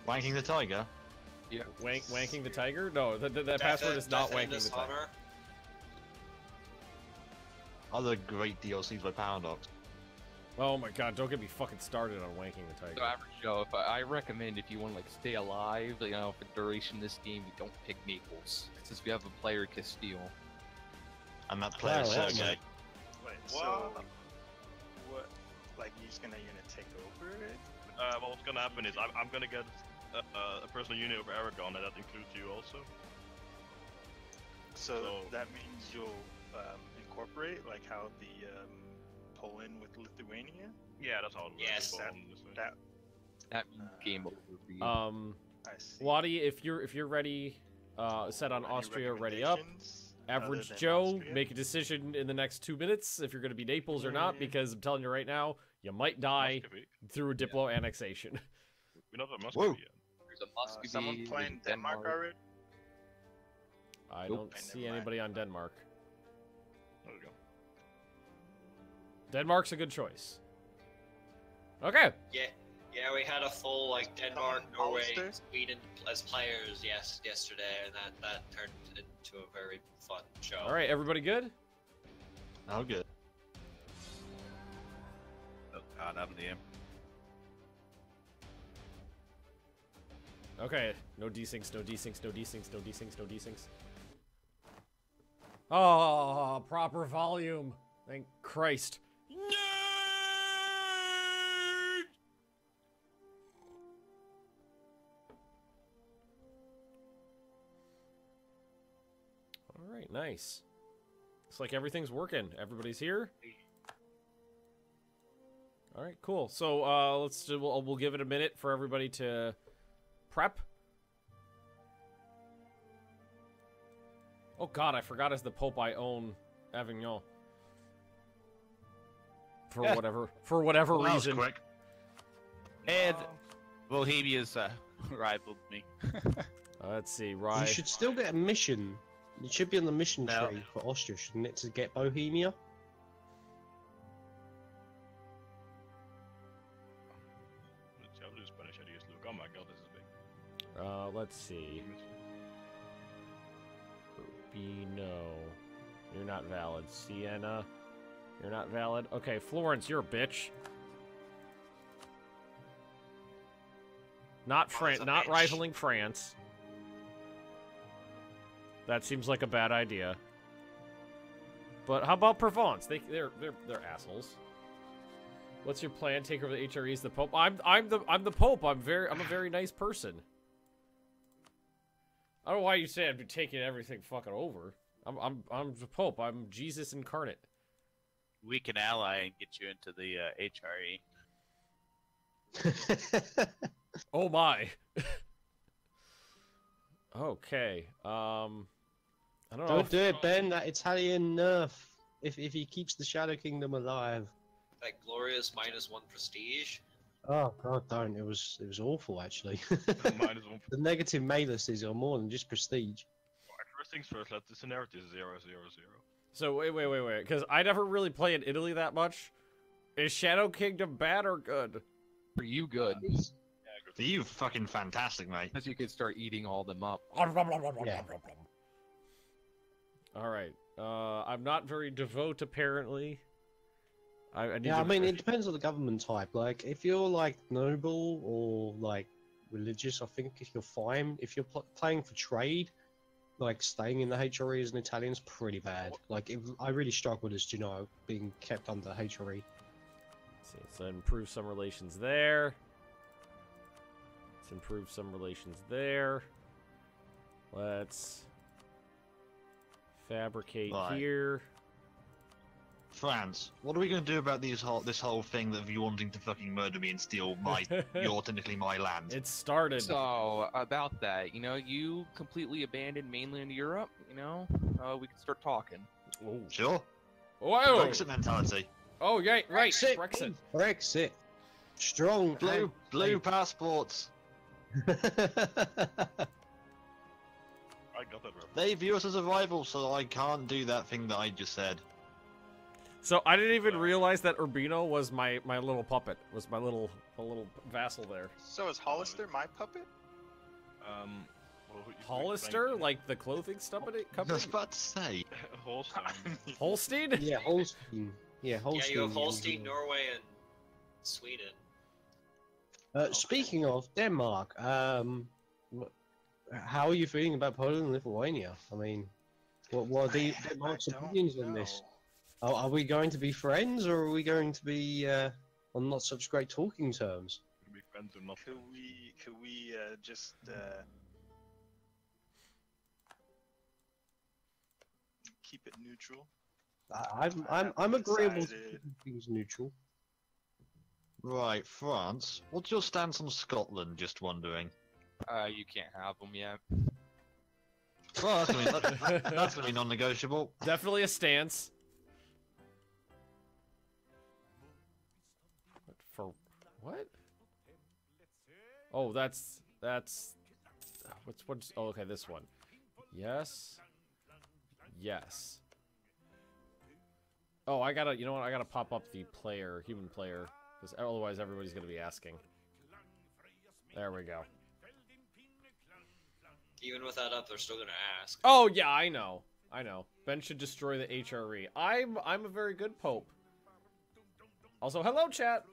Wanking the tiger? Yeah. Wanking the tiger? No, that password is not wanking the tiger. Other great DLCs by Paradox. Oh my god, don't get me fucking started on wanking the tiger. So average Joe, I recommend if you want to like stay alive, you know, for the duration of this game, you don't pick Naples, since we have a player Castile. And that player Sergey. Wait, so what? Like he's gonna take over it? Well, what's gonna happen is I'm gonna get a personal unit of Aragon, and that includes you also. So that means you'll incorporate like how the Poland with Lithuania. Yeah, that's how. Yes. That means game over for you. I see. Waddy, if you're ready, set on Any Austria, ready up. recommendations Average other than Joe, Austria? make a decision in the next 2 minutes if you're going to be Naples or not, because I'm telling you right now, you might die Muscovy. through a Diplo annexation. We're not at Muscovy yet. There's a Muscovy, Someone playing Denmark already? I Nope. don't see Never mind. anybody on Denmark. There we go. Denmark's a good choice. Okay. Yeah, we had a full like Denmark, Someone Norway, Ulster? Sweden as players yesterday, and that turned into a very fun show. All right, everybody good? Oh, good. Oh god, I'm the Okay, no desyncs, no desyncs, no desyncs, no desyncs, no desyncs. Oh, proper volume. Thank Christ. All right, nice. Looks like everything's working. Everybody's here. All right, cool. So let's do, we'll give it a minute for everybody to prep. Oh God, I forgot as the Pope I own Avignon. For whatever Well, that was reason. quick. And Bohemia's rivaled me. Let's see, You right. should still get a mission. You should be on the mission No. tree for Austria, shouldn't it, to get Bohemia? I'll do Spanish. I use Luke. Oh my god, this is big. Let's see. Urbino. You're not valid. Siena. You're not valid. Okay, Florence, you're a bitch. Not Florence a not bitch. rivaling France. That seems like a bad idea. But how about Provence? They're assholes. What's your plan? Take over the HREs, the Pope. I'm the Pope. I'm a very nice person. I don't know why you say I'd be taking everything fucking over. I'm the Pope. I'm Jesus incarnate. We can ally and get you into the HRE. Oh my. Okay. I don't know. Don't do it, Ben. That Italian nerf. If he keeps the Shadow Kingdom alive. That glorious -1 prestige. Oh God, don't. It was awful actually. Mine is one. The negative malices are more than just prestige. Alright, first things first. Let the scenario 0, 0, 0. So wait, because I never really play in Italy that much. Is Shadow Kingdom bad or good? For you, good. For you, fucking fantastic, mate. Because you can start eating all them up. Yeah. All right. I'm not very devout, apparently. I need Yeah, I to- mean, it depends on the government type. Like, if you're like noble or like religious, I think if you're fine. If you're playing for trade, like staying in the HRE as an Italian's pretty bad. Like, I really struggled as Gino being kept under HRE. See, so improve some relations there. Let's improve some relations there. Let's fabricate Right. here. France, what are we going to do about this whole thing of you wanting to fucking murder me and steal you're technically my land? It started. So, about that, you know, you completely abandoned mainland Europe, you know, we can start talking. Oh. Sure. Whoa! Brexit mentality. Oh, yeah, right. Brexit. Brexit. Strong. Blue passports. I got that reference. They view us as a rival, so I can't do that thing that I just said. So I didn't even realize that Urbino was my little puppet, was my little vassal there. So is Hollister my puppet? Well, Hollister, like the clothing company? I was about to say. Holstein. Holstein? Yeah, Holstein. Yeah, Holstein. Yeah, you have Holstein, Norway, and Sweden. Speaking of Denmark, how are you feeling about Poland and Lithuania? I mean, what are Denmark's opinions on this? Are we going to be friends, or are we going to be on not such great talking terms? Be friends or not. Could we just keep it neutral? I'm agreeable to decided- keeping things neutral. Right, France. What's your stance on Scotland? Just wondering. You can't have them yet. Well, that's gonna be non-negotiable. Definitely a stance. For what? Oh, that's what's oh, okay, this one. Yes. Yes. Oh, I gotta, you know what? I gotta pop up the player, human player, because otherwise everybody's gonna be asking. There we go. Even with that up, they're still gonna ask. Oh yeah, I know. Ben should destroy the HRE. I'm a very good pope. Also, hello chat.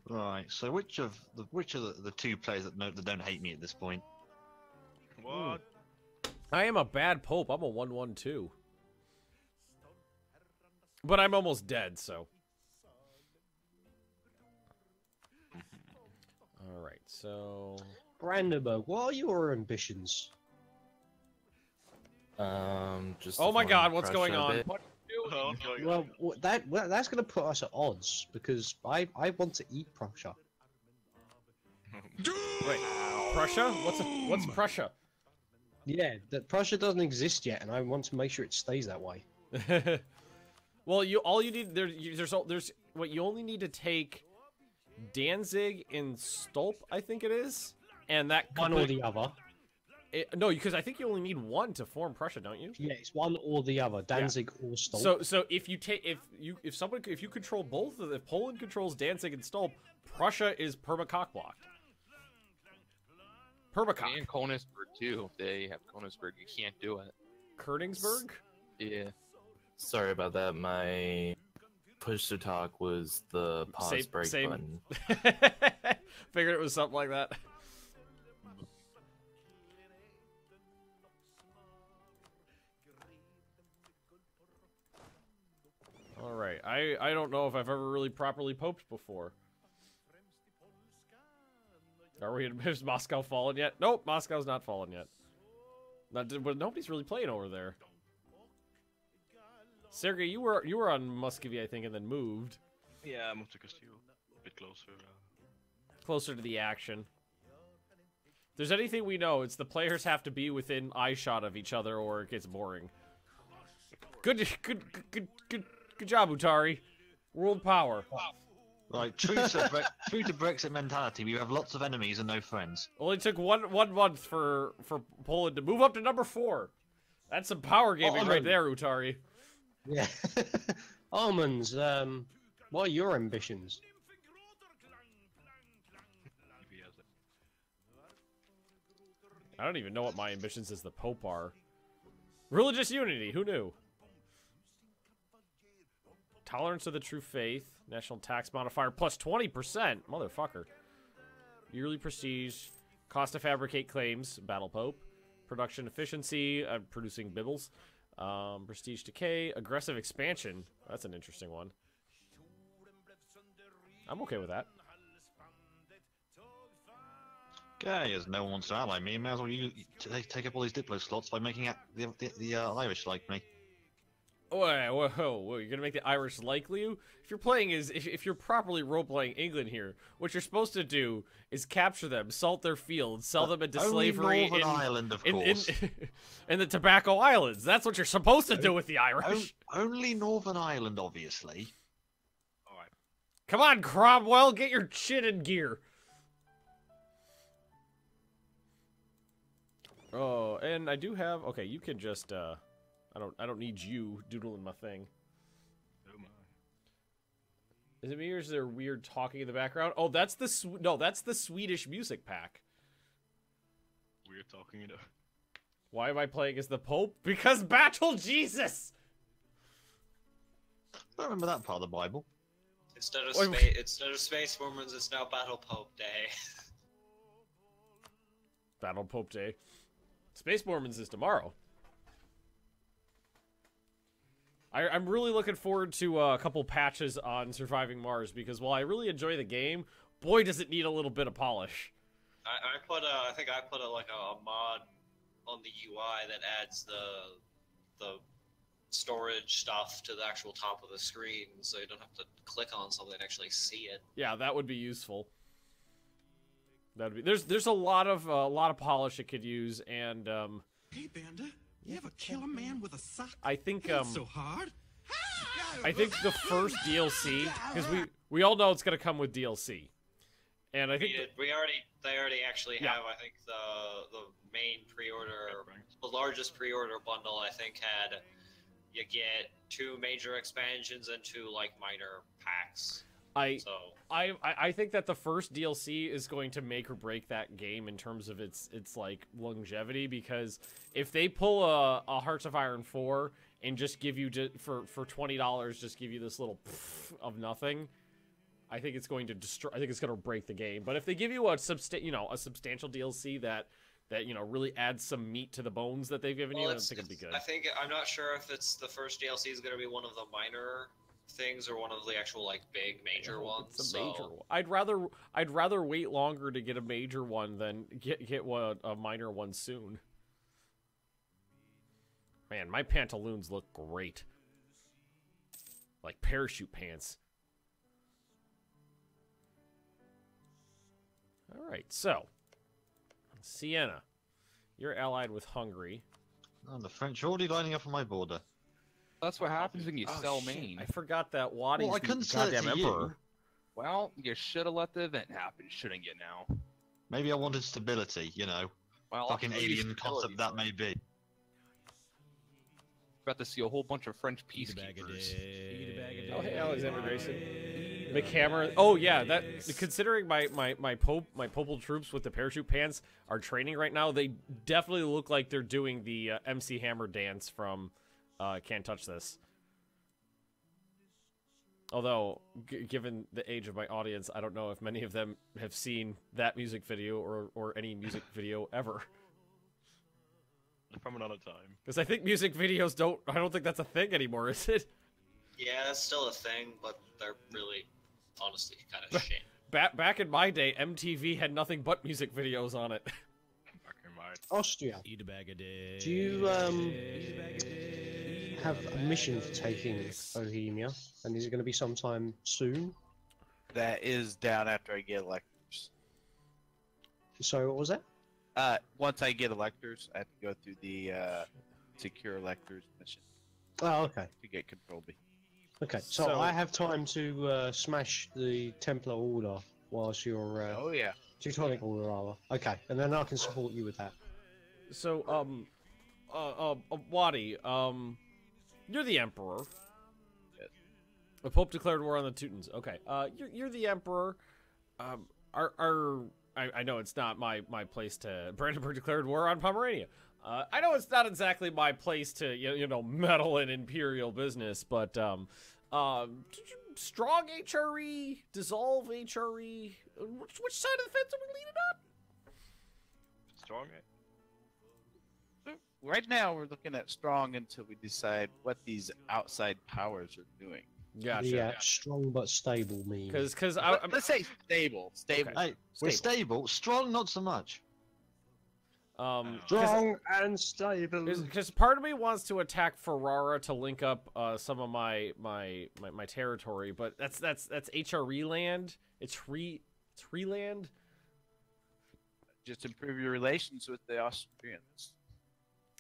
Right. So which of the two players that don't hate me at this point? What? I am a bad pope. I'm a 1-1-2. But I'm almost dead, so. Alright, so. Brandenburg, what are your ambitions? Just. Oh my to god, form what's Prussia going a on? bit. Oh, Well, that's going to put us at odds because I want to eat Prussia. Wait, Prussia? What's Prussia? Yeah, that Prussia doesn't exist yet, and I want to make sure it stays that way. Well, you need there's what you only need to take Danzig and Stolp, I think it is, and that One or the other. no, because I think you only need one to form Prussia, don't you? Yeah, it's one or the other, Danzig or Stolp. So if you take if you control both of if Poland controls Danzig and Stolp, Prussia is permacock blocked. Permacock. And Königsberg too. If they have Königsberg, you can't do it. Königsberg? Yeah. Sorry about that. My push to talk was the pause break button. Figured it was something like that. Alright, I don't know if I've ever really properly poped before. Are we in, has Moscow fallen yet? Nope, Moscow's not fallen yet. But nobody's really playing over there. Sergey, you were on Muscovy, I think, and then moved. Yeah, I moved to Castile. A bit closer. Closer to the action. If there's anything we know, it's the players have to be within eyeshot of each other or it gets boring. Good job, Utari. World power. Right, true to Brexit mentality, we have lots of enemies and no friends. Only took one month for Poland to move up to number 4. That's some power gaming right there, Utari. Yeah. Almonds, what are your ambitions? I don't even know what my ambitions as the Pope are. Religious unity, who knew? Tolerance of the true faith. National tax modifier plus 20%. Motherfucker. Yearly prestige. Cost to fabricate claims. Battle Pope. Production efficiency. Producing bibbles. Prestige decay. Aggressive expansion. That's an interesting one. I'm okay with that. Okay, as no one wants to ally me, may as well you take up all these Diplo slots by making the Irish like me. Whoa, you're gonna make the Irish like you? If you're playing if you're properly role-playing England here, what you're supposed to do is capture them, salt their fields, sell them into slavery Northern Ireland, of course. In the Tobacco Islands. That's what you're supposed to do with the Irish. Only Northern Ireland, obviously. Alright. Come on, Cromwell, get your shit in gear. Oh, and I do have. Okay, you can just. I don't need you doodling my thing. Is it me or is there weird talking in the background? Oh, that's the no, that's the Swedish music pack. We're talking it. Why am I playing as the Pope? Because Battle Jesus. I don't remember that part of the Bible. Instead of Wait, Space Mormons, it's now Battle Pope Day. Battle Pope Day. Space Mormons is tomorrow. I'm really looking forward to a couple patches on Surviving Mars because while I really enjoy the game, boy does it need a little bit of polish. I think I put like a mod on the UI that adds the storage stuff to the actual top of the screen, so you don't have to click on something and actually see it. Yeah, that would be useful. That'd be there's a lot of polish it could use, and Hey, Banda, you ever kill a man with a sock? I think It's so hard. I think the first DLC, because we all know it's gonna come with DLC, and I think They already actually have. I think the main pre-order, the largest pre-order bundle, I think had you get 2 major expansions and 2 like minor packs. I think that the first DLC is going to make or break that game in terms of its like longevity, because if they pull a Hearts of Iron 4 and just give you for $20 just give you this little of nothing, I think it's going to destroy. I think it's going to break the game. But if they give you a substantial DLC that really adds some meat to the bones that they've given you, I think it'd be good. I'm not sure if it's the first DLC is going to be one of the minor things or one of the actual like big major ones. It's a major one. I'd rather wait longer to get a major one than get a minor one soon. Man, my pantaloons look great. Like parachute pants. Alright, so Siena, you're allied with Hungary. Oh, the French already lining up on my border. That's what happens when you sell Maine. I forgot that Waddy's Well, I couldn't the sell it goddamn to you. emperor. Well, you should have let the event happen, shouldn't you now? Maybe I wanted stability, you know. Well, Fucking I'll give you alien concept that may be. About to see a whole bunch of French peacekeepers. Oh, hey, Alexander Grayson. McHammer. Oh yeah, that considering my popal troops with the parachute pants are training right now, they definitely look like they're doing the MC Hammer dance from Can't Touch This. Although, given the age of my audience, I don't know if many of them have seen that music video or any music video ever. From another time. Because I think music videos I don't think that's a thing anymore, is it? Yeah, it's still a thing, but they're really, honestly, kind of shit. Back in my day, MTV had nothing but music videos on it. Austria. Do you have a mission for taking Bohemia? And is it going to be sometime soon? That is down after I get electors. So what was that? Once I get electors, I have to go through the secure electors mission. Oh, okay. To get control B. Okay, so I have time to smash the Templar Order whilst you're oh yeah, Teutonic Order rather. Okay, and then I can support you with that. So Waddy, you're the Emperor. Yes. The Pope declared war on the Teutons. Okay, you're the Emperor. I know it's not my place to. Brandenburg declared war on Pomerania. I know it's not exactly my place to meddle in imperial business, but strong HRE, dissolve HRE. Which side of the fence are we leaning on? Strong. Right now, we're looking at strong until we decide what these outside powers are doing. Gotcha. Yeah, strong but stable mean. Because let's say stable. Stable. Okay. Hey, we're stable. Strong, not so much. Strong and stable. Because part of me wants to attack Ferrara to link up some of my territory, but that's HRE land. It's free land. Just improve your relations with the Austrians.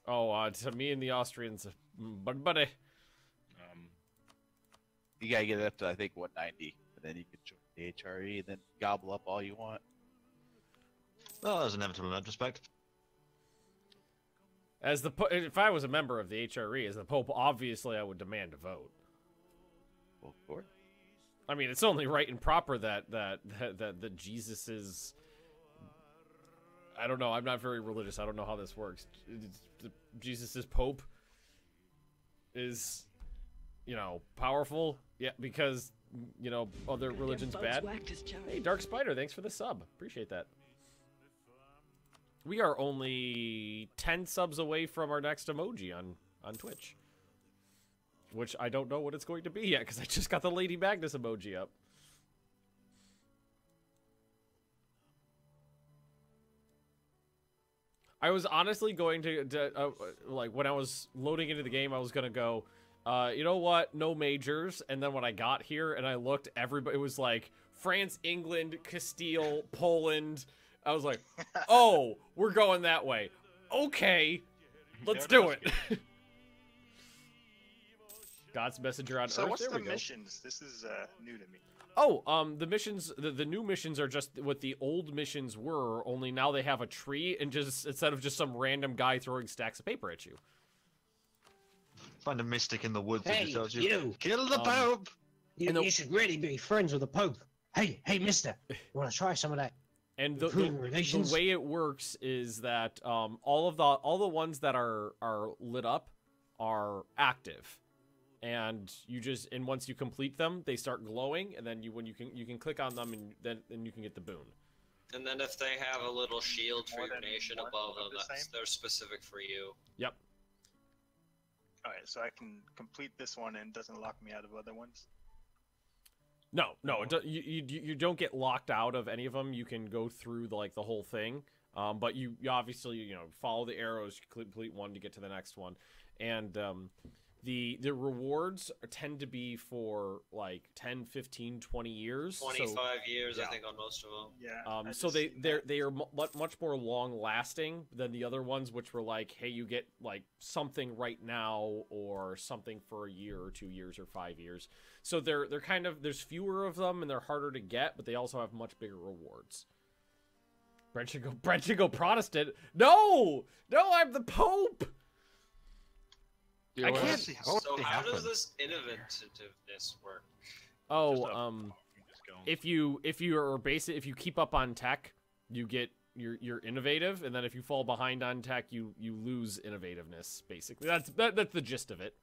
Oh, to me and the Austrians, buddy. You gotta get it up to I think 190, and then you can join the HRE and then gobble up all you want. Well, that's inevitable in that respect. If I was a member of the HRE as the Pope, obviously I would demand a vote. Well, of course. I mean, it's only right and proper that Jesus is. I don't know. I'm not very religious. I don't know how this works. Jesus is Pope. Is, powerful. Yeah, because other religions bad. Hey, Dark Spider, thanks for the sub. Appreciate that. We are only 10 subs away from our next emoji on Twitch. Which I don't know what it's going to be yet, because I just got the Lady Magnus emoji up. I was honestly going to like, when I was loading into the game, I was going to go, you know what, no majors, and then when I got here and I looked, everybody, it was like, France, England, Castile, Poland. I was like, oh, we're going that way. Okay, let's do it. God's messenger on So Earth. what's There the we go. missions? This is new to me. Oh, the missions, the new missions are just what the old missions were, only now they have a tree, and just instead of just some random guy throwing stacks of paper at you. Find a mystic in the woods Hey, that just tells you, you! kill the Pope! You should really be friends with the Pope. Hey, mister, you want to try some of that? And Improving the relations? way it works is that all the ones that are lit up are active. And once you complete them, they start glowing, and then you can click on them, and then you can get the boon. And then if they have a little shield for More your than nation one above of them, the same? they're specific for you. Yep. Alright, so I can complete this one and it doesn't lock me out of other ones? No, you don't get locked out of any of them. You can go through the whole thing, but you obviously follow the arrows, complete one to get to the next one, and the rewards tend to be for like 10, 15, 20 years. 25 years, yeah. I think, on most of them. Yeah. So they are much more long lasting than the other ones, which were like, hey, you get like something right now or something for a year or 2 years or 5 years. So they're kind of, there's fewer of them and they're harder to get, but they also have much bigger rewards. Brent should go Protestant. No, I'm the Pope. I can't. So how does this innovativeness work? Oh, if you keep up on tech, you get you're innovative, and then if you fall behind on tech, you lose innovativeness. Basically, that's the gist of it.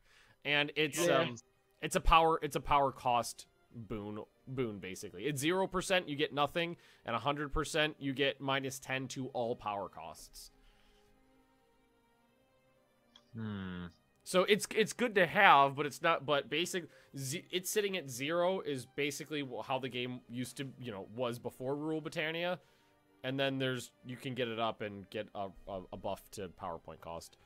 And it's a power cost boon basically. At 0% you get nothing, and 100% you get -10 to all power costs. So it's good to have, but it's not. But it's sitting at 0 is basically how the game used to, was before Rule Britannia, and then you can get it up and get a buff to PowerPoint cost.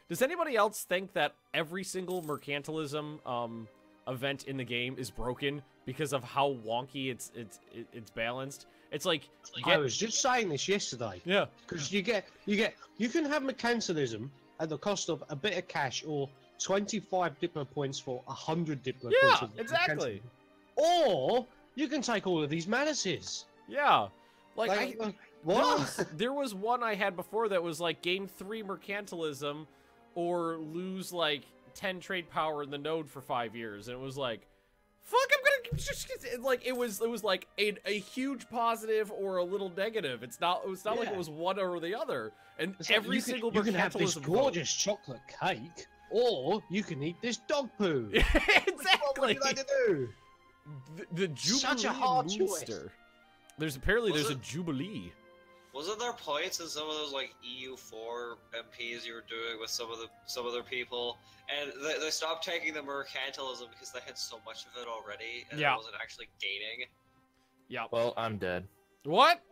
Does anybody else think that every single mercantilism event in the game is broken because of how wonky it's balanced? It's like I was just saying this yesterday. Yeah, because you can have mercantilism at the cost of a bit of cash or 25 Diplo points for 100 Diplo points. Yeah, of exactly. Or you can take all of these manaces. Yeah, what? There was one I had before that was like gain 3 mercantilism or lose like 10 trade power in the node for 5 years, and it was like, fuck, I'm gonna just like it was like a huge positive or a little negative. It's not like it was one or the other. And It's every like single you can have this mercantilism gorgeous chocolate cake, or you can eat this dog poo. Exactly. What would you like to do? The Jubilee Such a hard Mooster. There's a Jubilee. Wasn't there points in some of those like EU4 MPs you were doing with some other people, and they stopped taking the mercantilism because they had so much of it already, and it wasn't actually gaining. Yeah. Well, I'm dead. What?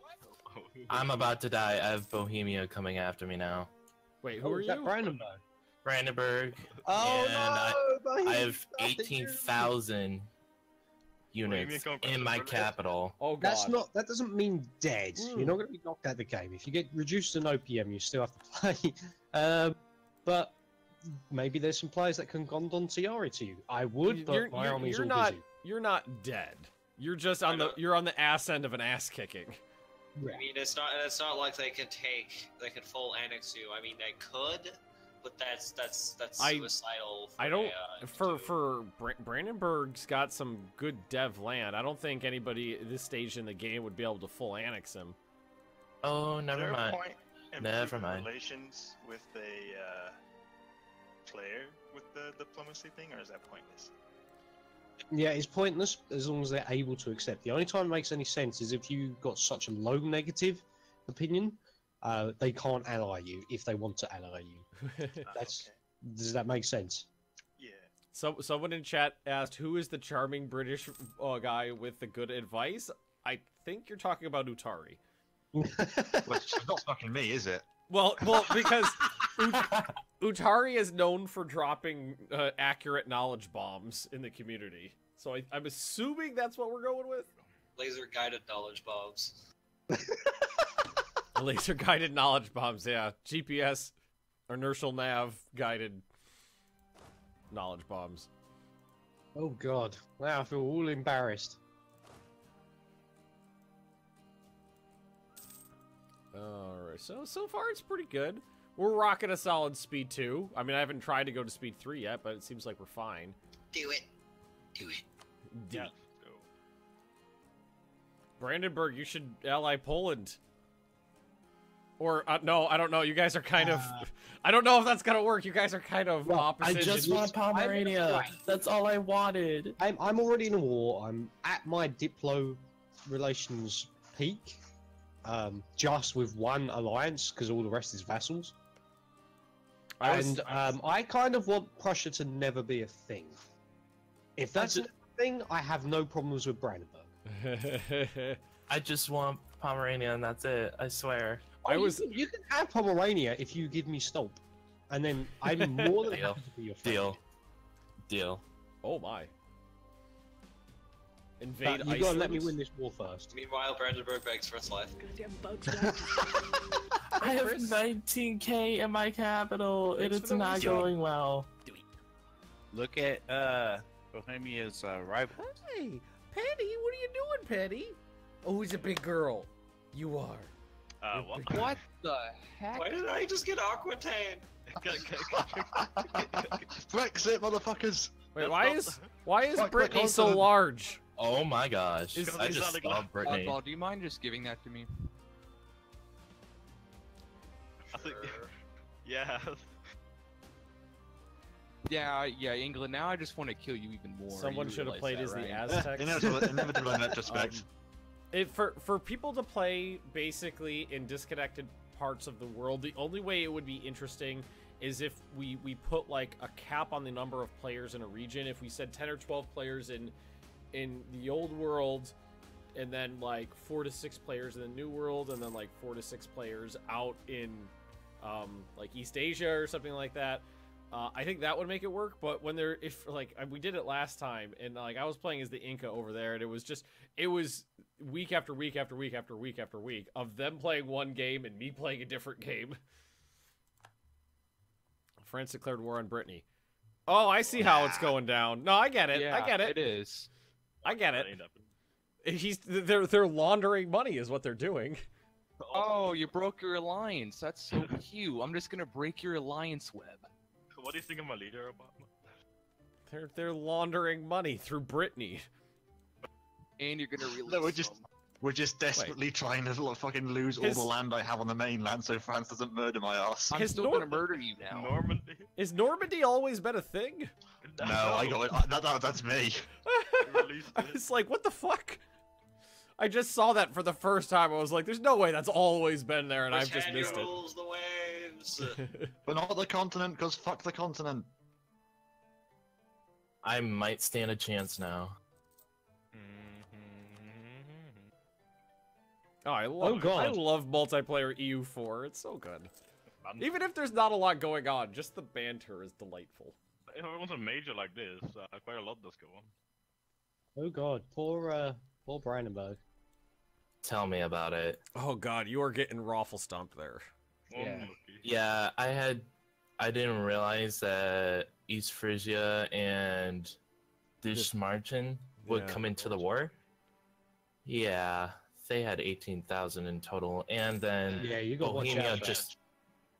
I'm about to die. I have Bohemia coming after me now. Wait, who are you? Brandenburg. Brandenburg. Oh and no! I have 18,000 units in my capital. Oh god. That doesn't mean dead. You're not going to be knocked out of the game. If you get reduced to no PM, you still have to play. But maybe there's some players that can Gondon Tiari to you. I would, but my army's all busy. You're not dead. You're just on the ass end of an ass kicking. I mean, it's not like they can full annex you. I mean, they could, But that's I- suicidal. I don't. to- For Brandenburg's got some good dev land. I don't think anybody at this stage in the game would be able to full annex him. Oh, Is never there a mind. point in Never improving mind. relations with a player with the diplomacy thing, or is that pointless? Yeah, it's pointless as long as they're able to accept. The only time it makes any sense is if you got such a low negative opinion, they can't ally you if they want to ally you. That's Okay. Does that make sense? Yeah. So someone in chat asked, "Who is the charming British guy with the good advice?" I think you're talking about Utari. Well, it's not fucking me, is it? Well, because Utari is known for dropping accurate knowledge bombs in the community. So I'm assuming that's what we're going with. laser guided knowledge bombs. Laser guided knowledge bombs, yeah. GPS, inertial nav guided knowledge bombs. Oh god. Now I feel all embarrassed. Alright, so far it's pretty good. We're rocking a solid speed 2. I mean, I haven't tried to go to speed 3 yet, but it seems like we're fine. Do it. Do it. Yeah. So, Brandenburg, you should ally Poland. Or, no, I don't know. You guys are kind of... I don't know if that's gonna work. You guys are kind of Well, opposite. I just want Pomerania. That's all I wanted. I'm already in a war. I'm at my Diplo relations peak. Just with one alliance, because all the rest is vassals. I kind of want Prussia to never be a thing. If that's a thing, I have no problems with Brandenburg. I just want Pomerania and that's it. I swear. You can have Pomerania if you give me Stolp, and then I'm more than happy to be your friend. Deal. Oh my. Invade But you gotta let me Iceland? win this war first. Meanwhile, Brandenburg begs for its life. I have 19k in my capital, and Thanks it's for the not wisdom. going well. Look at Bohemia's rival. Hey, Penny, what are you doing, Penny? Oh, who's a big girl? You are. what? What the heck? Why did I just get Aquitaine? Brexit, motherfuckers! Wait, That's why is Fuck, Brittany what so continent? large? Oh my gosh. Is- I is just that a- love Brittany. Oddball, do you mind just giving that to me? I think, yeah. Yeah, England. Now I just want to kill you even more. Someone You should have realize played that, as the right? Aztecs. Inevitable in retrospect. For people to play basically in disconnected parts of the world, the only way it would be interesting is if we put like a cap on the number of players in a region. If we said 10 or 12 players in the old world, and then like 4 to 6 players in the new world, and then like 4 to 6 players out in like East Asia or something like that. I think that would make it work. But when we did it last time, and like I was playing as the Inca over there, and it was week after week after week after week after week of them playing one game and me playing a different game. France declared war on Brittany. Oh, I see how it's going down. No, I get it. Yeah, I get it. It is. I get That it. ain't happening. They're laundering money is what they're doing. Oh, you broke your alliance. That's so cute. I'm just gonna break your alliance web. What do you think of my leader, Obama? They're laundering money through Brittany. And you're gonna release No, them. we're just desperately trying to fucking lose all His- the land I have on the mainland so France doesn't murder my ass. I'm His still Nor- gonna murder you now. Normandy? Is Normandy always been a thing? No, I got it. That's me. Released I it. was like, what the fuck? I just saw that for the first time. I was like, there's no way that's always been there, and I've just Britannia missed it. rules the waves. But not the continent, because fuck the continent. I might stand a chance now. Oh, I love multiplayer EU4. It's so good. Even if there's not a lot going on, just the banter is delightful. If it was a major like this, quite a lot does go on. Oh god, poor Brandenburg. Tell me about it. Oh god, you are getting raffle stumped there. Unlucky. Yeah, I didn't realize that East Frisia and Dishmarchen would Yeah. come into the war. Yeah, they had 18,000 in total, and then Yeah, you got to watch Bohemia out.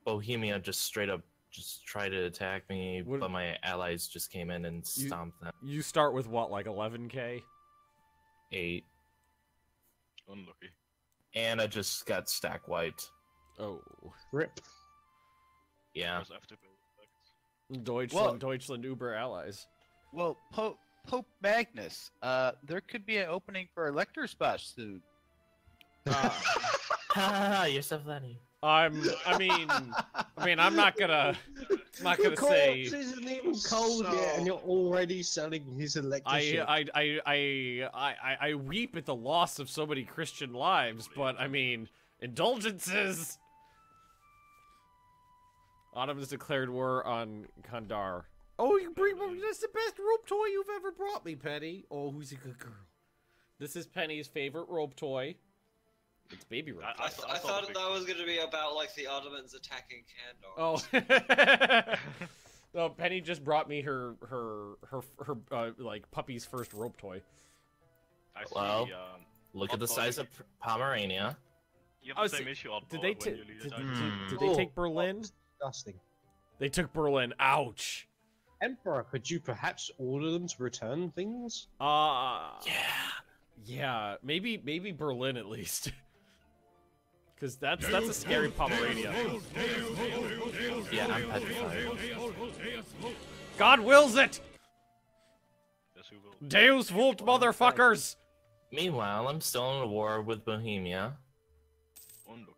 Bohemia just straight up just try to attack me, What- but my allies just came in and stomped them. You start with what, like 11k? 8. Unlucky. And I just got stack wiped. Oh. Rip. Yeah. Because I have to pay respect. Deutschland Uber allies. Well, Pope Magnus, there could be an opening for elector spots soon. Haha, you're so funny. I mean, I'm not gonna The say. corpse isn't even cold yet, and you're already selling his electricity. I weep at the loss of so many Christian lives, but I mean, indulgences. Ottomans declared war on Kandar. Oh, that's the best rope toy you've ever brought me, Penny. Oh, who's a good girl? This is Penny's favorite rope toy. It's baby rope. I thought that was going to be about like the Ottomans attacking Kandar. Oh. No, Penny just brought me her like puppy's first rope toy. I see, Well, look at the size of Pomerania. You have the same issue on Did board they when you lead a did giant. they take Berlin? Disgusting. They took Berlin. Ouch. Emperor, could you perhaps order them to return things? Yeah, maybe Berlin at least. Because that's a scary Pomerania. Yeah, I'm petrified. God wills it! Yes, who will? Deus vult, motherfuckers! Meanwhile, I'm still in a war with Bohemia. Unlucky.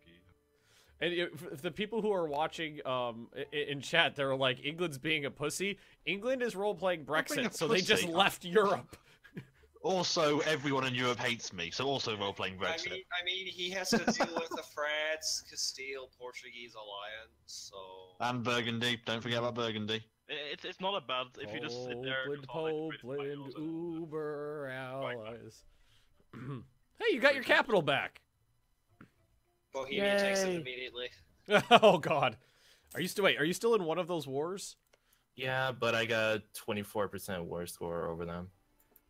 And if the people who are watching in chat, they're like, England's being a pussy. England is role-playing being a Brexit, so they just pussy. left Europe. Also, everyone in Europe hates me, so also role-playing Brexit. I mean, he has to deal with the France, Castile, Portuguese alliance, so. And Burgundy. Don't forget about Burgundy. It's not a bad if you just sit there. and Poland, consolidate British Poland, titles and- Uber allies. Hey, you got your capital back. Bohemia takes it Yay. immediately. Oh God, are you still in one of those wars? Yeah, but I got 24% war score over them.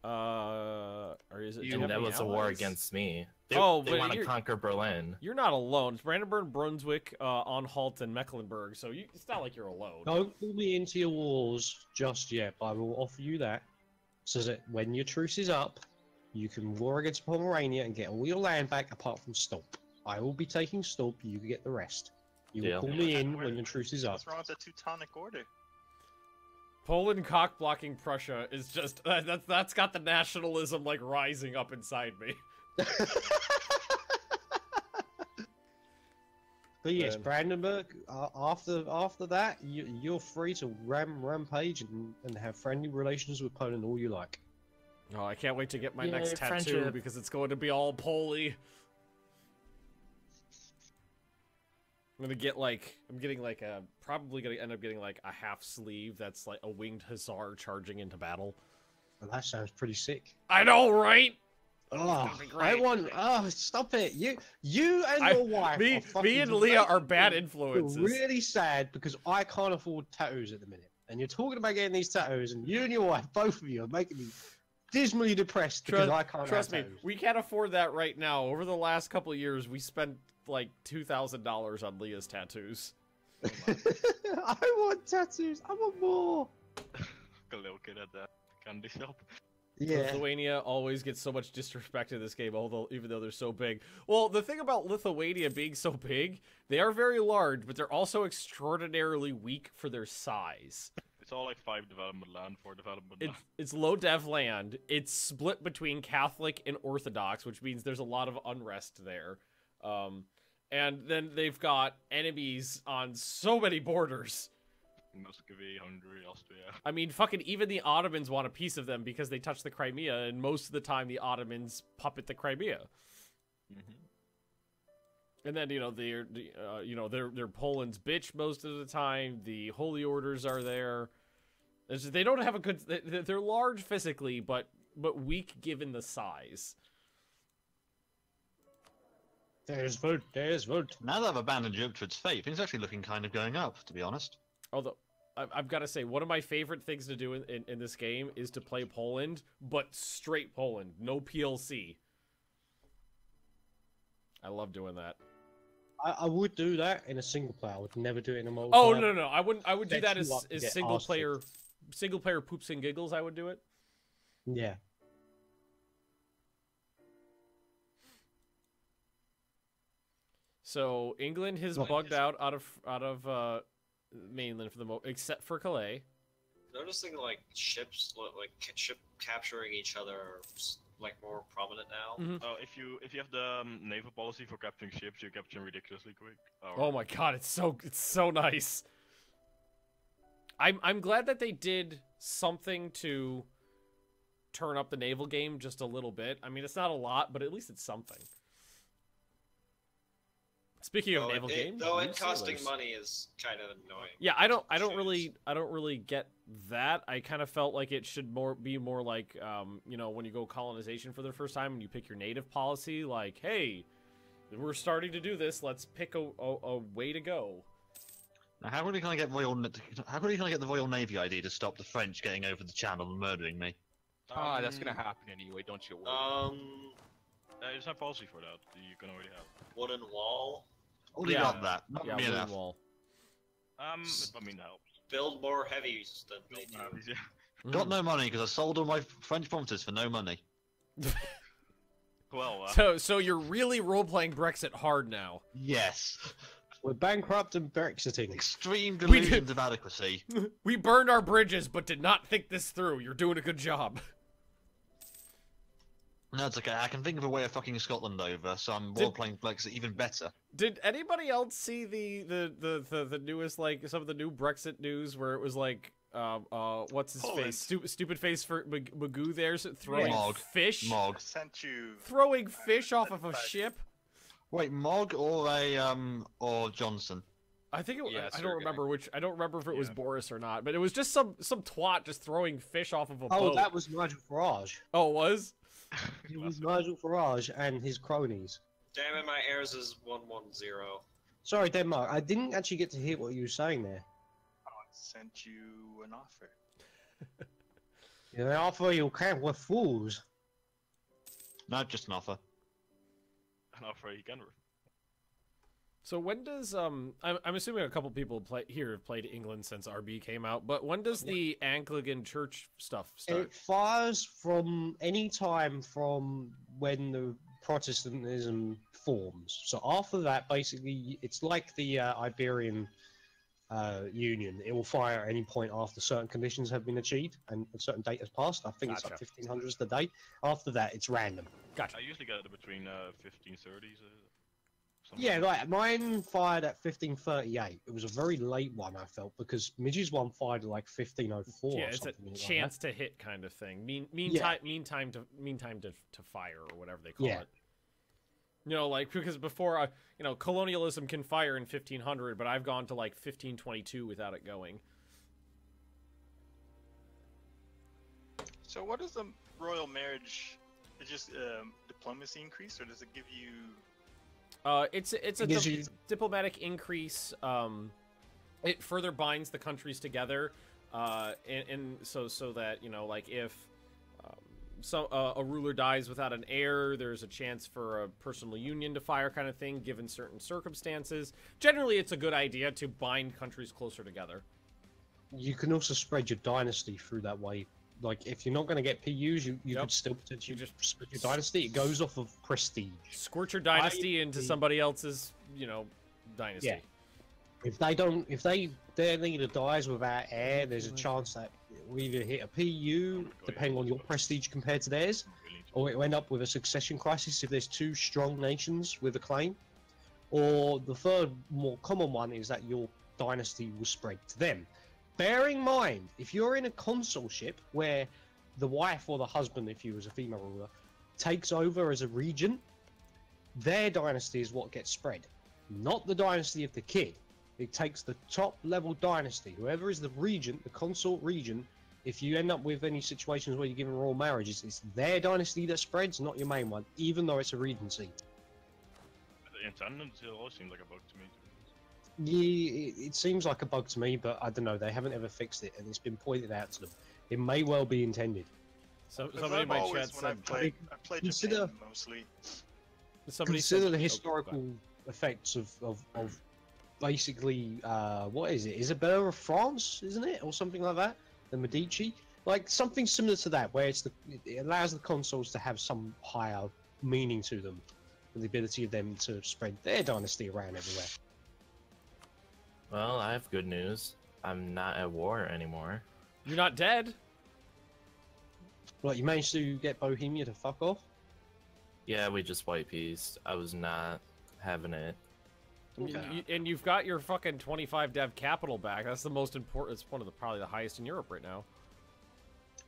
Or is it? do you And have that any was a war allies? against me. They But want to you're- conquer Berlin. You're not alone. It's Brandenburg, Brunswick, Anhalt, and Mecklenburg. So it's not like you're alone. Don't pull me into your wars just yet, but I will offer you that. So that when your truce is up, you can war against Pomerania and get all your land back apart from Stolp. I will be taking Stolp, you can get the rest. You Deal. will call me in when your truce is up. What's wrong with the Teutonic Order? Poland cock blocking Prussia is just that's got the nationalism like rising up inside me. But yes, Man. Brandenburg. After that, you're free to rampage and have friendly relations with Poland all you like. Oh, I can't wait to get my Yay, next tattoo friendship. because it's going to be all Poly. I'm probably gonna end up getting like a half sleeve that's like a winged hussar charging into battle. Well, that sounds pretty sick. I know, right? Oh, be I great. want. Oh, stop it! You and your wife. Me are fucking and Leah are making bad me influences. feel really sad because I can't afford tattoos at the minute, and you're talking about getting these tattoos, and you and your wife, both of you, are making me dismally depressed because I can't. Trust have me, tattoos. we can't afford that right now. Over the last couple of years, we spent like $2,000 on Leah's tattoos. I want tattoos. I want more. A little kid at the candy shop. Yeah. Lithuania always gets so much disrespect in this game, even though they're so big. Well, the thing about Lithuania being so big, they are very large, but they're also extraordinarily weak for their size. It's all like 5 development land, 4 development land. It's low dev land. It's split between Catholic and Orthodox, which means there's a lot of unrest there. And then they've got enemies on so many borders. Muscovy, Hungary, Austria. I mean, fucking even the Ottomans want a piece of them because they touch the Crimea, and most of the time the Ottomans puppet the Crimea. And then they're Poland's bitch most of the time. The Holy Orders are there. It's just, they don't have a good. They're large physically, but weak given the size. There's vote. There's vote. Now that I've abandoned Europe to its fate, things are actually looking kind of going up, to be honest. Although, I've got to say, one of my favorite things to do in this game is to play Poland, but straight Poland, no PLC. I love doing that. I would do that in a single player. I would never do it in a multiplayer. Oh no, I wouldn't. I would do that Sets you as up to get single ass player, poops and giggles. I would do it. Yeah. So England has Like, bugged out of mainland for the except for Calais. Noticing like ships, like ship capturing each other, are like more prominent now. Mm-hmm. If you have the naval policy for capturing ships, you capture them ridiculously quick. Oh my god, it's so nice. I'm glad that they did something to turn up the naval game just a little bit. I mean, it's not a lot, but at least it's something. Speaking of naval games, though it costing money is kind of annoying. Yeah, I don't really get that. I kind of felt like it should be more like, you know, when you go colonization for the first time and you pick your native policy, like, hey, we're starting to do this. Let's pick a way to go. Now, how can I get the Royal Navy ID to stop the French getting over the channel and murdering me? That's gonna happen anyway. Don't you worry. There's no policy for that. You can already have. Wooden wall. Already got that. Not Yeah, me wooden enough. wall. I mean, that helps. Build more heavies than they do. Yeah. Got no money because I sold all my French provinces for no money. Well, So you're really role-playing Brexit hard now. Yes. We're bankrupt and Brexiting. Extreme We did- delusions of adequacy. We burned our bridges, but did not think this through. You're doing a good job. No, it's okay. I can think of a way of fucking Scotland over, so I'm role-playing Brexit even better. Did anybody else see the newest, like, some of the new Brexit news where it was like, what's his face? Stupid face for Magoo there, throwing fish? Mog. Sent you. Throwing fish off of a ship? Wait, Mog or Johnson? I think it, Yeah, I don't remember which. I don't remember if it was Boris or not, but it was just some twat just throwing fish off of a boat. Oh, that was Nigel Farage. Oh, it was? It was Nigel Farage and his cronies. Damn it, my heirs is 110. Sorry, Denmark. I didn't actually get to hear what you were saying there. I sent you an offer. Yeah, they offer you can't with fools. No, just an offer. An offer you can. So when does I'm assuming a couple people here have played England since RB came out, but when does the Anglican Church stuff start? It fires from any time from when the Protestantism forms. So after that, basically, it's like the Iberian Union. It will fire at any point after certain conditions have been achieved and a certain date has passed. I think it's like 1500s the date. After that, it's random. Gotcha. I usually get it between 1530s. Yeah, like mine fired at 1538. It was a very late one, I felt, because Midge's one fired at like 1504. Yeah, or it's a something like chance that. to hit kind of thing. Meantime to fire or whatever they call it. You know, like because before, you know, colonialism can fire in 1500, but I've gone to like 1522 without it going. So, what is the royal marriage? Is just diplomacy increase, or does it give you? It's a diplomatic increase. It further binds the countries together, and so that, you know, like if a ruler dies without an heir, there's a chance for a personal union to fire, kind of thing, given certain circumstances. Generally, it's a good idea to bind countries closer together. You can also spread your dynasty through that way. Like, if you're not going to get PUs, you could still potentially just spread your dynasty. It goes off of prestige. Squirt your dynasty into somebody else's, you know, dynasty. Yeah. If their leader dies without heir, there's a chance that we either hit a PU, depending on your prestige compared to theirs, or it will end up with a succession crisis if there's two strong nations with a claim. Or the third, more common one, is that your dynasty will spread to them. Bearing in mind, if you're in a consulship where the wife or the husband, if you was a female ruler, takes over as a regent, their dynasty is what gets spread, not the dynasty of the kid. It takes the top level dynasty, whoever is the regent, the consort regent. If you end up with any situations where you're giving royal marriages, it's their dynasty that spreads, not your main one, even though it's a regency. The intendant always seemed like a bug to me. Yeah, it seems like a bug to me, but I don't know. They haven't ever fixed it, and it's been pointed out to them. It may well be intended. So somebody in my chat said, I played Japan mostly. Consider the historical effects of basically what is it? Isabella of France, isn't it, or something like that? The Medici, like something similar to that, where it allows the consoles to have some higher meaning to them, and the ability of them to spread their dynasty around everywhere. Well, I have good news. I'm not at war anymore. You're not dead. Like, you managed to get Bohemia to fuck off? Yeah, we just white pieced. I was not having it. And you've got your fucking 25 dev capital back. That's the most important. It's one of the probably the highest in Europe right now.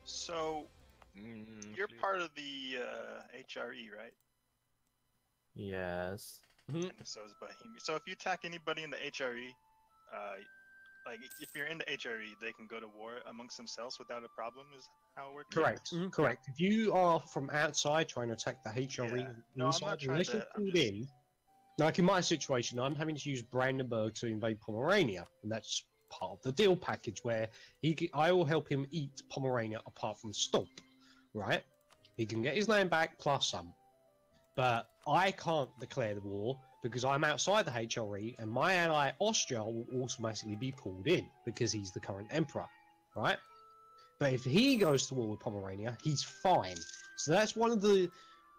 So, you're part of the HRE, right? Yes. And so is Bohemia. So if you attack anybody in the HRE, like if you're in the HRE, they can go to war amongst themselves without a problem. Is how it works. Correct. Correct. If you are from outside trying to attack the HRE inside, unless you're pulled in, like in my situation, I'm having to use Brandenburg to invade Pomerania, and that's part of the deal package where I will help him eat Pomerania apart from Stomp, right? He can get his land back plus some. But I can't declare the war because I'm outside the HRE, and my ally Austria will automatically be pulled in because he's the current emperor, right? But if he goes to war with Pomerania, he's fine. So that's one of the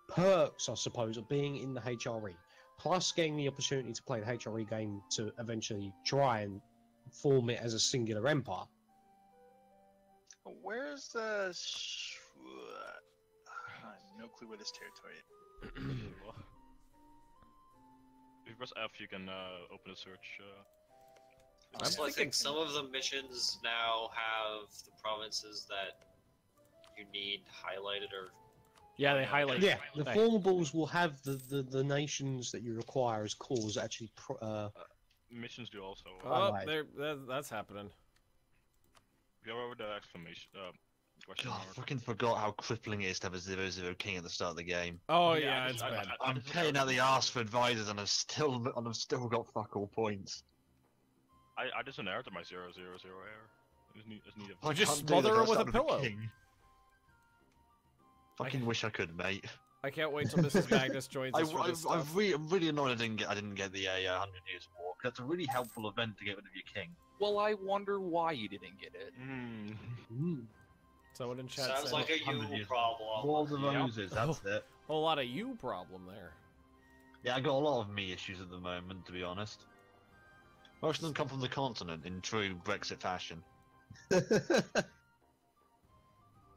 perks, I suppose, of being in the HRE. Plus getting the opportunity to play the HRE game to eventually try and form it as a singular empire. Where's the? I have no clue where this territory is. If you press F, you can open a search. I think some of the missions now have the provinces that you need highlighted or. Yeah, they highlight. Yeah, the formables will have the nations that you require as cores actually. Missions do also. Oh, that's happening. Go over the exclamation. Question God, I mark. fucking forgot how crippling it is to have a 0-0 king at the start of the game. Oh yeah, it's bad. I'm paying out the arse for advisors, and I've still got fuck all points. I just inherited my 0-0-0 error. Oh, just smother her with a pillow. Fucking wish I could, mate. I can't wait till Mrs. Magnus joins us for this stuff. I'm really annoyed I didn't get the 100 Years War. That's a really helpful event to get rid of your king. Well, I wonder why you didn't get it. Someone in chat Sounds said, like a you problem. War of the Roses, that's it. A lot of you problem there. Yeah, I got a lot of me issues at the moment, to be honest. Most of them come from the continent in true Brexit fashion.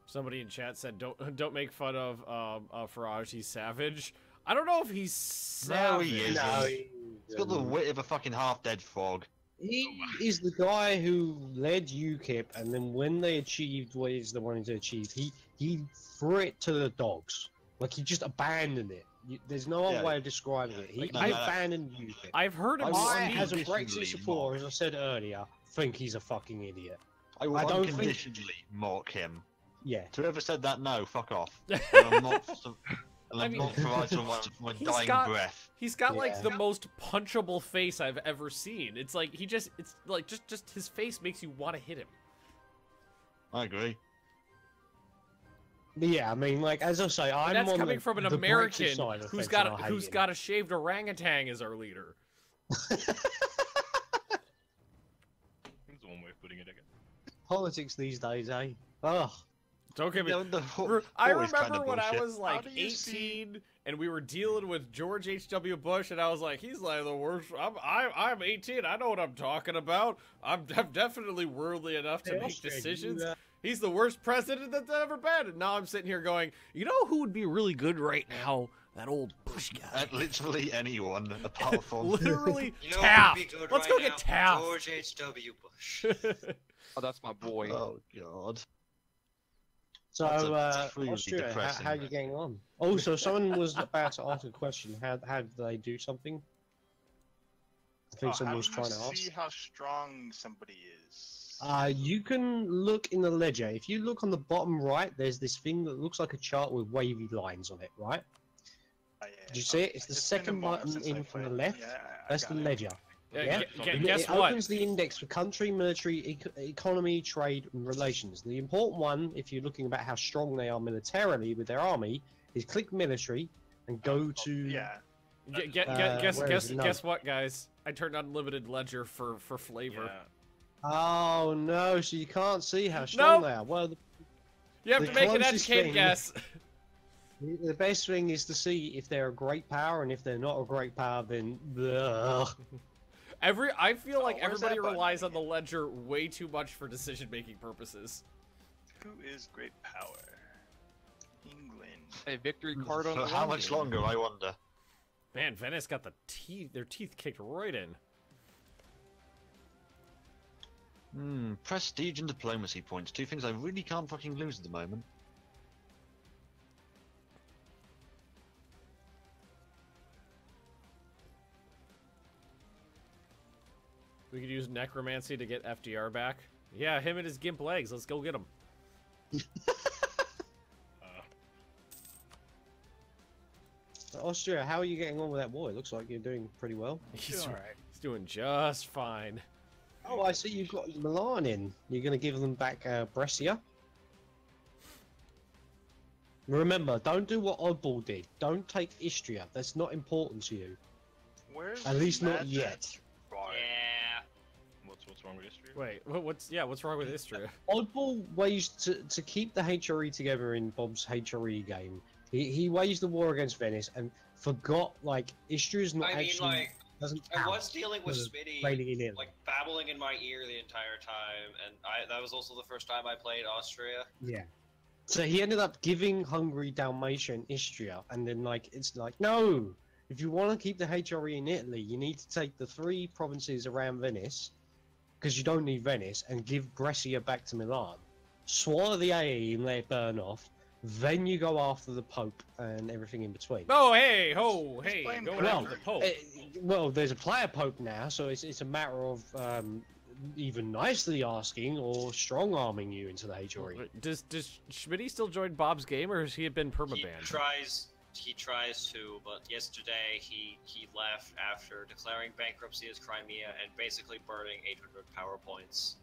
Somebody in chat said, "Don't make fun of Farage. He's savage." I don't know if he's savage. No, he is. No, he's got the wit of a fucking half-dead frog. He is the guy who led UKIP, and then when they achieved what is the wanting to achieve, he threw it to the dogs. Like, he just abandoned it. There's no other way of describing it. He abandoned UKIP. I've heard him I, as a speak. Brexit supporter, as I said earlier, think he's a fucking idiot. I will don't unconditionally mock him. Yeah. To whoever said that, no, fuck off. I'm not for my dying breath. He's got like the most punchable face I've ever seen. It's like it's like just his face makes you want to hit him. I agree. But yeah, I mean, like as I say, I'm that's on coming from an American who's got got a shaved orangutan as our leader. That's one way of putting it again. Politics these days, eh? Ugh. Don't get me. I remember when I was like 18 and we were dealing with George H.W. Bush, and I was like, he's like the worst. I'm 18. I know what I'm talking about. I'm definitely worldly enough to make decisions. He's the worst president that's ever been. And now I'm sitting here going, you know who would be really good right now? That old Bush guy. Literally anyone apart from literally You know Taft. who would be good Let's right go get now? Taft. George H.W. Bush. Oh, that's my boy. Oh god. So, truly Austria, depressing, how are you getting on? Also, someone was about to ask a question. How did they do something? I think someone was trying to ask. See how strong somebody is. You can look in the ledger. If you look on the bottom right, there's this thing that looks like a chart with wavy lines on it, right? Did you see it? It's the second button in from the left. That's the ledger. Yeah. Guess it what? opens the index for country, military, economy, trade, and relations. The important one, if you're looking about how strong they are militarily with their army, is click military and go to Guess what, guys? I turned unlimited ledger for flavor. Yeah. Oh no! So you can't see how strong Nope. they are. Well, You have the to make an closest educated thing- guess. the best thing is to see if they're a great power, and if they're not a great power, then ugh. I feel like where's everybody that button relies on the again? ledger way too much for decision-making purposes. Who is great power? England. A victory card on For the how run much game. longer, I wonder? Man, Venice got their teeth kicked right in. Prestige and diplomacy points. Two things I really can't fucking lose at the moment. We could use necromancy to get FDR back. Yeah, him and his gimp legs. Let's go get him. Austria, how are you getting on with that war? It looks like you're doing pretty well. He's doing just fine. Oh, I see you've got Milan in. You're going to give them back Brescia? Remember, don't do what Oddball did. Don't take Istria. That's not important to you. Where's At least not Magic? yet. Yeah. What's wrong with history? Wait, what's wrong with Istria? Oddball waged to keep the HRE together in Bob's HRE game. He waged the war against Venice and forgot, like, Istria's not I mean, actually... like, doesn't I count was dealing with because of Smitty, reigning in Italy. like, babbling in my ear the entire time, and that was also the first time I played Austria. Yeah. So he ended up giving Hungary, Dalmatia, and Istria, and then it's like, no! If you want to keep the HRE in Italy, you need to take the 3 provinces around Venice, because you don't need Venice, and give Brescia back to Milan. Swallow the AE and let it burn off. Then you go after the Pope and everything in between. Oh, hey, ho, hey, playing going Well, after the Pope. Well, there's a player Pope now, so it's a matter of either nicely asking or strong-arming you into the HRE. Does Schmitty still join Bob's game, or has he been permabanned? He tries to, but yesterday he left after declaring bankruptcy as Crimea and basically burning 800 power points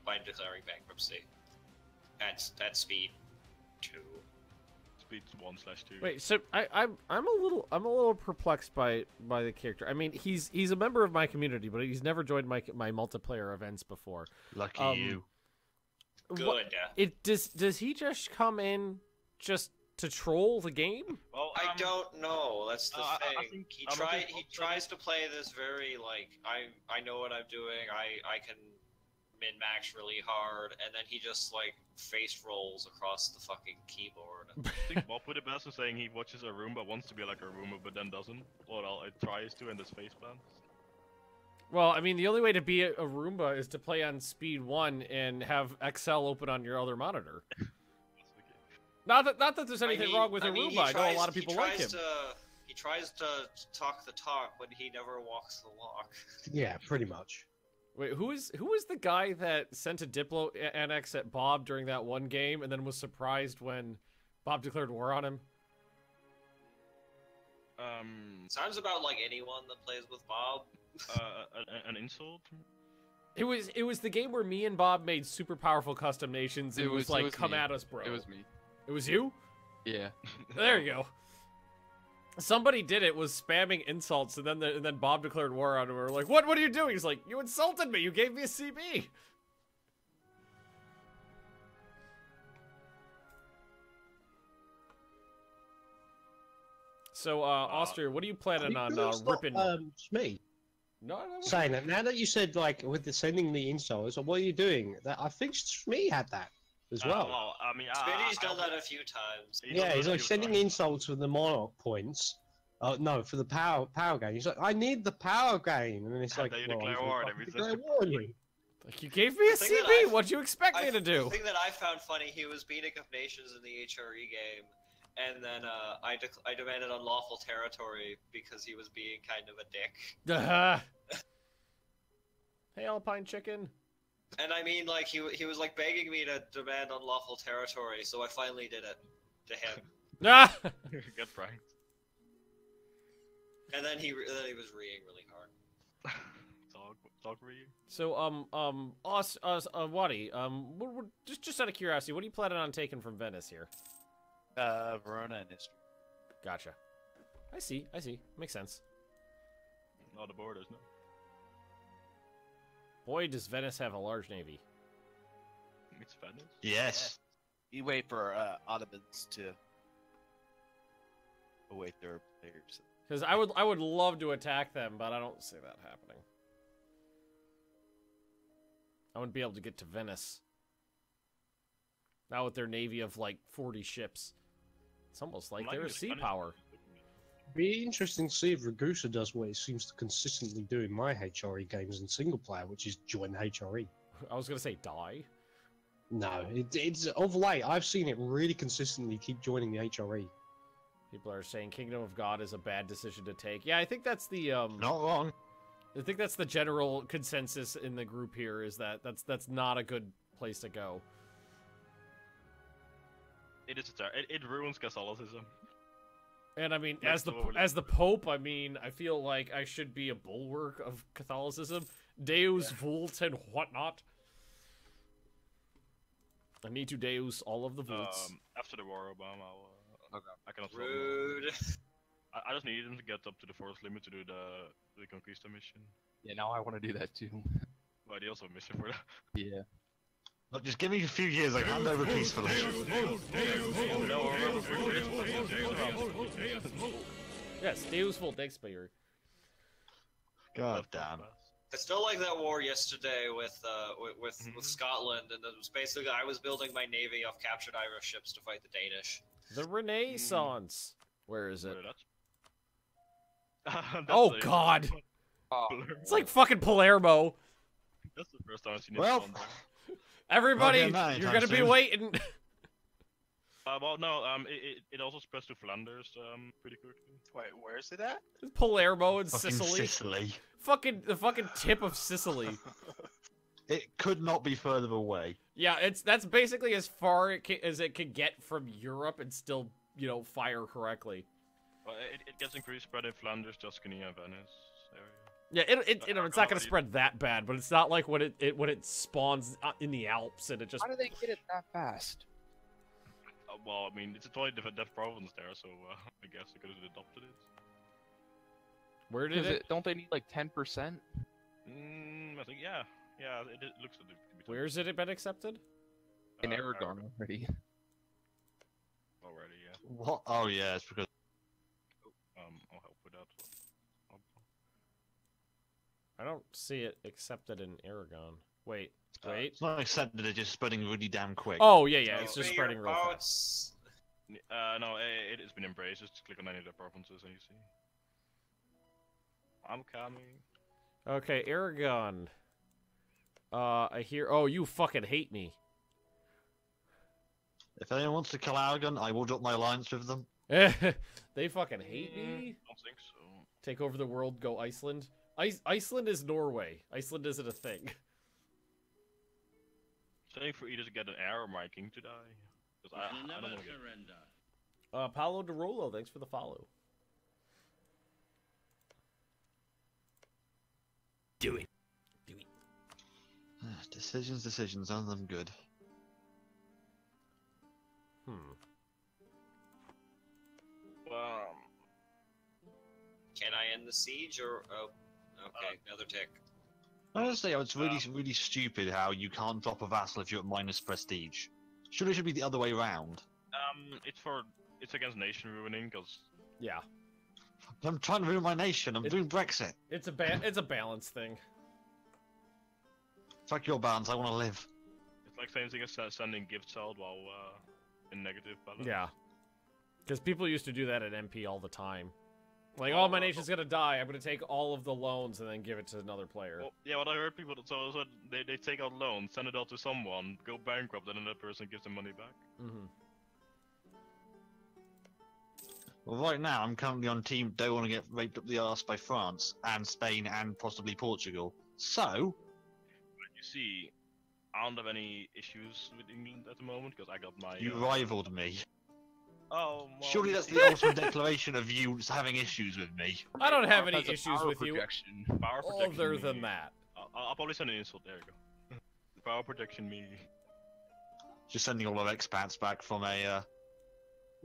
by declaring bankruptcy. At speed 2. Speed's 1/2. Wait, so I'm a little perplexed by the character. I mean, he's a member of my community, but he's never joined my multiplayer events before. Lucky you. Good. Does he just come in just to troll the game? Well, I don't know. That's the I thing. think He I'm looking for tries to play this very like I know what I'm doing. I can min-max really hard, and then he just like face rolls across the fucking keyboard. I think Bob put it best in saying he watches a Roomba, wants to be like a Roomba, but then doesn't. Or it tries to, and this face plan. Well, I mean, the only way to be a Roomba is to play on speed 1 and have Excel open on your other monitor. Not that there's anything wrong with a Roomba. I know a lot of people like him. He tries to talk the talk, but he never walks the walk. Yeah, pretty much. Wait, who is the guy that sent a Diplo annex at Bob during that one game and then was surprised when Bob declared war on him? Sounds about like anyone that plays with Bob. An insult? It was the game where me and Bob made super powerful custom nations. And it was like, come me. at us, bro. It was me. It was you? Yeah. There you go. Somebody did it, was spamming insults, and then Bob declared war on him. We were like, what are you doing? He's like, you insulted me. You gave me a CB. So, Austria, what are you planning on ripping? Me. No. Saying that, now that you said, like, with the sending the insults, what are you doing? That I think Shmee had that as well. Well, I mean, Smitty's done that a few times. Yeah, he's like sending insults with the Monarch points. No, for the power gain. He's like, I need the power gain, and it's like, you well, declare I'm war gonna and fucking everything. declare war on you. Like, you gave me a CB. What'd you expect me to do? The thing that I found funny, he was beating up nations in the HRE game, and then I demanded unlawful territory because he was being kind of a dick. Hey, Alpine Chicken. And I mean, like, he was like begging me to demand unlawful territory, so I finally did it to him. Get pranked. And then he was reeing really hard. Talk for you. So, Waddy, just out of curiosity, what are you planning on taking from Venice here? Verona and Istria. Gotcha. I see. Makes sense. No, the borders, no. Boy, does Venice have a large navy. It's Venice. Yes. You wait for Ottomans to await their players. Because I would love to attack them, but I don't see that happening. I wouldn't be able to get to Venice. Not with their navy of like 40 ships. It's almost like they're a sea power. Be interesting to see if Ragusa does what it seems to consistently do in my HRE games in single player, which is join HRE. I was gonna say die. No, it's of late. I've seen it really consistently keep joining the HRE. People are saying Kingdom of God is a bad decision to take. Yeah, I think that's the Not wrong. I think that's the general consensus in the group here, is that that's not a good place to go. It is it ruins Catholicism. And I mean, Next as the Pope, I mean, I feel like I should be a bulwark of Catholicism, Deus vult and whatnot. I need to Deus all of the volts. After the war, Obama, I cannot. Rude. I just need him to get up to the force limit to do the Conquista mission. Yeah, now I want to do that too. But he also have a mission for that. Yeah. Look, just give me a few years, like hand over peacefully. Yes, Deus vult expire. God damn. I still like that war yesterday with Scotland, and it was basically I was building my navy off captured Irish ships to fight the Danish. The Renaissance. Where is it? That's Oh God! Oh. It's like fucking Palermo. That's the first time I've seen it. Well, Everybody, Well, yeah, you're gonna be soon. waiting. Well, no, it also spreads to Flanders pretty quickly. Wait, where is it at? Palermo and fucking Sicily. Sicily. The fucking tip of Sicily. It could not be further away. Yeah, that's basically as far as it can get from Europe and still, you know, fire correctly. Well, it gets increased spread in Flanders, Tuscany, and Venice area. Yeah, you know, it's not gonna spread that bad, but it's not like when it spawns in the Alps and it just. How do they get it that fast? Well, I mean, it's a totally different province there, so I guess they could have adopted it. Where did it? Don't they need like 10%? I think yeah, it looks to be. Where's it been accepted? In Aragon already. Already, yeah. What? Oh yeah, it's because. I'll help with that. I don't see it accepted in Aragon. Wait. It's not accepted, it's just spreading really damn quick. Oh yeah, it's just spreading real fast. Boats. No, it has been embraced. Just click on any of the provinces and you see. I'm coming. Okay, Aragon. I hear. Oh, you fucking hate me. If anyone wants to kill Aragon, I will drop my alliance with them. They fucking hate me. I don't think so. Take over the world, go Iceland. Iceland is Norway. Iceland isn't a thing. Saying for either to get an arrow, my king to die. Because I don't want to get. Paolo De Rolo, thanks for the follow. Do it. Decisions, none of them good. Well, Can I end the siege or? Oh, okay, another tick. Honestly, it's really stupid how you can't drop a vassal if you're at minus prestige. Surely it should be the other way around. it's against nation ruining because. Yeah. I'm trying to ruin my nation. I'm doing Brexit. It's a balance thing. Fuck your balance. I want to live. It's like same thing as sending gifts out while in negative balance. Yeah. Because people used to do that at MP all the time. Like, oh, my nation's gonna die. I'm gonna take all of the loans and then give it to another player. Well, yeah, what I heard people so they take out loans, send it out to someone, go bankrupt, and then that person gives them money back. Mm-hmm. Well, right now I'm currently on team don't want to get raped up the arse by France and Spain and possibly Portugal. So, But you see, I don't have any issues with England at the moment because I got my. you rivaled me. Oh, well, Surely you that's see- the ultimate declaration of you having issues with me. I don't have any That's a issues power with you. projection. Power projection Other me. than that. I'll probably send an insult. There you go. Power projection me. Just sending all our expats back from a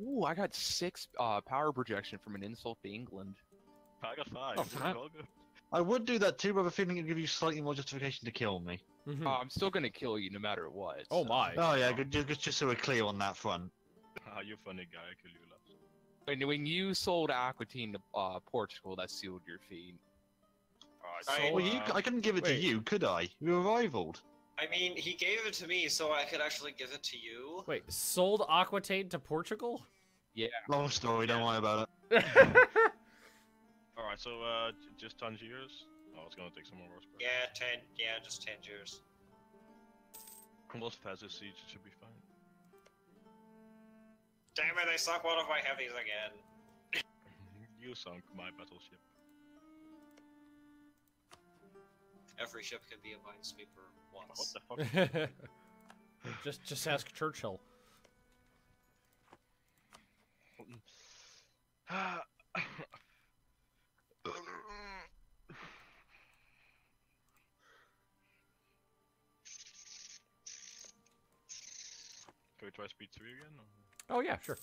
Ooh, I got 6 power projection from an insult to England. I got 5. Oh, It's fuck. all good. I would do that too, but I have a feeling it'd give you slightly more justification to kill me. I'm still gonna kill you no matter what. Oh so- my. Oh yeah, just so we're clear on that front. Ah, you funny guy. I kill you last. When you sold Aquitaine to Portugal, that sealed your fate. I- Well, I couldn't give it to Wait. you, could I? We were rivaled. I mean, he gave it to me, so I could actually give it to you. Wait, sold Aquitaine to Portugal? Long story, don't worry about it. Alright, so just Tangiers. Oh, it's gonna take some more horsepower. Yeah, 10. Yeah, just 10 years. Those Fezzer siege should be fine. Damn it! I sunk one of my heavies again. You sunk my battleship. Every ship can be a minesweeper What once. the fuck? just ask Churchill. Can we try speed 3 again? Or? Oh yeah, sure.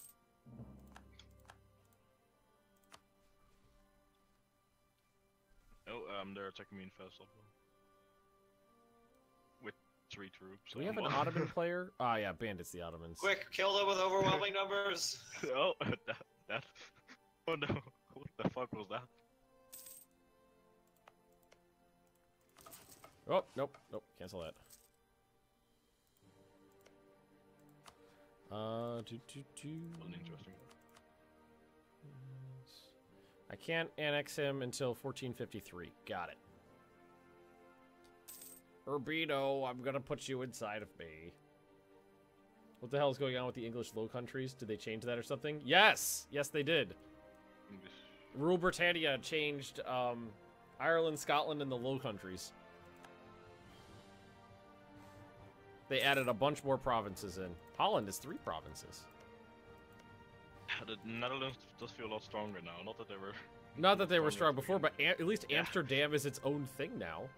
Oh, they're attacking me in fast level. With 3 troops. Do we have an Ottoman player? Ah, yeah, bandits, the Ottomans. Quick, kill them with overwhelming numbers. Oh, that. Oh no, what the fuck was that? Oh, nope, cancel that. That was an interesting one. I can't annex him until 1453. Got it. Urbino, I'm gonna put you inside of me. What the hell is going on with the English Low Countries? Did they change that or something? Yes! Yes, they did. English. Rule Britannia changed Ireland, Scotland, and the Low Countries. They added a bunch more provinces in. Holland is 3 provinces. The Netherlands does feel a lot stronger now. Not that they were. Not that they were strong before, but at least Amsterdam is its own thing now.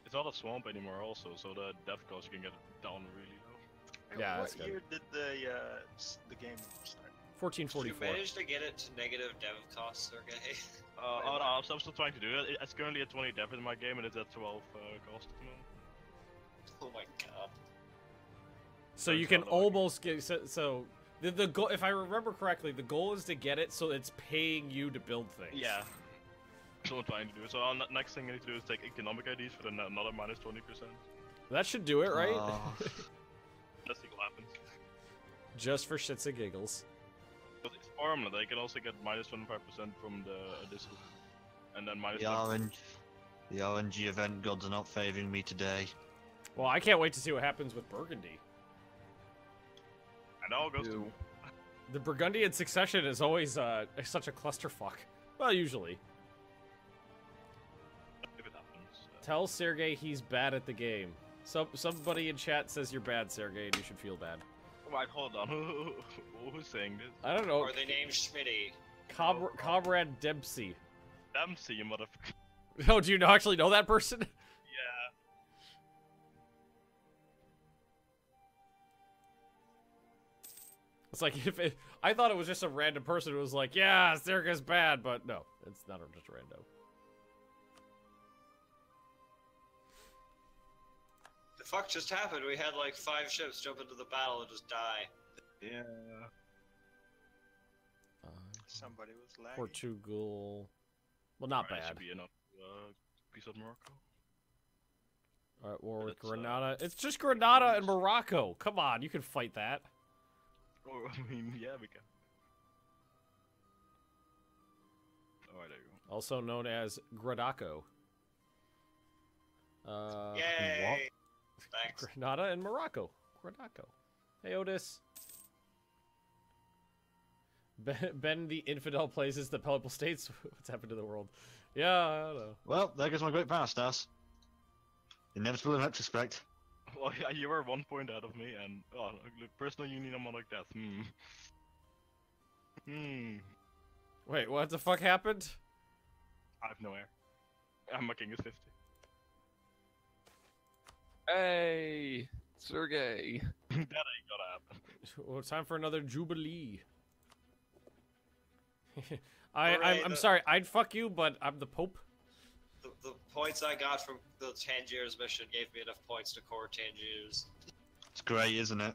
It's not a swamp anymore, also, so the death cost can get down really low. Yeah, What that's good. year did the game start? Did you 1444. manage to get it to negative dev costs, Sergey? Oh no, I'm still trying to do it. It's currently at 20 death in my game, and it's at 12 cost at the moment. Oh my god. So you can almost get so the goal. If I remember correctly, the goal is to get it so it's paying you to build things. Yeah. That's what I'm trying to do. So next thing I need to do is take economic IDs for another minus 20%. That should do it, right? Let's see what happens. Just for shits and giggles. But it's farmland. I can also get minus 25% from the additional, and then minus. The RNG event gods are not favoring me today. Well, I can't wait to see what happens with Burgundy. And all goes to. The Burgundian succession is always such a clusterfuck. Well, usually. If it happens. Tell Sergey he's bad at the game. Somebody in chat says you're bad, Sergey, and you should feel bad. Wait, hold on. Who's saying this? I don't know. Or they named Schmitty. Comrade Dempsey. Dempsey, you motherfucker. Oh, do you actually know that person? Yeah. It's like I thought it was just a random person who was like, yeah, Sergey's bad, but no, it's not just random. The fuck just happened? We had like 5 ships jump into the battle and just die. Yeah. Somebody was lagging. Portugal. Well, not Alright, bad. should be enough piece of Morocco. Alright, war with It's, Granada. It's just Granada and Morocco. Come on, you can fight that. Or, I mean, yeah, we can. Alright, there you go. Also known as Gradaco. Yay! Thanks. Granada and Morocco. Gradaco. Hey, Otis. Ben the infidel plays as the Peloponnesian states. What's happened to the world? Yeah, I don't know. Well, there goes my great power stars. Inevitable in retrospect. Well, yeah, you were 1 point out of me, and look, personal union, I'm like that. Wait, what the fuck happened? I have no air. And my king is 50. Hey, Sergey. That ain't gonna happen. Well, time for another Jubilee. I'm sorry. I'd fuck you, but I'm the Pope. The points I got from the Tangiers mission gave me enough points to core Tangiers. It's great, isn't it?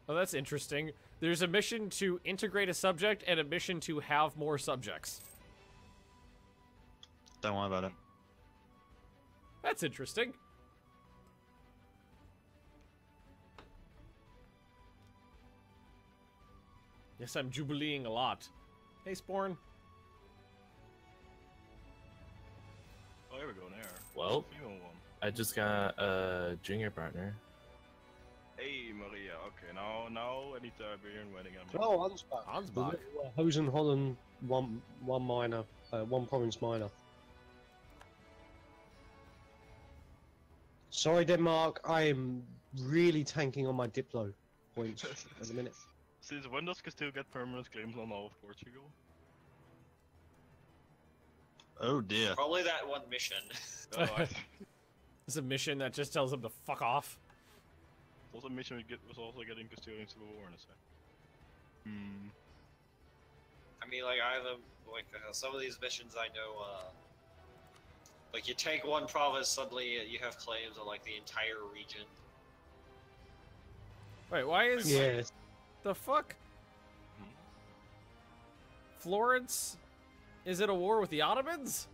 Oh, that's interesting. There's a mission to integrate a subject and a mission to have more subjects. Don't worry about it. That's interesting. Yes, I'm jubileeing a lot. Hey, Sporn. Oh, here we go there. Well, Female one. I just got a junior partner. Hey, Maria. Okay, now I need the Iberian wedding. Oh, Ansbach. Ansbach. Hosen Holland, one minor, one province minor. Sorry, Denmark. I am really tanking on my Diplo points at the minute. Since when does Castile get permanent claims on all of Portugal? Oh dear. Probably that one mission. Oh, It's a mission that just tells them to fuck off. also a mission was also getting Castilian Civil War in a sec. I mean, like I have some of these missions I know. Like you take one province, suddenly you have claims on like the entire region. Wait, why is... Yes. The fuck? Florence is at a war with the Ottomans?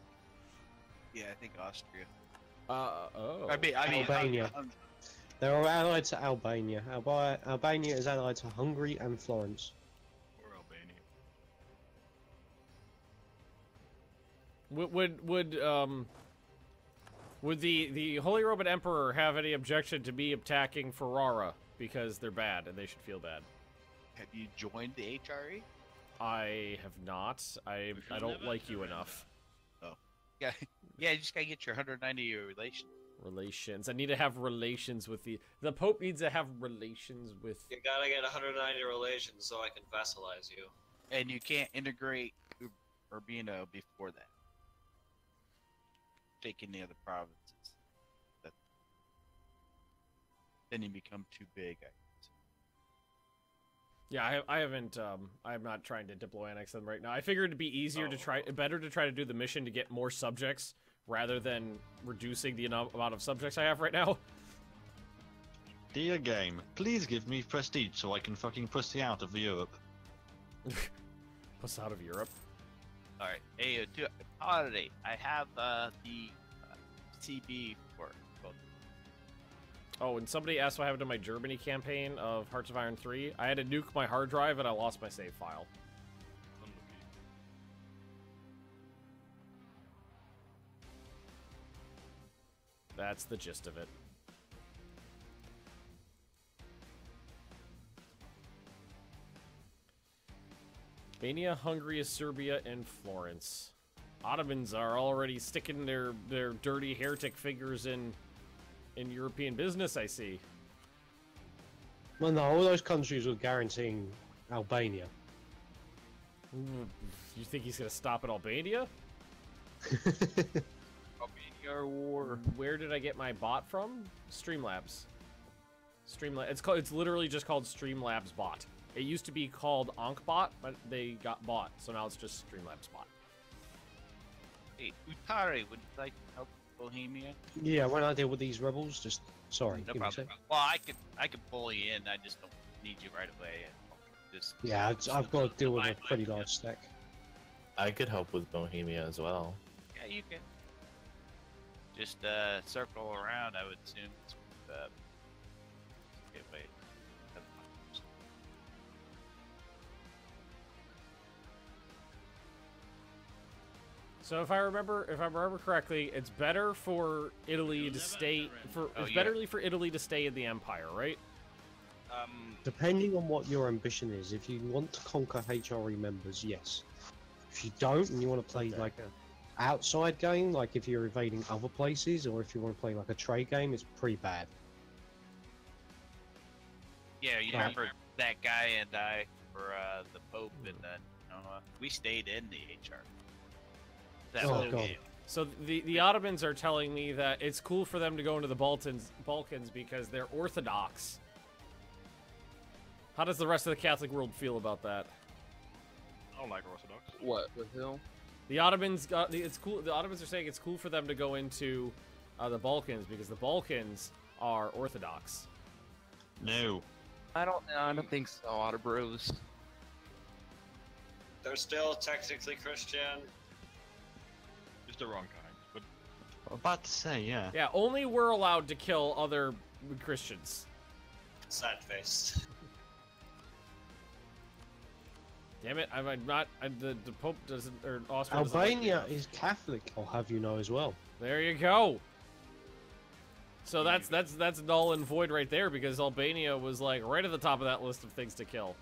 Yeah, I think Austria. Oh. I mean, Albania. They're allied to Albania. Albania is allied to Hungary and Florence. Or Albania. Would the Holy Roman Emperor have any objection to me attacking Ferrara because they're bad and they should feel bad? Have you joined the HRE? I have not. I don't like you enough. Oh. Yeah, you just gotta get your 190 relations. Relations. I need to have relations with the Pope needs to have relations with... You gotta get 190 relations so I can vassalize you. And you can't integrate Urbino before that. Take any other provinces. Then you become too big, I guess. Yeah, I haven't, I'm not trying to diplo annex them right now. I figured it'd be easier better to try to do the mission to get more subjects rather than reducing the amount of subjects I have right now. Dear game, please give me prestige so I can fucking pussy out of Europe. Puss out of Europe? Alright, hey, holiday. I have the CB for both. Oh, and somebody asked what happened to my Germany campaign of Hearts of Iron 3. I had to nuke my hard drive and I lost my save file. That's the gist of it. Albania, Hungary, Serbia, and Florence. Ottomans are already sticking their dirty heretic figures in European business, I see. Well, no, all those countries were guaranteeing Albania. You think he's gonna stop at Albania? Albania or war? Where did I get my bot from? Streamlabs. It's literally just called Streamlabs bot. It used to be called Ankbot, but they got bought, so now it's just Streamlabs bot. Hey, Utare, would you like to help Bohemia? Yeah, when I deal with these rebels, just sorry. No give me a problem. sec. Well, I could pull you in. I just don't need you right away. Just Yeah, I've got to deal with a pretty large stack. I could help with Bohemia as well. Yeah, you can. Just circle around. I would assume. Okay, wait. So if I remember correctly, it's better for Italy to stay for Italy to stay in the empire, right? Depending on what your ambition is, if you want to conquer HRE members, yes. If you don't, and you want to play like a outside game, like if you're invading other places, or if you want to play like a trade game, it's pretty bad. Yeah, you remember that guy and I for the Pope, and then we stayed in the HR. That Oh, little God. game. So the Ottomans are telling me that it's cool for them to go into the Balkans because they're Orthodox. How does the rest of the Catholic world feel about that? I don't like Orthodox. What with who? The Ottomans it's cool. The Ottomans are saying it's cool for them to go into the Balkans because the Balkans are Orthodox. No. I don't think so, Otterbros. They're still technically Christian. Just the wrong kind. But I'm about to say, yeah. Yeah, only we're allowed to kill other Christians. Sad face. Damn it! I'm not. The Pope doesn't, or Austria. doesn't like me Albania enough. is Catholic, I'll have you know as well. There you go. So that's null and void right there because Albania was like right at the top of that list of things to kill.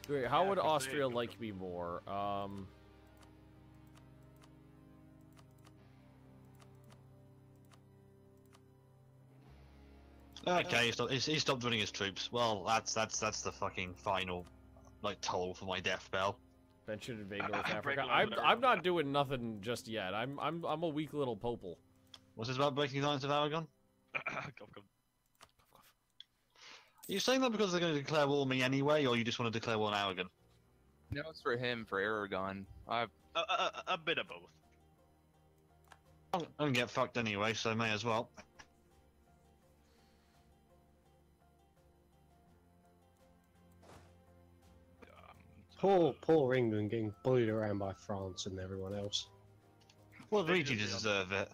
Wait, how Yeah, would I can see Austria it. like me more? Okay, he stopped running his troops. Well, that's the fucking final, like, toll for my death bell. Then should invade North Break Africa. lines with I'm not doing nothing just yet. I'm a weak little popel. What's this about breaking lines of Aragon? Cough, cough. Are you saying that because they're going to declare war on me anyway, or you just want to declare war on Aragon? No, it's for him, for Aragon. A bit of both. I'm gonna get fucked anyway, so may as well. Poor England getting bullied around by France and everyone else. Well, Luigi deserve it.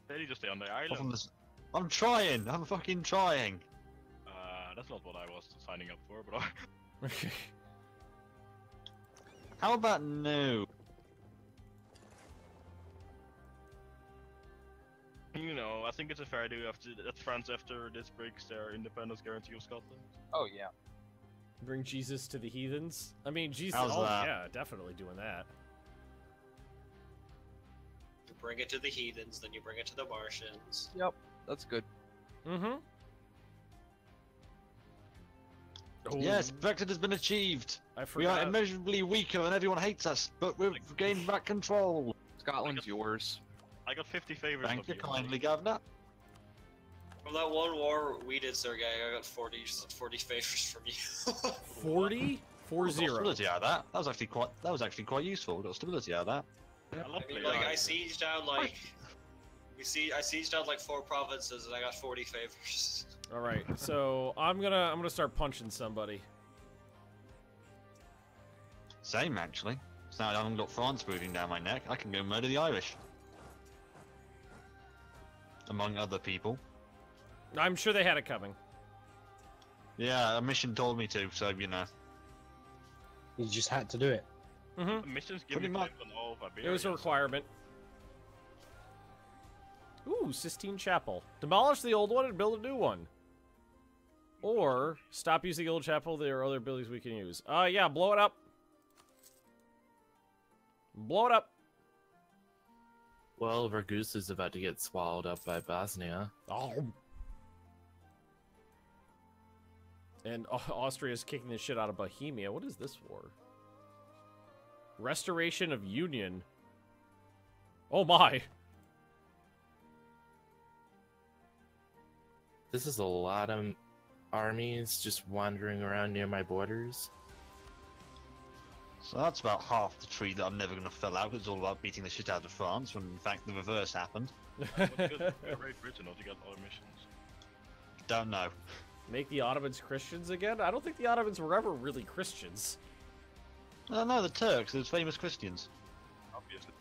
They just stay on the Apart from island. this- I'm trying! I'm fucking trying! That's not what I was signing up for, but How about no? you know, I think it's a fair deal that France after this breaks their independence guarantee of Scotland. Oh yeah. Bring Jesus to the heathens. I mean, Jesus. How's Oh that? yeah, definitely doing that. You bring it to the heathens, then you bring it to the Martians. Yep, that's good. Mm-hmm. Yes, Brexit has been achieved! I We are forgot. immeasurably weaker and everyone hates us, but we've gained back control! Scotland's yours. I got 50 favors Thank of you you. kindly, Governor. From that one war we did, Sergei, I got 40 favors from you. 40? 4-0. Stability out of that. That was actually quite useful. Got stability out of that. I love I mean, playing like, I like sieged down, like... I sieged down, like, 4 provinces, and I got 40 favors. All right, so I'm gonna start punching somebody. Same actually. So now I haven't got France breathing down my neck. I can go murder the Irish. Among other people. I'm sure they had it coming. Yeah, a mission told me to, so you know. You just had to do it. Mm-hmm. missions give Pretty me much. claims on all of Iberia. It was a requirement. Ooh, Sistine Chapel. Demolish the old one and build a new one. Or stop using the old chapel. There are other buildings we can use. Yeah, blow it up. Blow it up. Well, Ragus is about to get swallowed up by Bosnia. Oh. And Austria's kicking the shit out of Bohemia. What is this war? Restoration of Union. Oh my. This is a lot of armies just wandering around near my borders. So that's about half the tree that I'm never going to fell out. It's all about beating the shit out of France, when in fact the reverse happened. But good, Great Britain, or to get other missions. Don't know. Make the Ottomans Christians again? I don't think the Ottomans were ever really Christians. No, the Turks, those famous Christians. Obviously.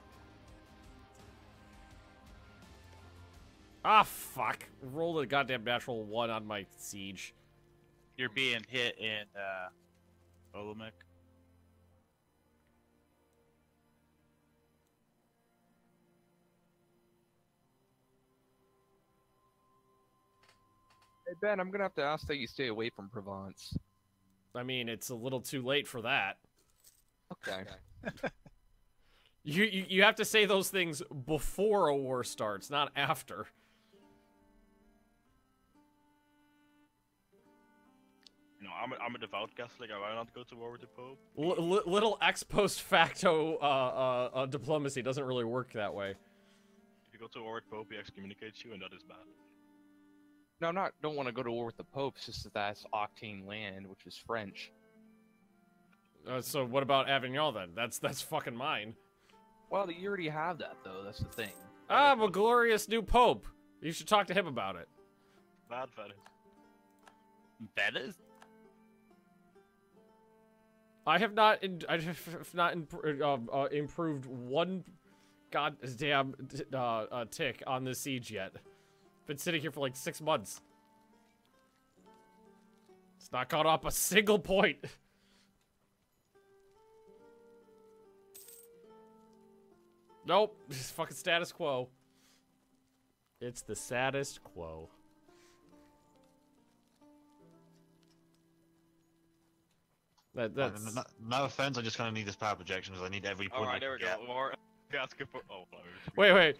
Ah, fuck. Rolled a goddamn natural 1 on my siege. You're being hit in Olympic. Hey Ben, I'm gonna have to ask that you stay away from Provence. I mean, it's a little too late for that. Okay. You have to say those things before a war starts, not after. You know, I'm a devout Catholic. I will not go to war with the Pope. Little ex post facto diplomacy doesn't really work that way. If you go to war with Pope, he excommunicates you, and that is bad. No, don't want to go to war with the Pope. It's just that that's Octane land, which is French. So what about Avignon then? That's fucking mine. Well, you already have that though. That's the thing. I'm a glorious new pope. You should talk to him about it. Bad Venice. Venice? I have not improved one goddamn tick on this siege yet. Been sitting here for like 6 months. It's not caught up a single point. Nope, just fucking status quo. It's the saddest quo. That's... No offense, I just kind of need this power projection because I need every point. Alright, there we go. War. Oh, Wait.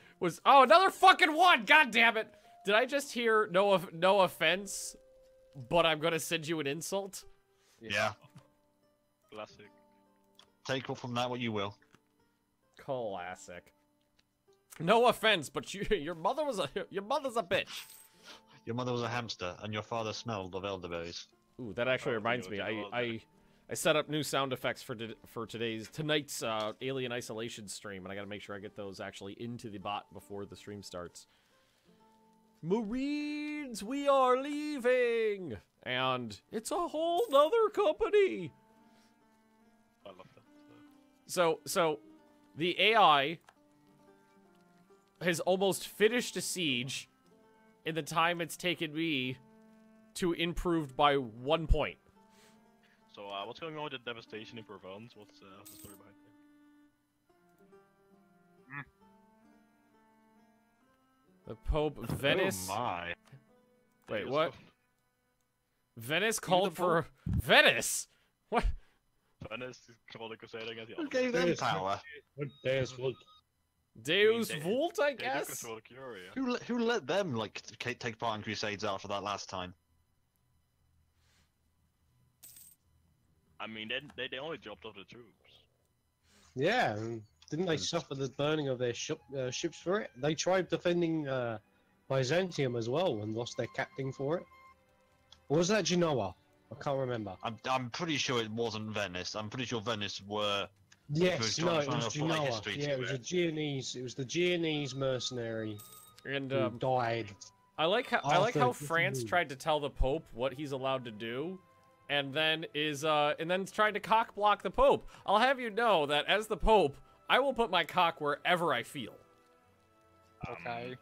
Oh, another fucking one! God damn it! Did I just hear no offense, but I'm gonna send you an insult? Yeah. Classic. Take from that what you will. Classic. No offense, but your mother's a bitch. Your mother was a hamster, and your father smelled of elderberries. Ooh, that actually reminds me. I set up new sound effects for tonight's Alien Isolation stream, and I gotta make sure I get those actually into the bot before the stream starts. Marines, we are leaving, and it's a whole nother company. I love that. So, the AI has almost finished a siege in the time it's taken me to improve by 1 point. So, what's going on with the devastation in Provence? What's the story behind it? The Pope, Venice. Oh my. Wait, what? Venice called for Venice. What? Venice is calling crusading against the Who gave them Deus power? Deus Vult. Deus Vult, I They do guess. control the Curia. Who let them like take part in crusades after that last time? I mean, they only dropped off the troops. Yeah, and didn't they suffer the burning of their ships for it? They tried defending Byzantium as well and lost their captain for it. Or was that Genoa? I can't remember. I'm pretty sure it wasn't Venice. I'm pretty sure Venice were. Yes, no, it was put, like, Genoa. history Yeah, to it was a Genoese. It was the Genoese mercenary And who died. I like how Arthur, France tried to tell the Pope what he's allowed to do, and then tried to cock block the Pope. I'll have you know that as the Pope, I will put my cock wherever I feel. Okay.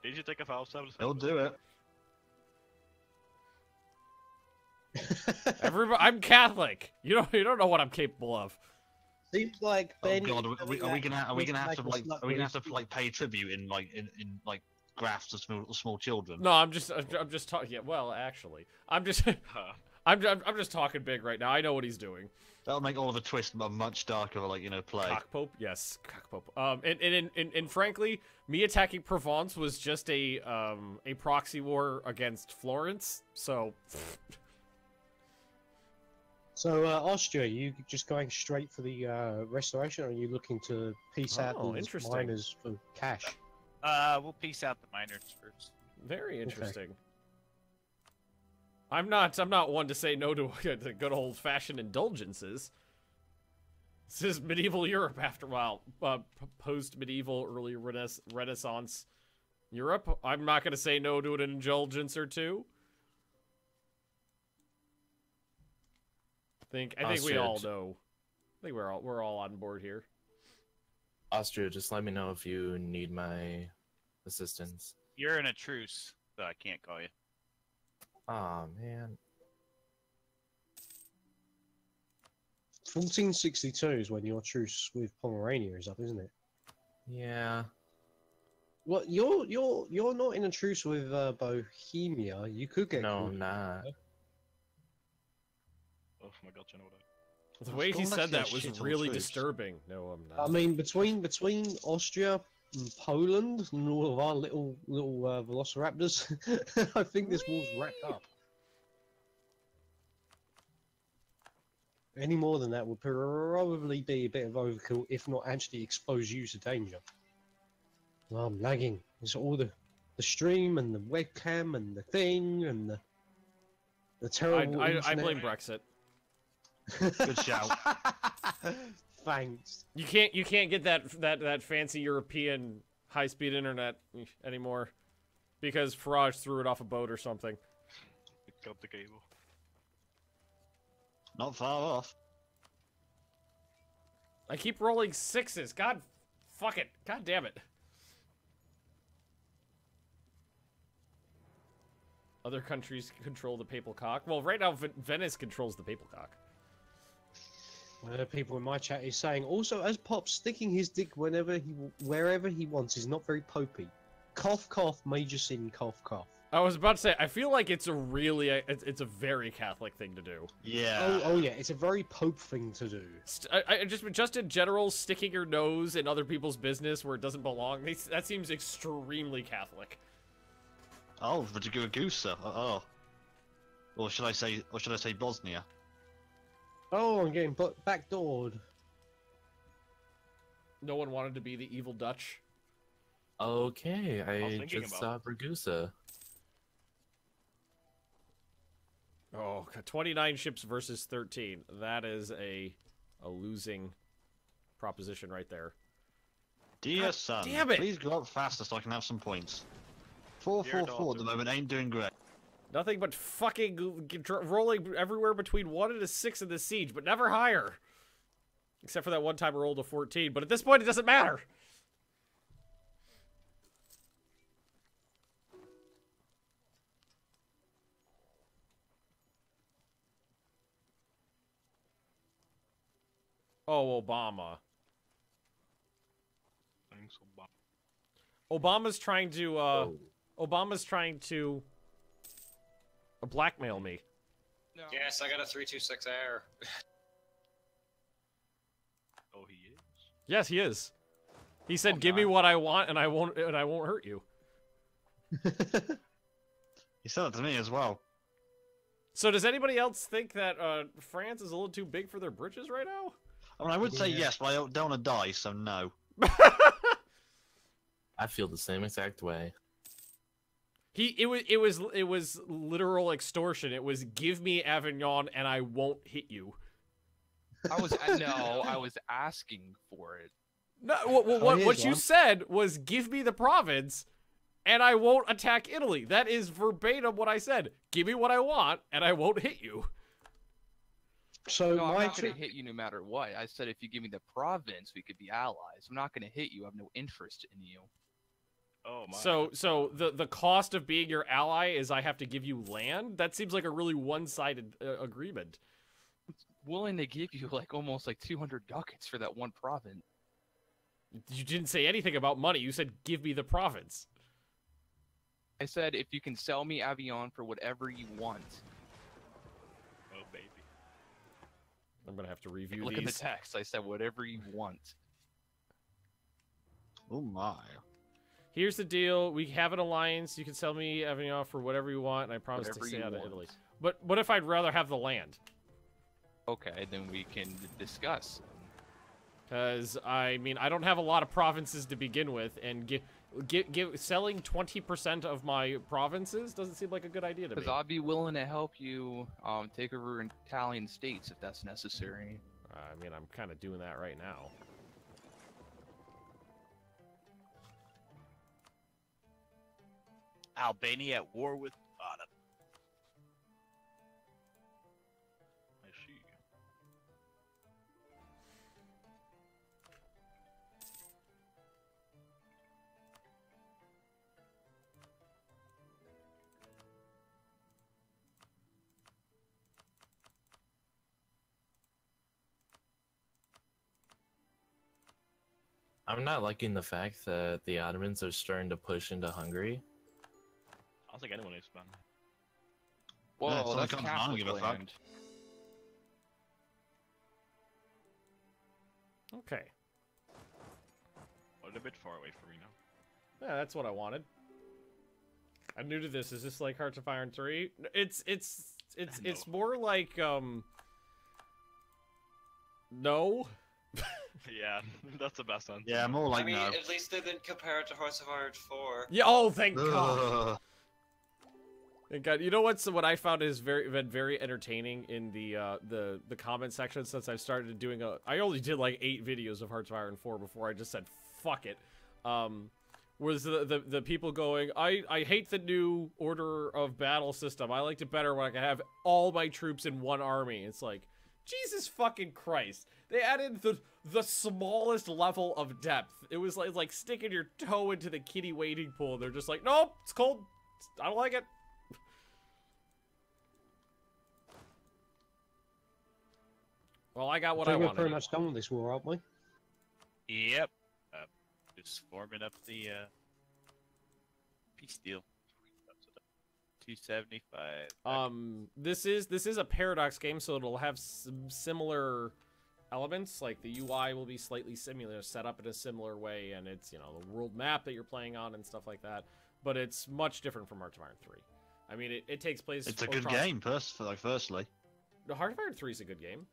Did you take a vow of They'll do it. Everybody, I'm Catholic. You don't know what I'm capable of. Seems like Oh Ben. God, are we gonna have to like pay tribute in graphs to small children? No, I'm just talking. Yeah, well, actually, I'm just talking big right now. I know what he's doing. That'll make Oliver Twist a much darker, play. Cock Pope, yes, Cock Pope. And frankly, me attacking Provence was just a proxy war against Florence. So. So, Austria, you just going straight for the restoration, or are you looking to piece out these interesting. miners for cash? We'll piece out the miners first. Very interesting. I'm not one to say no to good old-fashioned indulgences. This is medieval Europe after a while. Post-medieval, early Renaissance Europe. I'm not going to say no to an indulgence or two. I think we all know. I think we're all on board here. Austria, just let me know if you need my assistance. You're in a truce, so I can't call you. Aw, man. 1462 is when your truce with Pomerania is up, isn't it? Yeah. Well, you're not in a truce with Bohemia. You could get. No, I'm not. Oh my God, you know that. The way he said that was really disturbing. No, I'm not. I mean, between Austria and Poland and all of our little velociraptors, I think this war's wrapped up. Any more than that would probably be a bit of overkill, if not actually expose you to danger. Oh, I'm lagging. It's all the stream and the webcam and the thing and the terrible I blame Brexit. Good shout. Thanks. You can't get that fancy European high-speed internet anymore because Farage threw it off a boat or something. It got the cable. Not far off. I keep rolling sixes. God, fuck it. God damn it. Other countries control the papal cock. Well, right now Venice controls the papal cock. One of the people in my chat is saying, also, as Pop, sticking his dick wherever he wants is not very popey. Cough, cough, major sin, cough, cough. I was about to say, I feel like it's a really, it's a very Catholic thing to do. Yeah. Oh yeah, it's a very Pope thing to do. Just in general, sticking your nose in other people's business where it doesn't belong, that seems extremely Catholic. Oh, Ragusa. Oh. Or should I say Bosnia? Oh, I'm getting backdoored. No one wanted to be the evil Dutch. Okay, I thinking just about saw Ragusa. Oh, 29 ships versus 13. That is a losing proposition right there. Dear son, damn it. please go up faster so I can have some points. 4-4-4 at the moment ain't doing great. Nothing but fucking rolling everywhere between 1 and a 6 in the siege, but never higher. Except for that one time I rolled a 14, but at this point it doesn't matter. Oh, Obama. Thanks, Obama. Obama's trying to blackmail me. No. Yes, I got a 326 air. Oh, he is. Yes, he is. He said, Oh, "Give me God. what I want, and I won't hurt you." He said that to me as well. So, does anybody else think that France is a little too big for their britches right now? I mean, I would say yes, but I don't want to die, so no. I feel the same exact way. It was literal extortion. It was give me Avignon and I won't hit you. I was asking for it. No, what you said was give me the province and I won't attack Italy. That is verbatim what I said. Give me what I want and I won't hit you. So No, I'm my not going to hit you no matter what. I said if you give me the province, we could be allies. I'm not going to hit you. I have no interest in you. Oh my. So the cost of being your ally is I have to give you land? That seems like a really one-sided agreement. Willing to give you almost 200 ducats for that one province. You didn't say anything about money. You said give me the province. I said if you can sell me Avignon for whatever you want. Oh baby. I'm gonna have to review Look these. at the text. I said whatever you want. Oh my. Here's the deal. We have an alliance. You can sell me Avignon for whatever you want, and I promise Whatever to stay you out of want. Italy. But what if I'd rather have the land? Okay, then we can discuss. Because, I mean, I don't have a lot of provinces to begin with, and selling 20% of my provinces doesn't seem like a good idea to me. Because I'll be willing to help you take over Italian states if that's necessary. I mean, I'm kind of doing that right now. Albania at war with Ottoman. I see. I'm not liking the fact that the Ottomans are starting to push into Hungary. I don't think anyone is, man. Whoa, Yeah, it's that's like, I don't Catholic give a fuck. land. Okay. Well, they're a bit far away from me now. Yeah, that's what I wanted. I'm new to this. Is this like Hearts of Iron 3? It's more like No. Yeah, that's the best one. Yeah, more like I mean, no. at least they didn't compare it to Hearts of Iron 4. Yeah. Oh, thank God. Ugh. Thank God. You know what I found is been very entertaining in the comment section since I've started doing I only did like 8 videos of Hearts of Iron 4 before I just said fuck it. Was the people going, I hate the new order of battle system. I liked it better when I could have all my troops in one army. It's like, Jesus fucking Christ. They added the smallest level of depth. It was like sticking your toe into the kiddie wading pool. They're just like, nope, it's cold. I don't like it. Well, I got what I We're wanted. pretty much done with this war, aren't we? Yep. Just forming up the peace deal. 275. This is a paradox game, so it'll have some similar elements. Like the UI will be slightly similar, set up in a similar way, and it's, you know, the world map that you're playing on and stuff like that. But it's much different from Hearts of Iron 3. I mean, it takes place. It's a good game, firstly. The Hearts of Iron 3 is a good game.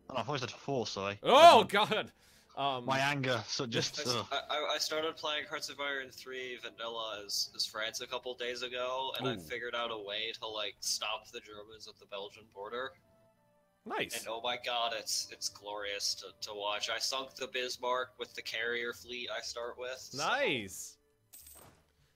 Oh, I thought I said 4, sorry. Oh God. My anger, so just. I started playing Hearts of Iron 3 Vanilla as France a couple days ago, and I figured out a way to like stop the Germans at the Belgian border. Nice. And oh my God, it's glorious to watch. I sunk the Bismarck with the carrier fleet I start with. Nice.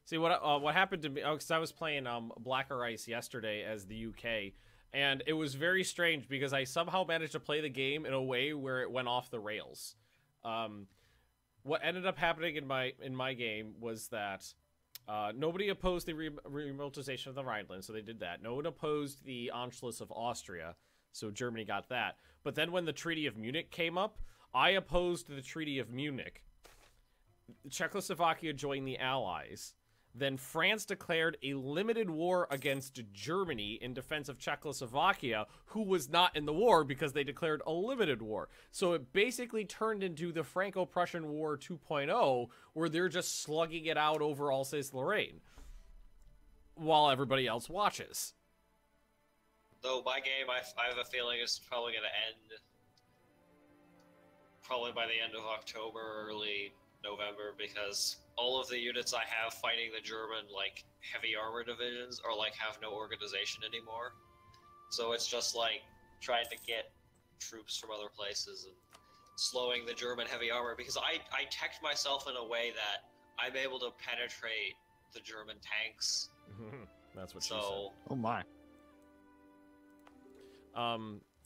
See what happened to me? Oh, because I was playing Blacker Ice yesterday as the UK, and it was very strange because I somehow managed to play the game in a way where it went off the rails. What ended up happening in my game was that nobody opposed the remilitarization of the Rhineland, so they did that. No one opposed the Anschluss of Austria, so Germany got that. But then when the Treaty of Munich came up, I opposed the Treaty of Munich. Czechoslovakia joined the Allies. Then France declared a limited war against Germany in defense of Czechoslovakia, who was not in the war because they declared a limited war. So it basically turned into the Franco-Prussian War 2.0, where they're just slugging it out over Alsace-Lorraine, while everybody else watches. Though my game, I have a feeling is probably going to end probably by the end of October, early November, because all of the units I have fighting the German like heavy armor divisions are like have no organization anymore. So it's just like trying to get troops from other places and slowing the German heavy armor, because I teched myself in a way that I'm able to penetrate the German tanks. That's what she said. Oh my.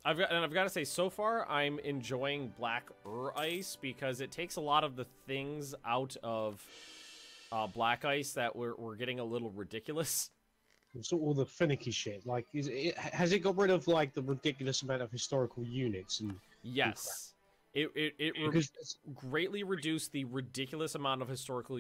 I've got to say, so far I'm enjoying Black Ice because it takes a lot of the things out of Black Ice that were getting a little ridiculous. So all the finicky shit, like, has it got rid of like the ridiculous amount of historical units and? Yes, it greatly reduced the ridiculous amount of historical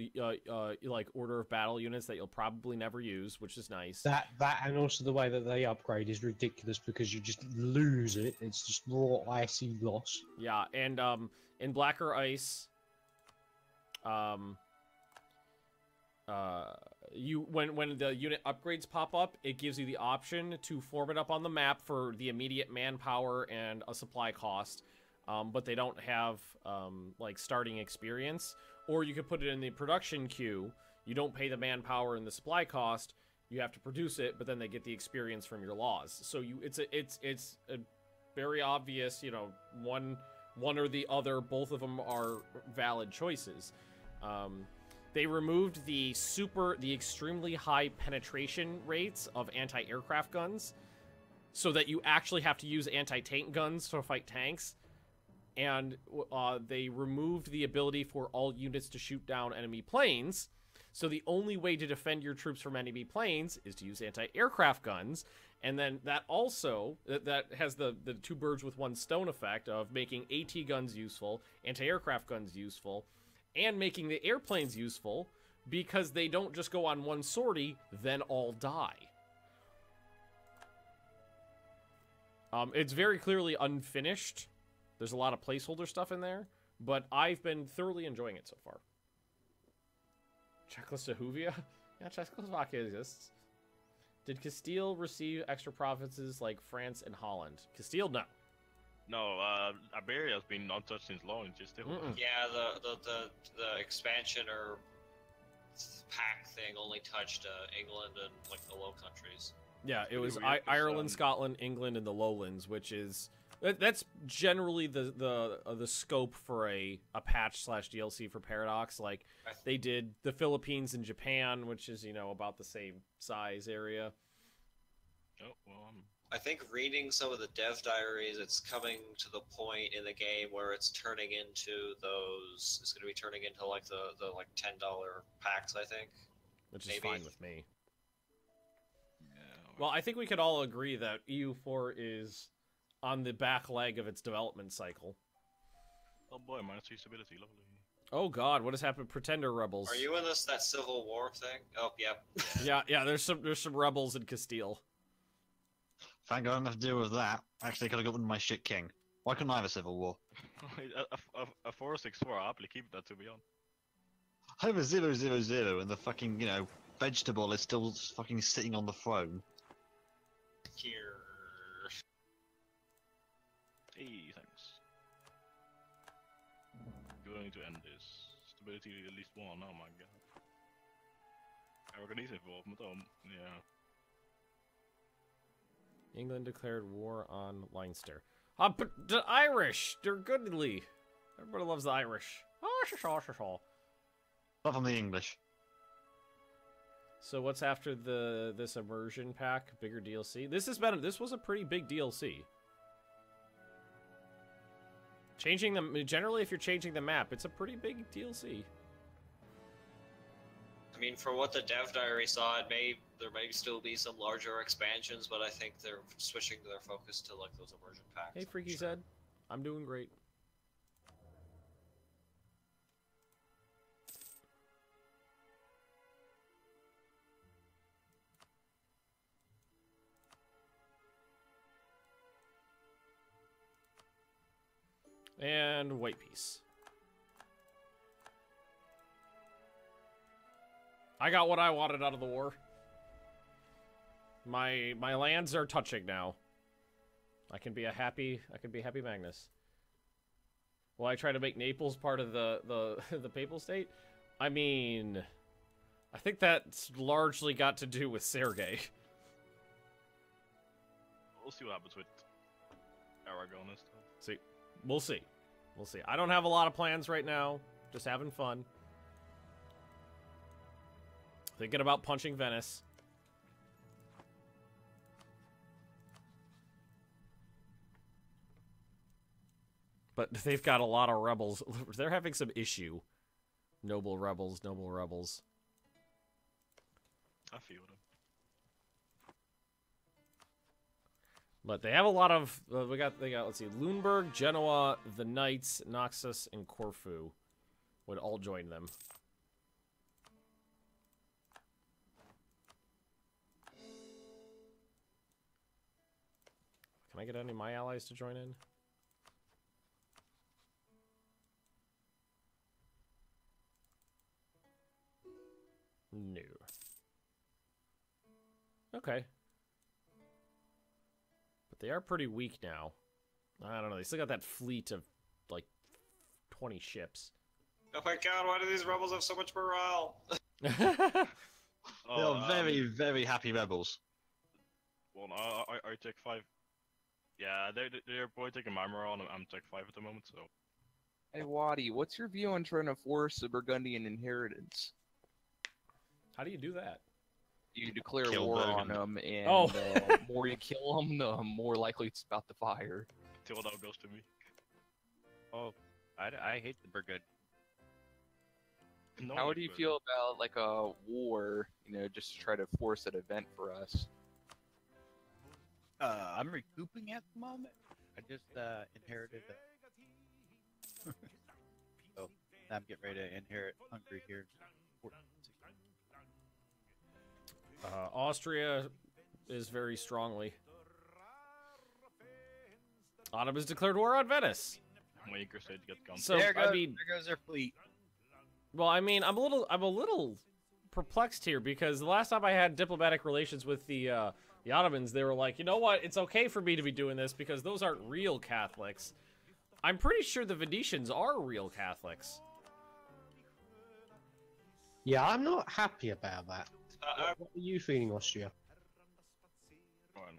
like order of battle units that you'll probably never use, which is nice. That and also the way that they upgrade is ridiculous because you just lose it. It's just raw icy loss. Yeah, and in Blacker Ice, when the unit upgrades pop up, it gives you the option to form it up on the map for the immediate manpower and a supply cost. But they don't have like starting experience, or you could put it in the production queue. You don't pay the manpower and the supply cost. You have to produce it, but then they get the experience from your laws. So it's a very obvious, you know, one or the other. Both of them are valid choices. They removed the extremely high penetration rates of anti-aircraft guns, so that you actually have to use anti-tank guns to fight tanks. And they removed the ability for all units to shoot down enemy planes. So the only way to defend your troops from enemy planes is to use anti-aircraft guns. And then that also, that has the two birds with one stone effect of making AT guns useful, anti-aircraft guns useful, and making the airplanes useful, because they don't just go on one sortie, then all die. It's very clearly unfinished. There's a lot of placeholder stuff in there, but I've been thoroughly enjoying it so far. Czechoslovakia? Yeah, Czechoslovakia exists. Did Castile receive extra provinces like France and Holland? Castile, no. No, Iberia's been untouched since launch. It's still. Yeah, the expansion or pack thing only touched England and like the Low Countries. Yeah, it was weird, 'cause, Ireland, Scotland, England, and the Lowlands, which is that's generally the scope for a patch / DLC for Paradox. Like they did the Philippines and Japan, which is about the same size area. Oh well. I think reading some of the dev diaries, it's coming to the point in the game where it's turning into those. It's going to be turning into like the like $10 packs, I think. Which is Maybe. fine with me. Yeah. Well, I think we could all agree that EU4 is on the back leg of its development cycle. Oh boy, -3 stability, lovely. Oh God, what has happened? Pretender rebels. Are you in that Civil War thing? Oh, yeah. Yeah. There's some rebels in Castile. Thank God I don't have to deal with that. Actually, could have gotten my shit king. Why couldn't I have a civil war? a 464, I'll happily keep that, to be honest. I have a 000 and the fucking, vegetable is still fucking sitting on the throne. Here. Hey, thanks. Going to end this. Stability at least 1, oh my god. Aragonese involvement, yeah. England declared war on Leinster. But the Irish, they're goodly. Everybody loves the Irish. Not from the English. So what's after this immersion pack? Bigger DLC. This was a pretty big DLC. Changing them generally, if you're changing the map, it's a pretty big DLC. I mean, for what the dev diary saw, there may still be some larger expansions, but I think they're switching their focus to like those immersion packs. Hey, Freaky Zed, I'm doing great. And white piece. I got what I wanted out of the war. My lands are touching now. I can be happy Magnus. Will I try to make Naples part of the Papal State? I mean, I think that's largely got to do with Sergei. We'll see what happens with Aragon and stuff. See, we'll see. We'll see. I don't have a lot of plans right now. Just having fun. Thinking about punching Venice. But they've got a lot of rebels. They're having some issue. Noble rebels, noble rebels. I feel them. But they have a lot of they got let's see, Lüneburg, Genoa, the Knights, Naxos, and Corfu would all join them. Can I get any of my allies to join in? No. Okay. But they are pretty weak now. I don't know. They still got that fleet of, like, 20 ships. Oh my god, why do these rebels have so much morale? They are very, very happy rebels. Well, I take 5. Yeah, they're probably taking my morale, and I'm take 5 at the moment, so... Hey, Waddy, what's your view on trying to force a Burgundian inheritance? How do you do that? You declare Kill war Burgundy. on them, and Oh. the more you kill them, the more likely it's about to fire. Till that goes to me. Oh, I hate the Burgundy. No, How like, do you but- feel about, like, a war, just to try to force an event for us? I'm recouping at the moment. I just inherited so I'm getting ready to inherit Hungary here. Austria is very strongly. Autumn has declared war on Venice. When your crusades get gone. So there I mean, there goes their fleet. well, I mean, I'm a little perplexed here because the last time I had diplomatic relations with the The Ottomans, they were like, you know what? It's okay for me to be doing this because those aren't real Catholics. I'm pretty sure the Venetians are real Catholics. Yeah, I'm not happy about that. What are you feeling, Austria? Oh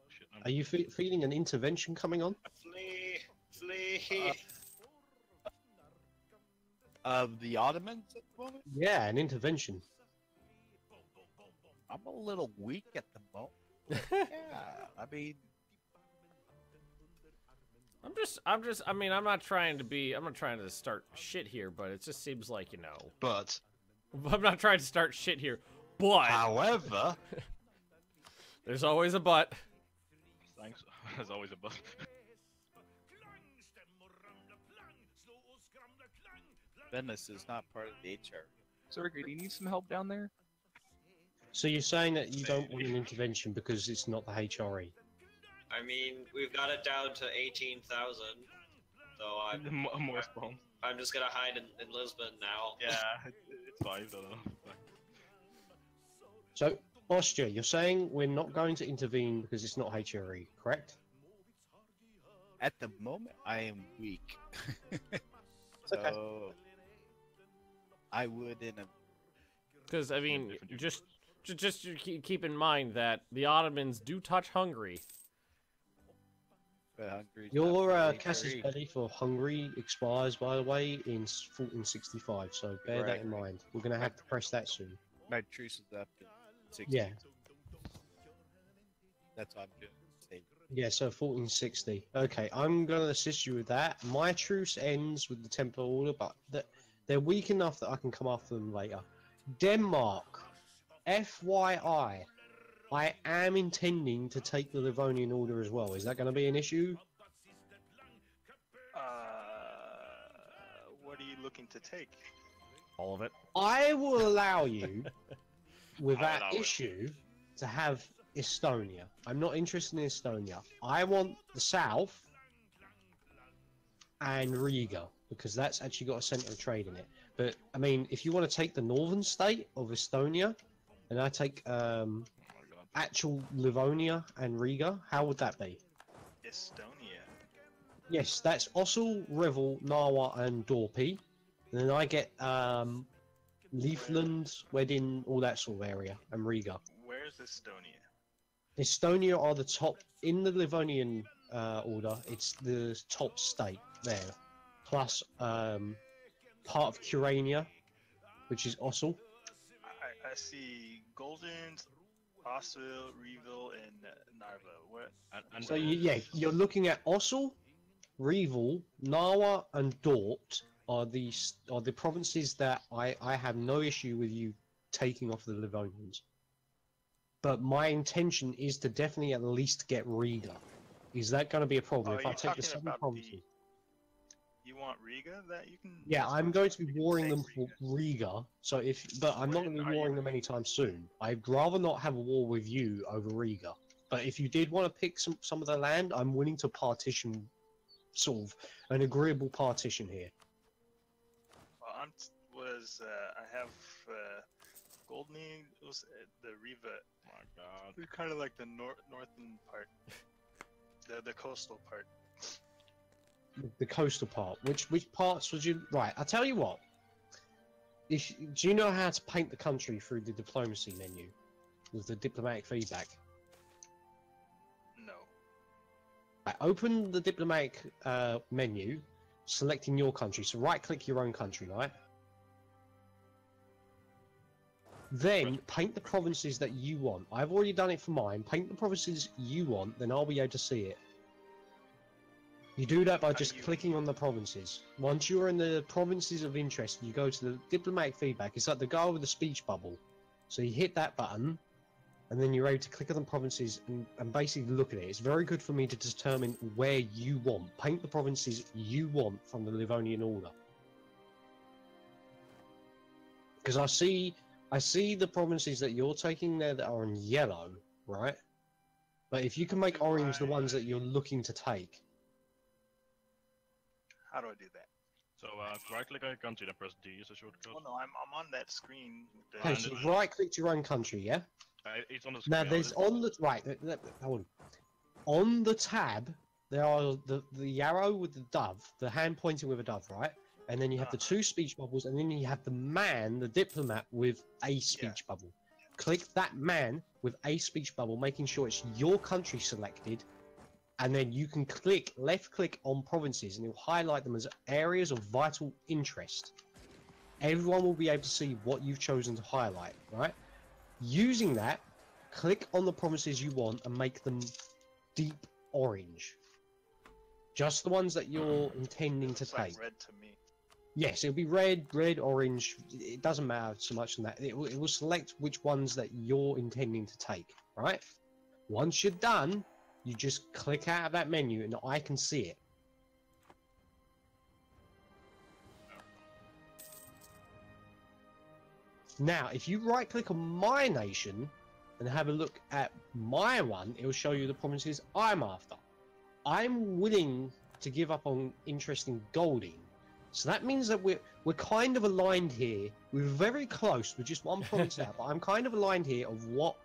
shit! Are you feeling an intervention coming on? Flee! Flee! Of the Ottomans at the moment? Yeah, an intervention. I'm a little weak at the moment. Yeah, I mean, I'm not trying to start shit here, but it just seems like, you know. But I'm not trying to start shit here, but. However. There's always a but. Thanks. There's always a but. Venice is not part of the HR. Sergey, do you need some help down there? So you're saying that you don't want an intervention because it's not the HRE? I mean, we've got it down to 18,000. So More spawn. I'm just gonna hide in Lisbon now. Yeah, it's 5, I don't know. So, Austria, you're saying we're not going to intervene because it's not HRE, correct? At the moment, I am weak. So, Okay. I would in a... Because, I mean, just keep in mind that the Ottomans do touch Hungary. Your Casus Belli for Hungary expires, by the way, in 1465, so bear that in mind. We're going to have to press that soon. My truce is up in 60. Yeah. That's what I'm doing. Yeah, so 1460. Okay, I'm going to assist you with that. My truce ends with the Templar Order, but they're weak enough that I can come after them later. Denmark, FYI, I am intending to take the Livonian Order as well. Is that going to be an issue? What are you looking to take? All of it. I will allow you, without issue, to have Estonia. I'm not interested in Estonia. I want the south and Riga, because that's actually got a centre of trade in it. But, I mean, if you want to take the northern state of Estonia, and I take actual Livonia and Riga, how would that be? Estonia. Yes, that's Osel, Revel, Narwa, and Dorpy. And then I get Leafland, Wedding, all that sort of area, and Riga. Where's Estonia? Estonia are the top, in the Livonian order, it's the top state there. Plus part of Curania, which is Osel. I see Goldens, Oswil, Reville, and Narva. What? So you're looking at Osel, Revel, Narwa, and Dort are the provinces that I have no issue with you taking off the Livonians. But my intention is to definitely at least get Riga. Is that going to be a problem if I take the 7 provinces? You want Riga that you can? Yeah, I'm going to be warring them for Riga. So but I'm not going to be warring them anytime soon. I'd rather not have a war with you over Riga. But if you did want to pick some of the land, I'm willing to partition, sort of an agreeable partition here. Well, I have Goldney, the Riva. Oh my god. They're kind of like the northern part, the coastal part. The coastal part. Which parts would you... Right, I'll tell you what. Do you know how to paint the country through the diplomacy menu? With the diplomatic feedback? No. Right, open the diplomatic menu, selecting your country. So right-click your own country, right? Then paint the provinces that you want. I've already done it for mine. Paint the provinces you want, then I'll be able to see it. You do that by just clicking on the provinces. Once you're in the provinces of interest, you go to the diplomatic feedback. It's like the guy with the speech bubble. So you hit that button, and then you're able to click on the provinces and basically look at it. It's very good for me to determine where you want. Paint the provinces you want from the Livonian Order. Because I see the provinces that you're taking there that are in yellow, right? But if you can make orange the ones that you're looking to take. How do I do that? So right-click on a country, then press D as a shortcut. Oh no, I'm on that screen. Okay, so you've right-clicked your own country, yeah? It's on the Now screen. there's on the right. Hold on. On the tab, there are the arrow with the dove, the hand pointing with a dove, right? And then you have the 2 speech bubbles, and then you have the man, the diplomat, with a speech bubble. Click that man with a speech bubble, making sure it's your country selected, and then you can left click on provinces, and it will highlight them as areas of vital interest. Everyone will be able to see what you've chosen to highlight, right? Using that, click on the provinces you want and make them deep orange. Just the ones that you're intending to It's like take. red to me. Yes, it'll be red, orange. It doesn't matter so much than that. It will select which ones that you're intending to take, right? Once you're done, you just click out of that menu and I can see it. Now, if you right-click on my nation and have a look at my one, it will show you the provinces I'm after. I'm willing to give up on interest in Golding. So that means that we're kind of aligned here. We're very close. We're just one province out, but I'm kind of aligned here of what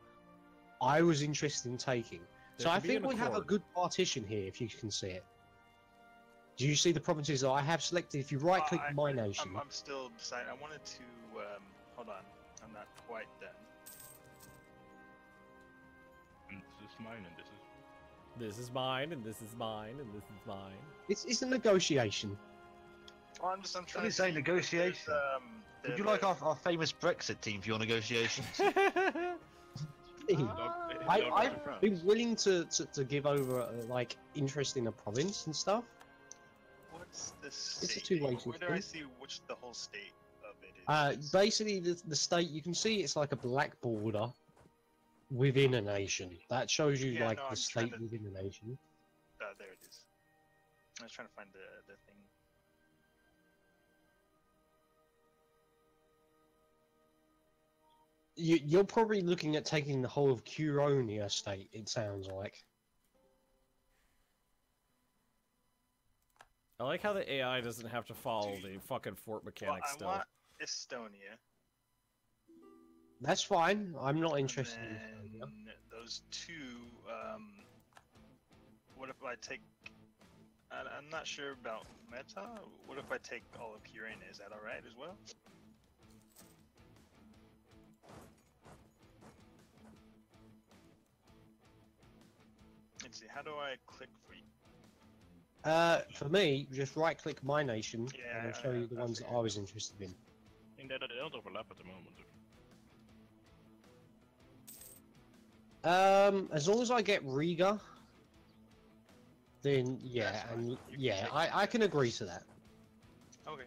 I was interested in taking. So I think we have a good partition here, if you can see it. Do you see the provinces that I have selected? If you right-click my nation... I'm still deciding. I wanted to... hold on. I'm not quite done. And this is mine, and this is... This is mine, and this is mine, and this is mine. It's a negotiation. Well, I'm trying What is to a see if negotiation? there's, Would you like our famous Brexit team for your negotiations? I've been willing to give over like interest in a province and stuff. What's the It's a state? two-way Where do system. I see which the whole state of it is? Basically, the state, you can see it's like a black border within a nation. That shows you Yeah, like no, the I'm state trying to- within the nation. There it is. I was trying to find the thing. You're probably looking at taking the whole of Curonia state, it sounds like. I like how the AI doesn't have to follow the fucking fort mechanics I still. want Estonia. That's fine. I'm not interested in And Estonia. those two. What if I take? I'm not sure about Meta. What if I take all of Curania? Is that all right as well? Let's see. How do I click for you? For me, just right-click my nation, Yeah, and I'll show you the I ones that figured. I was interested in. I think that they don't overlap at the moment. As long as I get Riga, then yeah, That's fine. and You can yeah, take I can agree to that. Okay.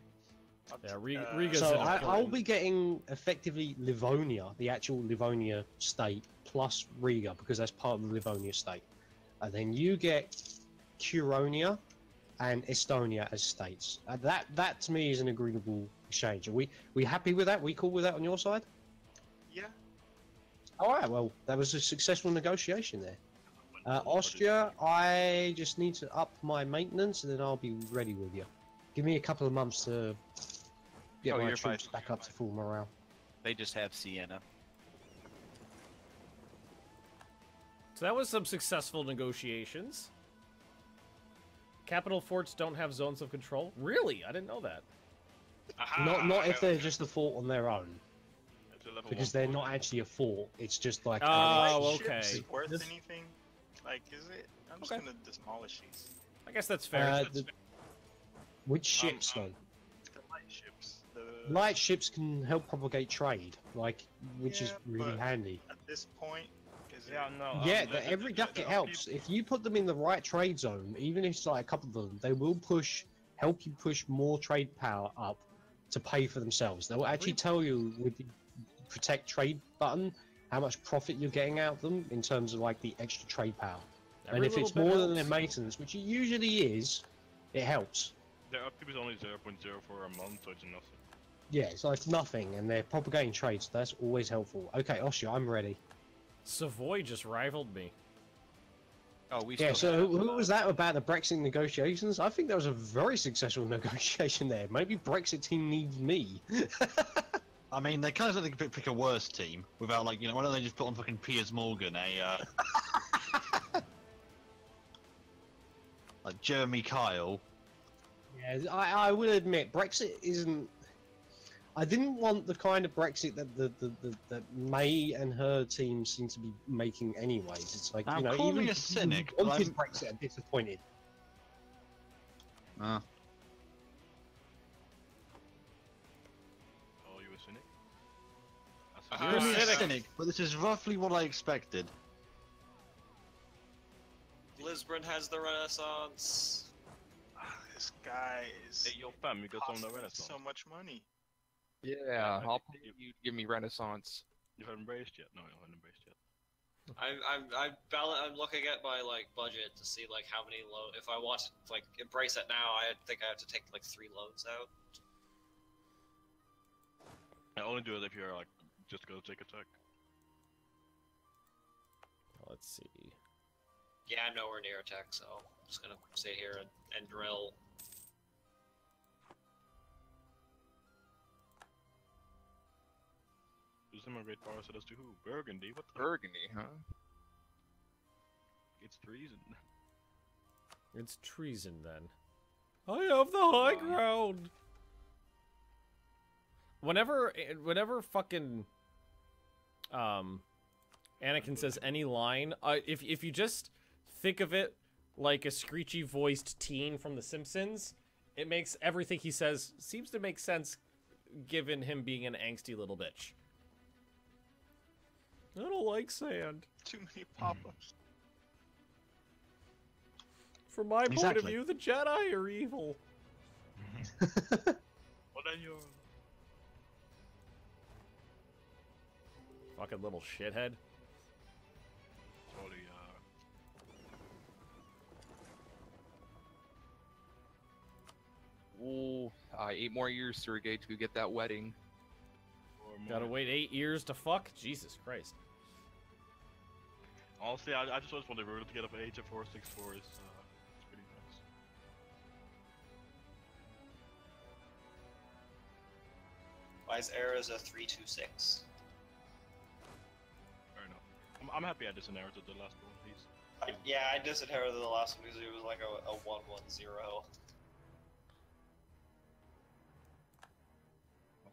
Yeah, Riga's So an I'll important- be getting effectively Livonia, the actual Livonia state, plus Riga, because that's part of the Livonia state. And then you get Curonia and Estonia as states. That to me is an agreeable exchange. Are we happy with that? We cool with that on your side? Yeah. All right. Well, that was a successful negotiation there. Austria, I just need to up my maintenance, and then I'll be ready with you. Give me a couple of months to get Oh, my you're troops fine. back up to full morale. They just have Siena. So that was some successful negotiations. Capital forts don't have zones of control? Really? I didn't know that. Not if they're just a fort on their own, It's a level because 1 they're not actually a fort. It's just like Oh, Light okay. ships worth This- anything? Like, is it? I'm just Okay. gonna demolish these. I guess that's fair. which ships though? The light ships. The Light ships can help propagate trade, like which is Yeah, really but- handy. At this point, is Yeah, it? no. Yeah, every duck it helps. If you put them in the right trade zone, even if it's like a couple of them, they will help you push more trade power up to pay for themselves. They will actually tell you with the protect trade button how much profit you're getting out of them in terms of like the extra trade power. And Every if it's little bit more than their helps. maintenance, which it usually is, it helps. Their upkeep is only 0.0 for a month, so it's nothing. Yeah, so it's nothing, and they're propagating trade, so that's always helpful. Okay, Austria, I'm ready. Savoy just rivaled me. Oh, we Yeah, still so have, who was that about the Brexit negotiations? I think that was a very successful negotiation there. Maybe Brexit team needs me. I mean, they kind of like they could pick a worse team without, like, you know, why don't they just put on fucking Piers Morgan, like Jeremy Kyle. Yeah, I will admit, Brexit isn't. I didn't want the kind of Brexit that May and her team seem to be making anyways. It's like, Now, you know, call even me a if cynic, you but wanted I'm- Brexit, I'm disappointed. Oh, you a cynic? That's You're a Call me a cynic. cynic, but this is roughly what I expected. Lisbon has the Renaissance. This guy is. Hey, yo, fam, you got some of the costing Renaissance. so much money. Yeah, I I'll think pay you to give me Renaissance. You haven't embraced yet? No, you haven't embraced yet. I'm looking at my like budget to see like how many loan. If I want to like embrace it now, I think I have to take like 3 loans out. I only do it if you're like just gonna take a tech. Let's see. Yeah, I'm nowhere near a tech, so I'm just gonna sit here and drill. Who's in my great power set us to who? Burgundy? What the? Burgundy, huh? It's treason. It's treason then. I have the high ground. Whenever fucking Anakin says any line, if you just think of it like a screechy voiced teen from The Simpsons, it makes everything he says seems to make sense given him being an angsty little bitch. I don't like sand. Too many pop-ups. From my point of Exactly. view, the Jedi are evil. What are you? Fucking little shithead. Sorry, Ooh, 8 more years, Sergey, to get that wedding. or more. Gotta wait 8 years to fuck? Jesus Christ. Honestly, I just want the ruler to get up at age of 464 is it's pretty nice. Wise Era's a 326. Fair enough. I'm happy I disinherited the last one, please. Yeah, I disinherited the last one because it was like a 110.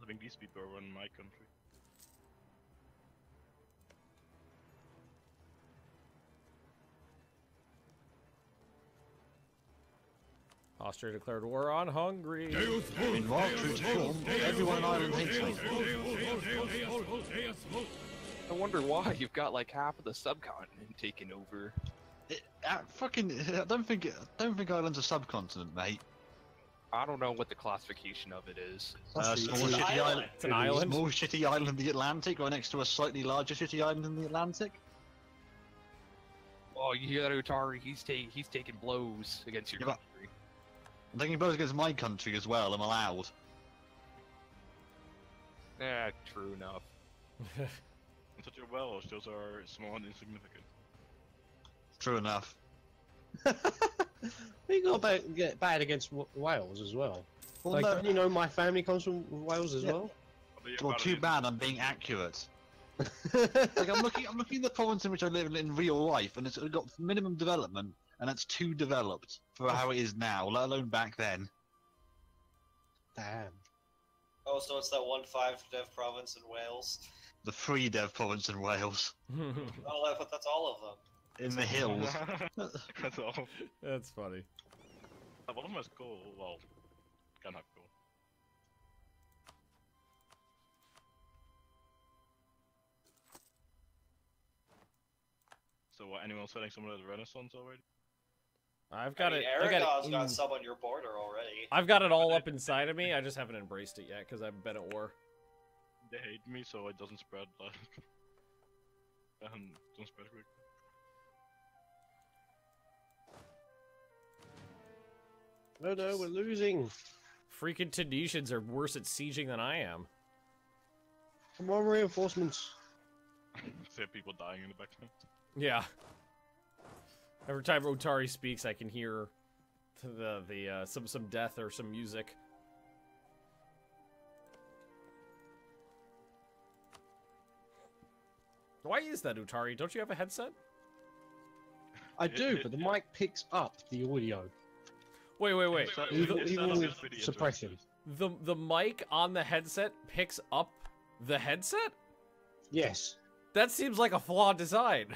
I think these people are running my country. Austria declared war on Hungary. Meanwhile, true to form, everyone in Ireland hates me. I wonder why you've got like half of the subcontinent taken over. I don't think Ireland's a subcontinent, mate. I don't know what the classification of it is. Small shitty island. island. It's an island. Small shitty island in the Atlantic, right next to a slightly larger shitty island in the Atlantic. Oh, you hear that, Otari? He's taking blows against your Yeah, but- country. I'm taking blows against my country as well. I'm allowed. Yeah, true enough. Such a Welsh, those are small and insignificant. True enough. You got get bad against Wales as well. Well, Like, no, don't you know my family comes from Wales as Yeah. well? well, too bad I'm being accurate. Like I'm looking at the province in which I live in real life, and it's got minimum development, and it's too developed for how it is now, let alone back then. Damn. Oh, so it's that 1-5 dev province in Wales. The free dev province in Wales, Oh, but that's all of them. in the hills. That's all. That's funny. One of them is cool. Well, kind of cool. So, anyone selling some of the Renaissance already? I've got I mean, it. I got Aragon's it. got some on your border already. I've got it all up inside of me. I just haven't embraced it yet because I've been at war. They hate me, so it doesn't spread. Like, doesn't spread quick. No, no, we're losing. Freaking Tunisians are worse at sieging than I am. Come on, reinforcements. See people dying in the background. Yeah. Every time Otari speaks, I can hear some death or some music. Why is that, Utari? Don't you have a headset? I do, but the mic picks up the audio. Wait. Even with suppression. The mic on the headset picks up the headset? Yes. That seems like a flawed design.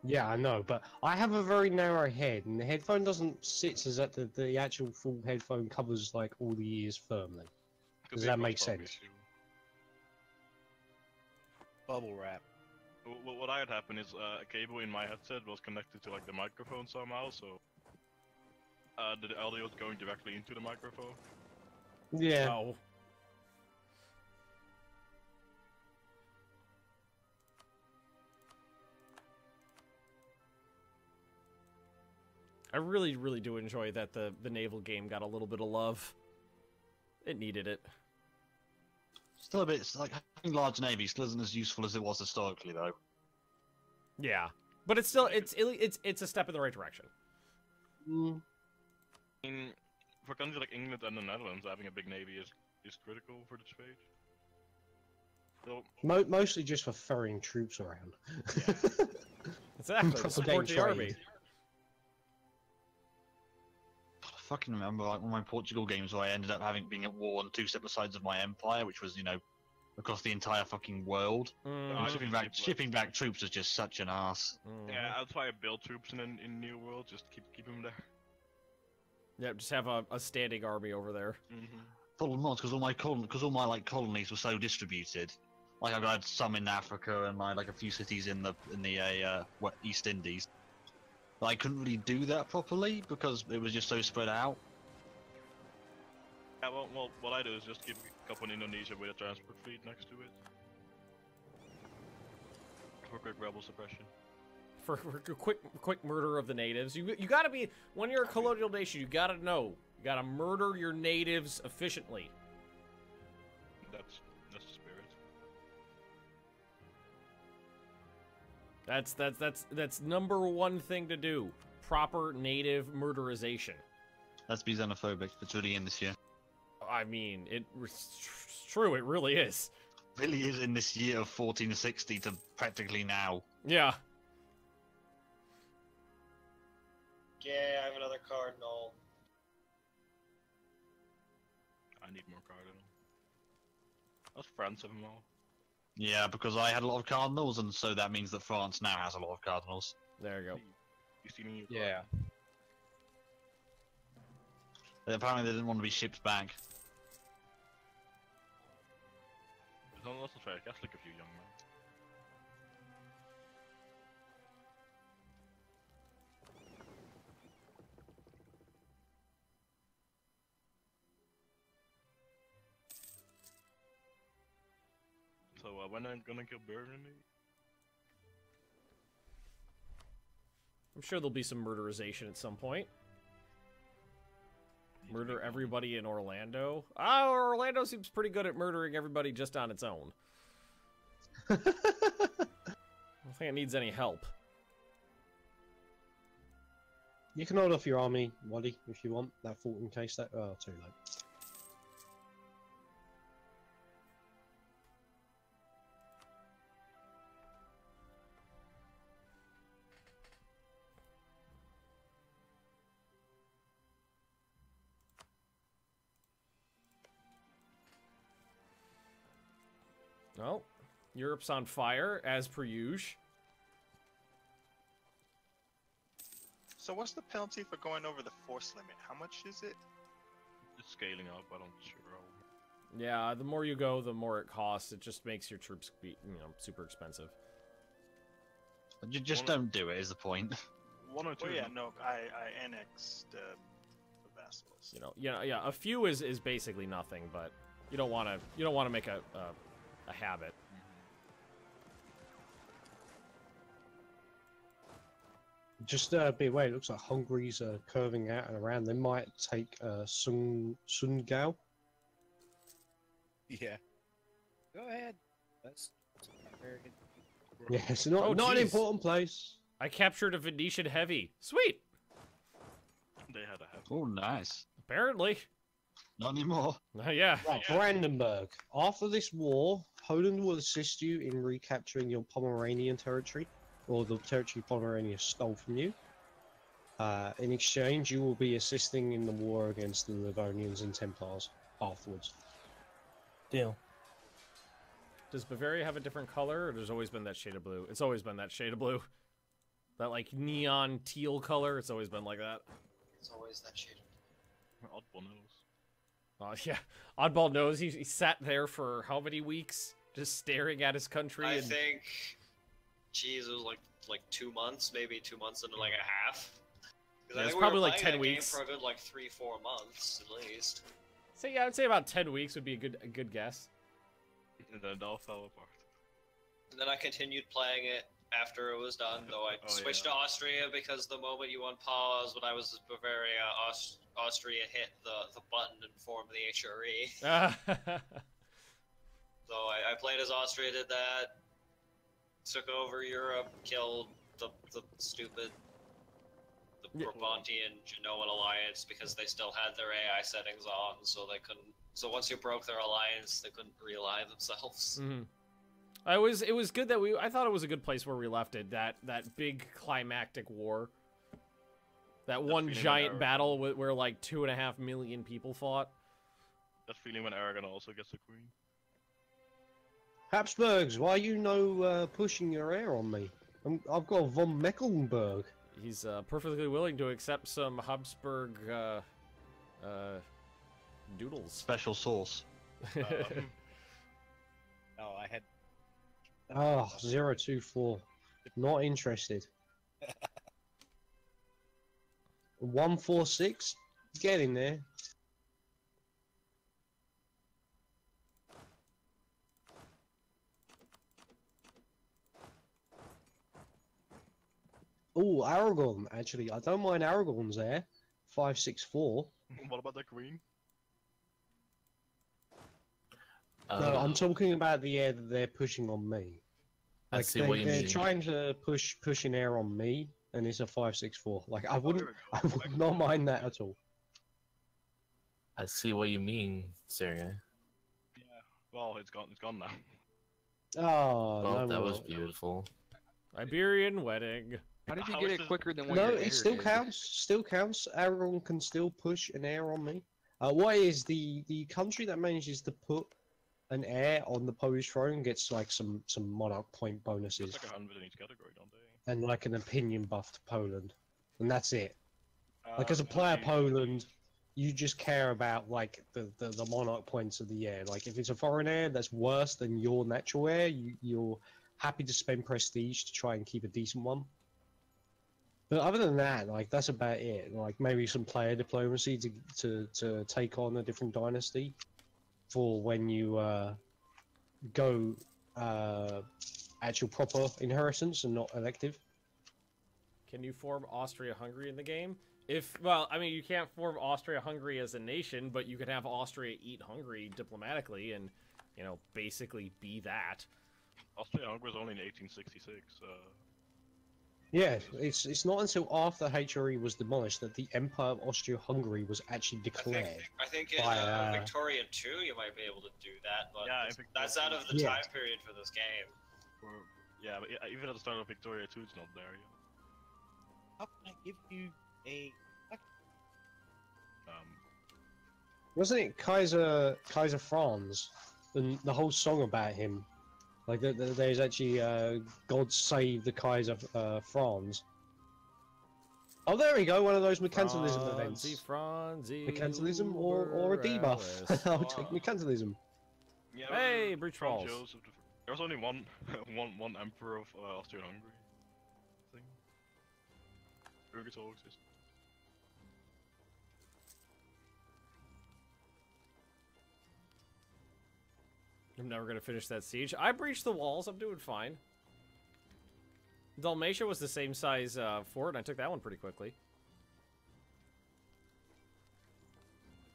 Yeah, I know, but I have a very narrow head, and the headphone doesn't sit as that the actual full headphone covers like all the ears firmly. Does that make sense? Bubble wrap. What I had happened is a cable in my headset was connected to like the microphone somehow, so the audio was going directly into the microphone. Yeah. Oh. I really, really do enjoy that the naval game got a little bit of love. It needed it. Still a bit, it's like having large navy still isn't as useful as it was historically, though. Yeah, but it's still it's a step in the right direction. For countries like England and the Netherlands, having a big navy is critical for this page. So, Mostly just for ferrying troops around. Yeah. Exactly. To support the army. I fucking remember like one of my Portugal games where I ended up being at war on two separate sides of my empire, which was, you know, across the entire fucking world. And shipping back troops was just such an ass. yeah, that's why I build troops in New World. Just keep them there. Yeah, just have a standing army over there. Problem was because all my like colonies were so distributed. Like I had some in Africa and like a few cities in the East Indies. But I couldn't really do that properly because it was just so spread out. Yeah, well, what I do is just keep a couple in Indonesia with a transport fleet next to it. For quick rebel suppression. For quick murder of the natives. You gotta be, when you're a colonial nation, you gotta know. You gotta murder your natives efficiently. That's the spirit. That's number one thing to do. Proper native murderization. Let's be xenophobic. It's really in this year. I mean, it's true. It really is. Really is in this year of 1460 to practically now. Yeah. Yeah, I have another cardinal. I need more cardinal. That's France of them all. Yeah, because I had a lot of cardinals, and so that means that France now has a lot of cardinals. There you go. You see me? Yeah. Apparently they didn't want to be shipped back. It's not very Catholic of you, young man. So when I'm gonna kill Burgundy? I'm sure there'll be some murderization at some point. Murder everybody in Orlando. Oh, Orlando seems pretty good at murdering everybody just on its own. I don't think it needs any help. You can hold off your army, Waddy, if you want. That fort in case that... Oh, too late. Well, Europe's on fire, as per usual. So what's the penalty for going over the force limit? How much is it? It's scaling up, I don't sure. Yeah, the more you go, the more it costs. It just makes your troops be, super expensive. You just don't do it, is the point. One or two. Oh yeah, no, I annexed the vassals. Yeah, a few is basically nothing, but you don't want to make a habit. Just be aware, it looks like Hungary's curving out and around. They might take Sungao. Yeah. Go ahead. That's very good. Yeah, it's not an important place. I captured a Venetian heavy. Sweet. They had a heavy. Oh, nice. Apparently. Not anymore. Yeah. Right, Brandenburg. After this war, Poland will assist you in recapturing your Pomeranian territory, or the territory Pomerania stole from you. In exchange, you will be assisting in the war against the Livonians and Templars afterwards. Deal. Does Bavaria have a different color, or there's always been that shade of blue? It's always been that shade of blue. That, like, neon teal color, it's always been like that. It's always that shit. Oddball knows. Yeah, Oddball knows. He sat there for how many weeks, just staring at his country. I and... think, geez, it was like 2 months, maybe 2 months into like a half. Yeah, it's probably like 10 game weeks. for a good like 3-4 months at least. So yeah, I'd say about 10 weeks would be a good guess. And then it all fell apart. And then I continued playing it after it was done, though I switched to Austria because the moment you unpause when I was in Bavaria, Austria hit the button and formed the HRE. So I played as Austria, did that, took over Europe, killed the stupid Brabantian Genoan alliance because they still had their AI settings on, so they couldn't. So once you broke their alliance, they couldn't realign themselves. Mm-hmm. It was good that I thought it was a good place where we left it. That big climactic war. That one giant battle where like 2.5 million people fought. That feeling when Aragon also gets a queen. Habsburgs, why are you pushing your air on me? I've got a von Mecklenburg. He's perfectly willing to accept some Habsburg doodles. Special sauce. No, I had. Oh, 024. Not interested. 146. Get in there. Oh, Aragon. Actually, I don't mind Aragon's there. 564. What about the queen? No, I'm talking about the air that they're pushing on me. Like they're trying to push an air on me, and it's a 564. Like I would not mind that at all. I see what you mean, Sergey. Yeah. Well, it's gone now. Oh, well, no that more. was beautiful. Iberian wedding. How did you get it quicker than what No, your it air still did? counts. Still counts. Aragon can still push an air on me. What is the country that manages to put an air on the Polish throne gets like some monarch point bonuses. It's like 100 in each category, don't they? And like an opinion buff to Poland, and that's it. Like as a player, Poland, you just care about like the monarch points of the air. Like if it's a foreign air that's worse than your natural air, you're happy to spend prestige to try and keep a decent one. But other than that, like that's about it. Like maybe some player diplomacy to take on a different dynasty for when you go actual proper inheritance and not elective. Can you form Austria-Hungary in the game? Well, I mean, you can't form Austria-Hungary as a nation, but you can have Austria eat Hungary diplomatically and, you know, basically be that. Austria-Hungary was only in 1866. Yeah, it's not until after HRE was demolished that the Empire of Austria-Hungary was actually declared. I think in by, Victoria 2 you might be able to do that, but Yeah, that's out of the Yeah. time period for this game. Yeah, but even at the start of Victoria 2, it's not there yet. How can I give you a? Wasn't it Kaiser Franz? The whole song about him. Like, there's actually God Save the Kaiser Franz. Oh, there we go, one of those mercantilism events. Franzi, Mercantilism or a debuff. I'll take mercantilism. Yeah, Hey, breach Franz walls. Joseph there was only one emperor of Austria-Hungary. I think. Burgers all exist. I'm never going to finish that siege. I breached the walls. I'm doing fine. Dalmatia was the same size fort, and I took that one pretty quickly.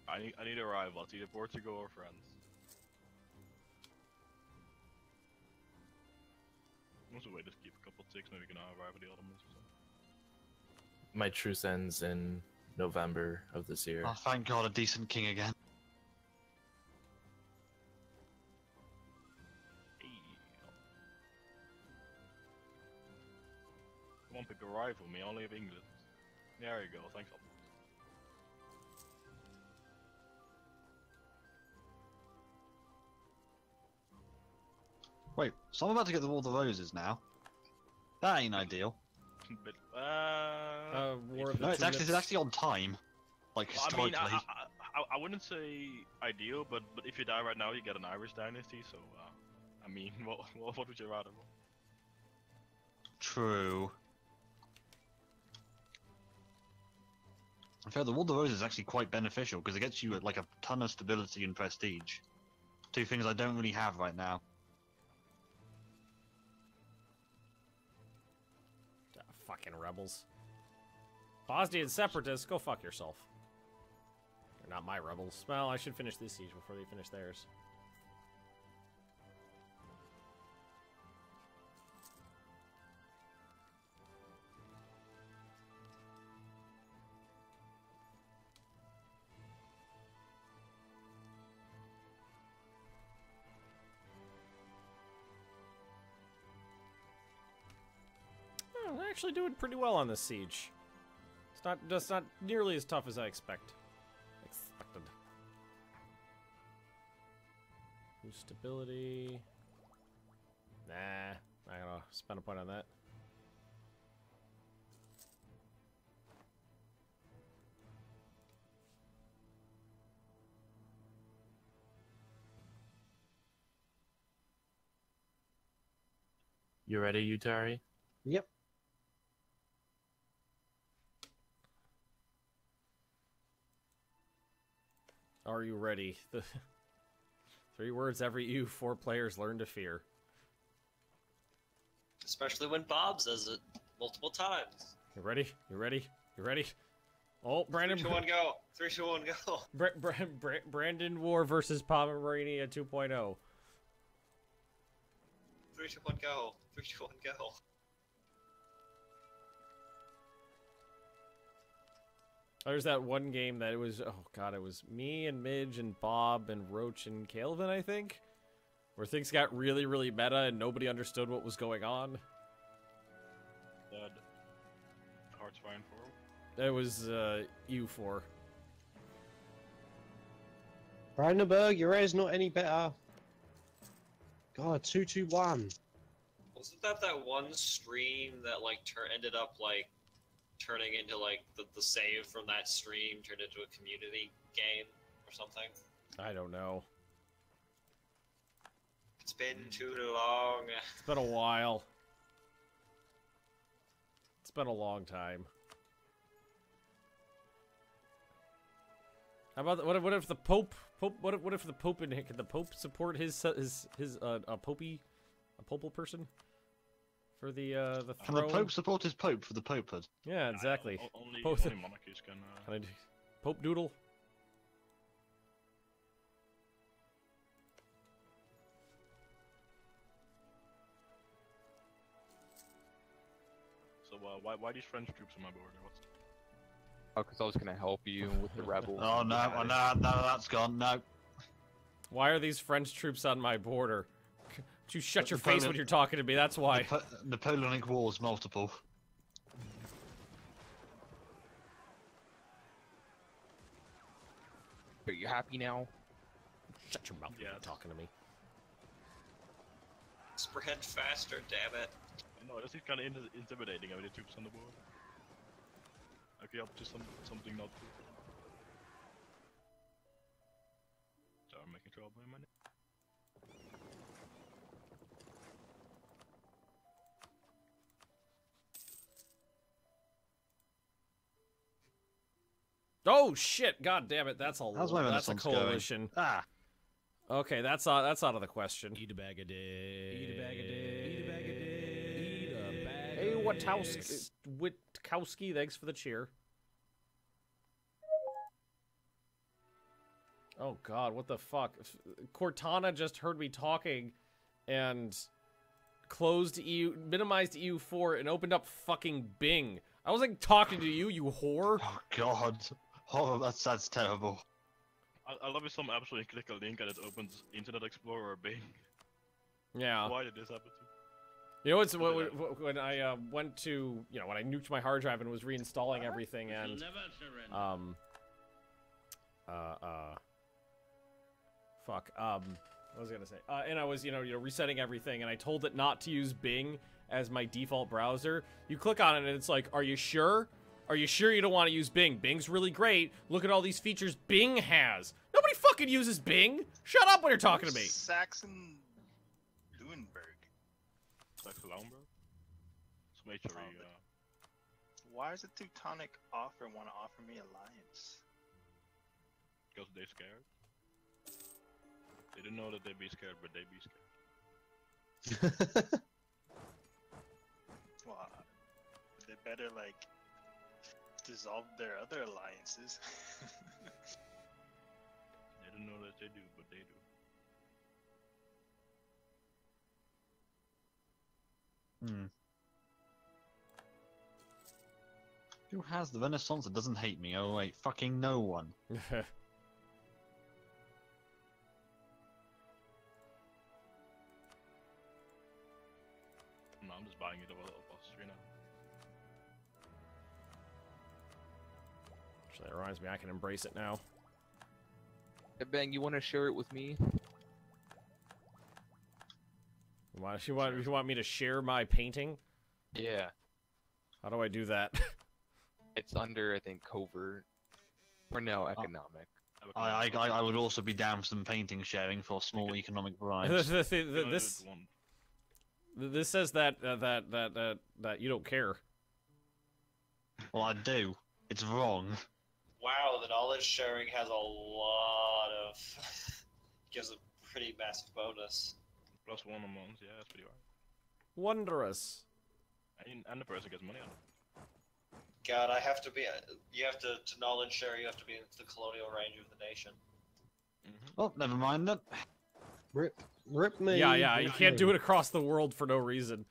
I need a rival. It's either Portugal or France. Also, wait, just keep a couple ticks, maybe we can arrive at the Ottomans or something. My truce ends in November of this year. Oh, thank God, a decent king again. pick a rival. Me only have England. There you go. Thanks a lot. Wait, so I'm about to get the War of the Roses now. That ain't ideal. But, War of the No, it's Tulips. actually on time. Like I mean, historically. I wouldn't say ideal, but if you die right now, you get an Irish dynasty. So, I mean, what would you rather? True. In fact, the War of the Roses is actually quite beneficial because it gets you like a ton of stability and prestige. Two things I don't really have right now. Fucking rebels. Bosnian separatists, go fuck yourself. They're not my rebels. Well, I should finish this siege before they finish theirs. I'm actually doing pretty well on this siege. It's just not nearly as tough as I expected. Boost stability. Nah, not gonna spend a point on that. You ready, Utari? Yep. Are you ready? The 3 words every EU4 players learn to fear. Especially when Bob says it multiple times. You ready? You ready? You ready? Oh, Brandon. 3, 2, 1, go. 3, 2, 1, go. Brandon War versus Pomerania 2.0. 3, 2, 1, go. 3, 2, 1, go. There's that one game that it was, oh god, it was me and Midge and Bob and Roach and Calvin, I think, where things got really, really meta and nobody understood what was going on. Dead. Hearts fine for. It was U4. Brandenburg, your air's not any better. God, 2-2-1. Wasn't that one stream that like ended up like turning into like the save from that stream turned into a community game or something? I don't know. It's been too long. It's been a while. It's been a long time. How about what if the Pope what if the Pope can the Pope support his popal person for the Can throne? the Pope support his Pope for the Popehood? Yeah, exactly. Only Both. monarchies can. Can I do Pope Doodle? So why these French troops on my border? What's... Oh, because I was gonna help you with the rebels. Oh no, no, that's gone. No. Why are these French troops on my border? Would you shut your Napoleon- face when you're talking to me? That's why. Napoleonic Wars multiple. Are you happy now? Shut your mouth when you're Yes. talking to me. Spread faster, damn it. No, this is kind of intimidating having the troops on the board. Okay, up to something not good. So I'm making trouble in my name. Oh shit! God damn it! That's a How's my that's a Renaissance going? coalition. Ah. Okay, that's out of the question. Eat a bag of dicks. Eat a bag of dicks. Eat a bag of dicks. Eat a bag Hey, of dicks. Witkowski, thanks for the cheer. Oh god, what the fuck? Cortana just heard me talking and closed minimized EU4 and opened up fucking Bing. I wasn't talking to you, you whore. Oh god. Oh, that's terrible. I love it. Some absolutely click a link and it opens Internet Explorer or Bing. Yeah. Why did this happen to? You know, when I went to, you know, when I nuked my hard drive and was reinstalling everything, and fuck, what was I gonna say? And I was, you know, resetting everything, and I told it not to use Bing as my default browser. You click on it, and it's like, are you sure? Are you sure you don't want to use Bing? Bing's really great. Look at all these features Bing has. Nobody fucking uses Bing. Shut up when you're talking to me. Saxon Lunenburg. Saxon Lunenburg? Some HRE, Why is the Teutonic offer want to offer me alliance? because they're scared. They don't know that they be scared, but they be scared. Well, they better, like, dissolve their other alliances. They don't know that they do, but they do. Who has the Renaissance that doesn't hate me? Oh wait, fucking no one. No, I'm just buying it off Austria now. Actually, that reminds me, I can embrace it now. Hey, Bang, you want to share it with me? You want me to share my painting? Yeah. How do I do that? It's under, I think, covert. Or no, economic. I would also be down for some painting sharing for small economic bribes. This says that you don't care. Well, I do. It's wrong. Wow, the knowledge sharing has a lot of gives a pretty massive bonus. +1 a month, yeah, that's pretty hard. Wondrous. And the person gets money on it. God, I have to be. You have to knowledge share. You have to be in the colonial range of the nation. Oh, never mind that. Rip me. Yeah, you can't do it across the world for no reason.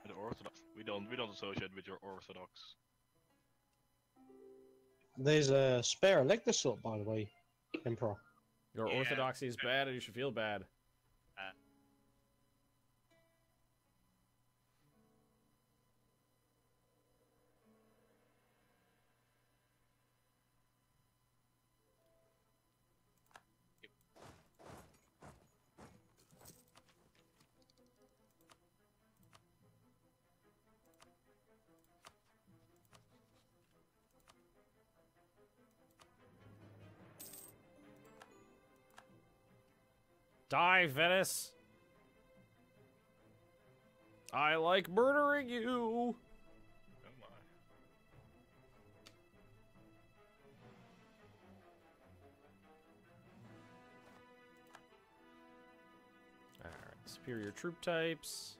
The Orthodox. We don't associate with your Orthodox. There's a spare elector slot, by the way, Emperor. Your orthodoxy is bad, and you should feel bad. Die, Venice! I like murdering you! Oh my. Alright, superior troop types.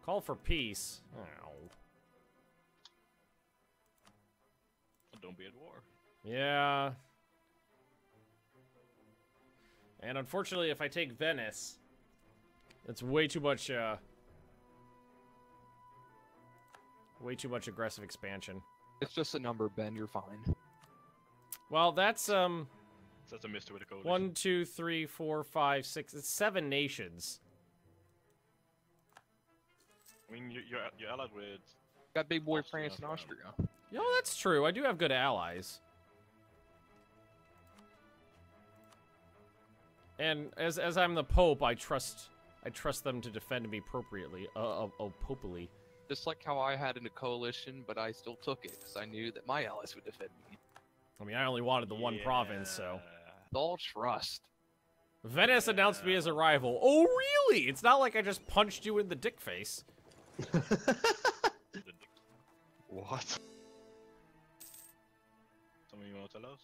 Call for peace. Oh. Don't be at war. Yeah. And unfortunately, if I take Venice, it's way too much aggressive expansion. It's just a number, Ben. You're fine. Well, that's That's a mystery with the coalition. 1, 2, 3, 4, 5, 6. It's 7 nations. I mean, you're allied with. Got big boy Austria, France and Austria. Yo, that's true. I do have good allies. And as I'm the Pope, I trust them to defend me appropriately. Popally. Just like how I had in a coalition, but I still took it because I knew that my allies would defend me. I mean, I only wanted the one province, so. It's all trust. Venice announced me as a rival. Oh, really? It's not like I just punched you in the dick face. What? Something you want to tell us?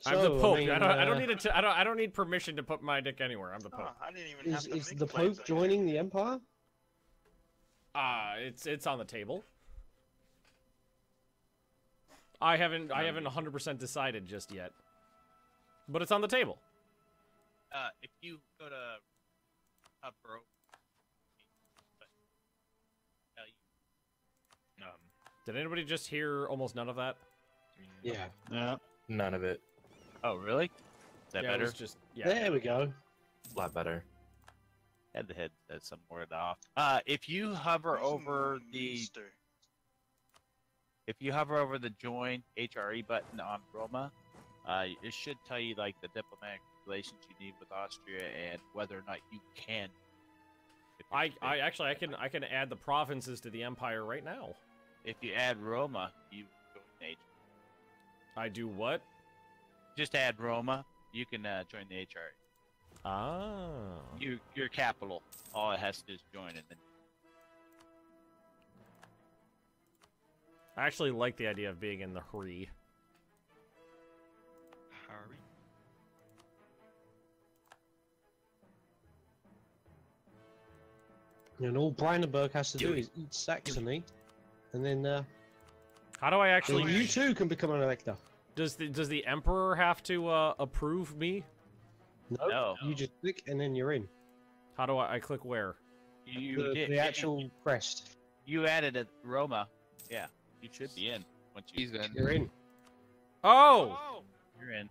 I'm the Pope. I don't need permission to put my dick anywhere. I'm the Pope. I didn't even have to Is make the claims, Pope joining the Empire? It's on the table. I haven't 100% decided just yet. But it's on the table. If you go to bro, Did anybody just hear almost none of that? Yeah. Yeah. None of it. Oh, really? Is that Yeah, it better? was just yeah. There we go. A lot better. Had the head somewhere off. If you hover over the join HRE button on Roma, it should tell you like the diplomatic relations you need with Austria and whether or not you can. I can add the provinces to the empire right now. If you add Roma, you join the HRE. I do what? Just add Roma, you can join the HRE. Ah. Your capital. All it has to do is join, and then. I actually like the idea of being in the Hri. Harry. And all Brandenburg has to do is eat Saxony, and then How do I actually? then you too can become an elector. Does the emperor have to approve me? Nope. No. You just click and then you're in. How do I click where? The actual crest. You added a Roma. Yeah, you should be in once you. He's in. You're in. Oh! You're in.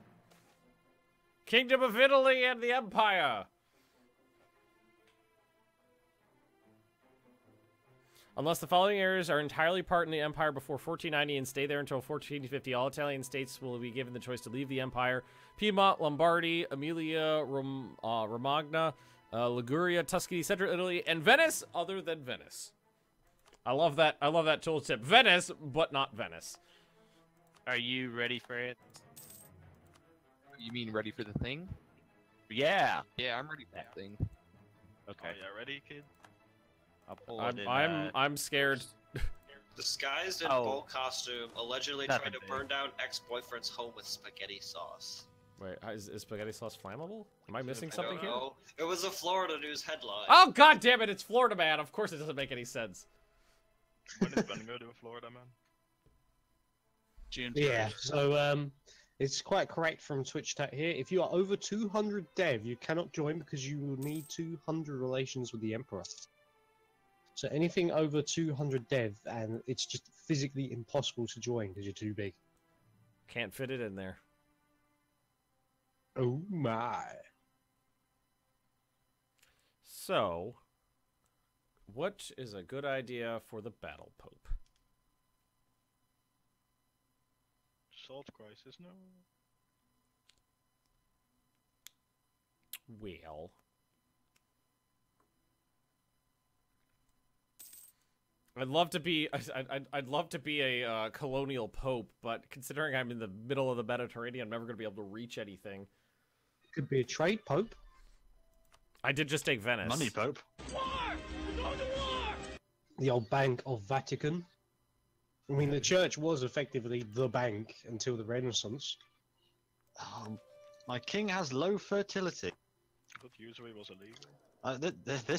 Kingdom of Italy and the Empire. Unless the following areas are entirely part in the Empire before 1490 and stay there until 1450, all Italian states will be given the choice to leave the Empire. Piedmont, Lombardy, Emilia, Romagna, Liguria, Tuscany, Central Italy, and Venice, other than Venice. I love that. I love that tooltip. Venice, but not Venice. Are you ready for it? You mean ready for the thing? Yeah. Yeah, I'm ready for that thing. Okay. Oh, yeah, ready, kid? I'll pull it in. I'm scared. Disguised in Oh. full costume, allegedly Nothing trying to big. burn down ex-boyfriend's home with spaghetti sauce. Wait, is spaghetti sauce flammable? Am I missing I something don't here? know. It was a Florida news headline. Oh god damn it! It's Florida Man. Of course it doesn't make any sense. When is Ben going to Florida, man? June 1st. Yeah. So it's quite correct from Twitch chat here. If you are over 200 dev, you cannot join because you will need 200 relations with the Emperor. So anything over 200 dev, and it's just physically impossible to join because you're too big. Can't fit it in there. Oh my. So, what is a good idea for the Battle Pope? Salt crisis, no. Well, I'd love to be. I'd love to be a colonial pope, but considering I'm in the middle of the Mediterranean, I'm never going to be able to reach anything. Could be a trade pope. I did just take Venice. Money Pope. The old Bank of Vatican. I mean, the church was effectively the bank until the Renaissance. My king has low fertility. But usury was illegal.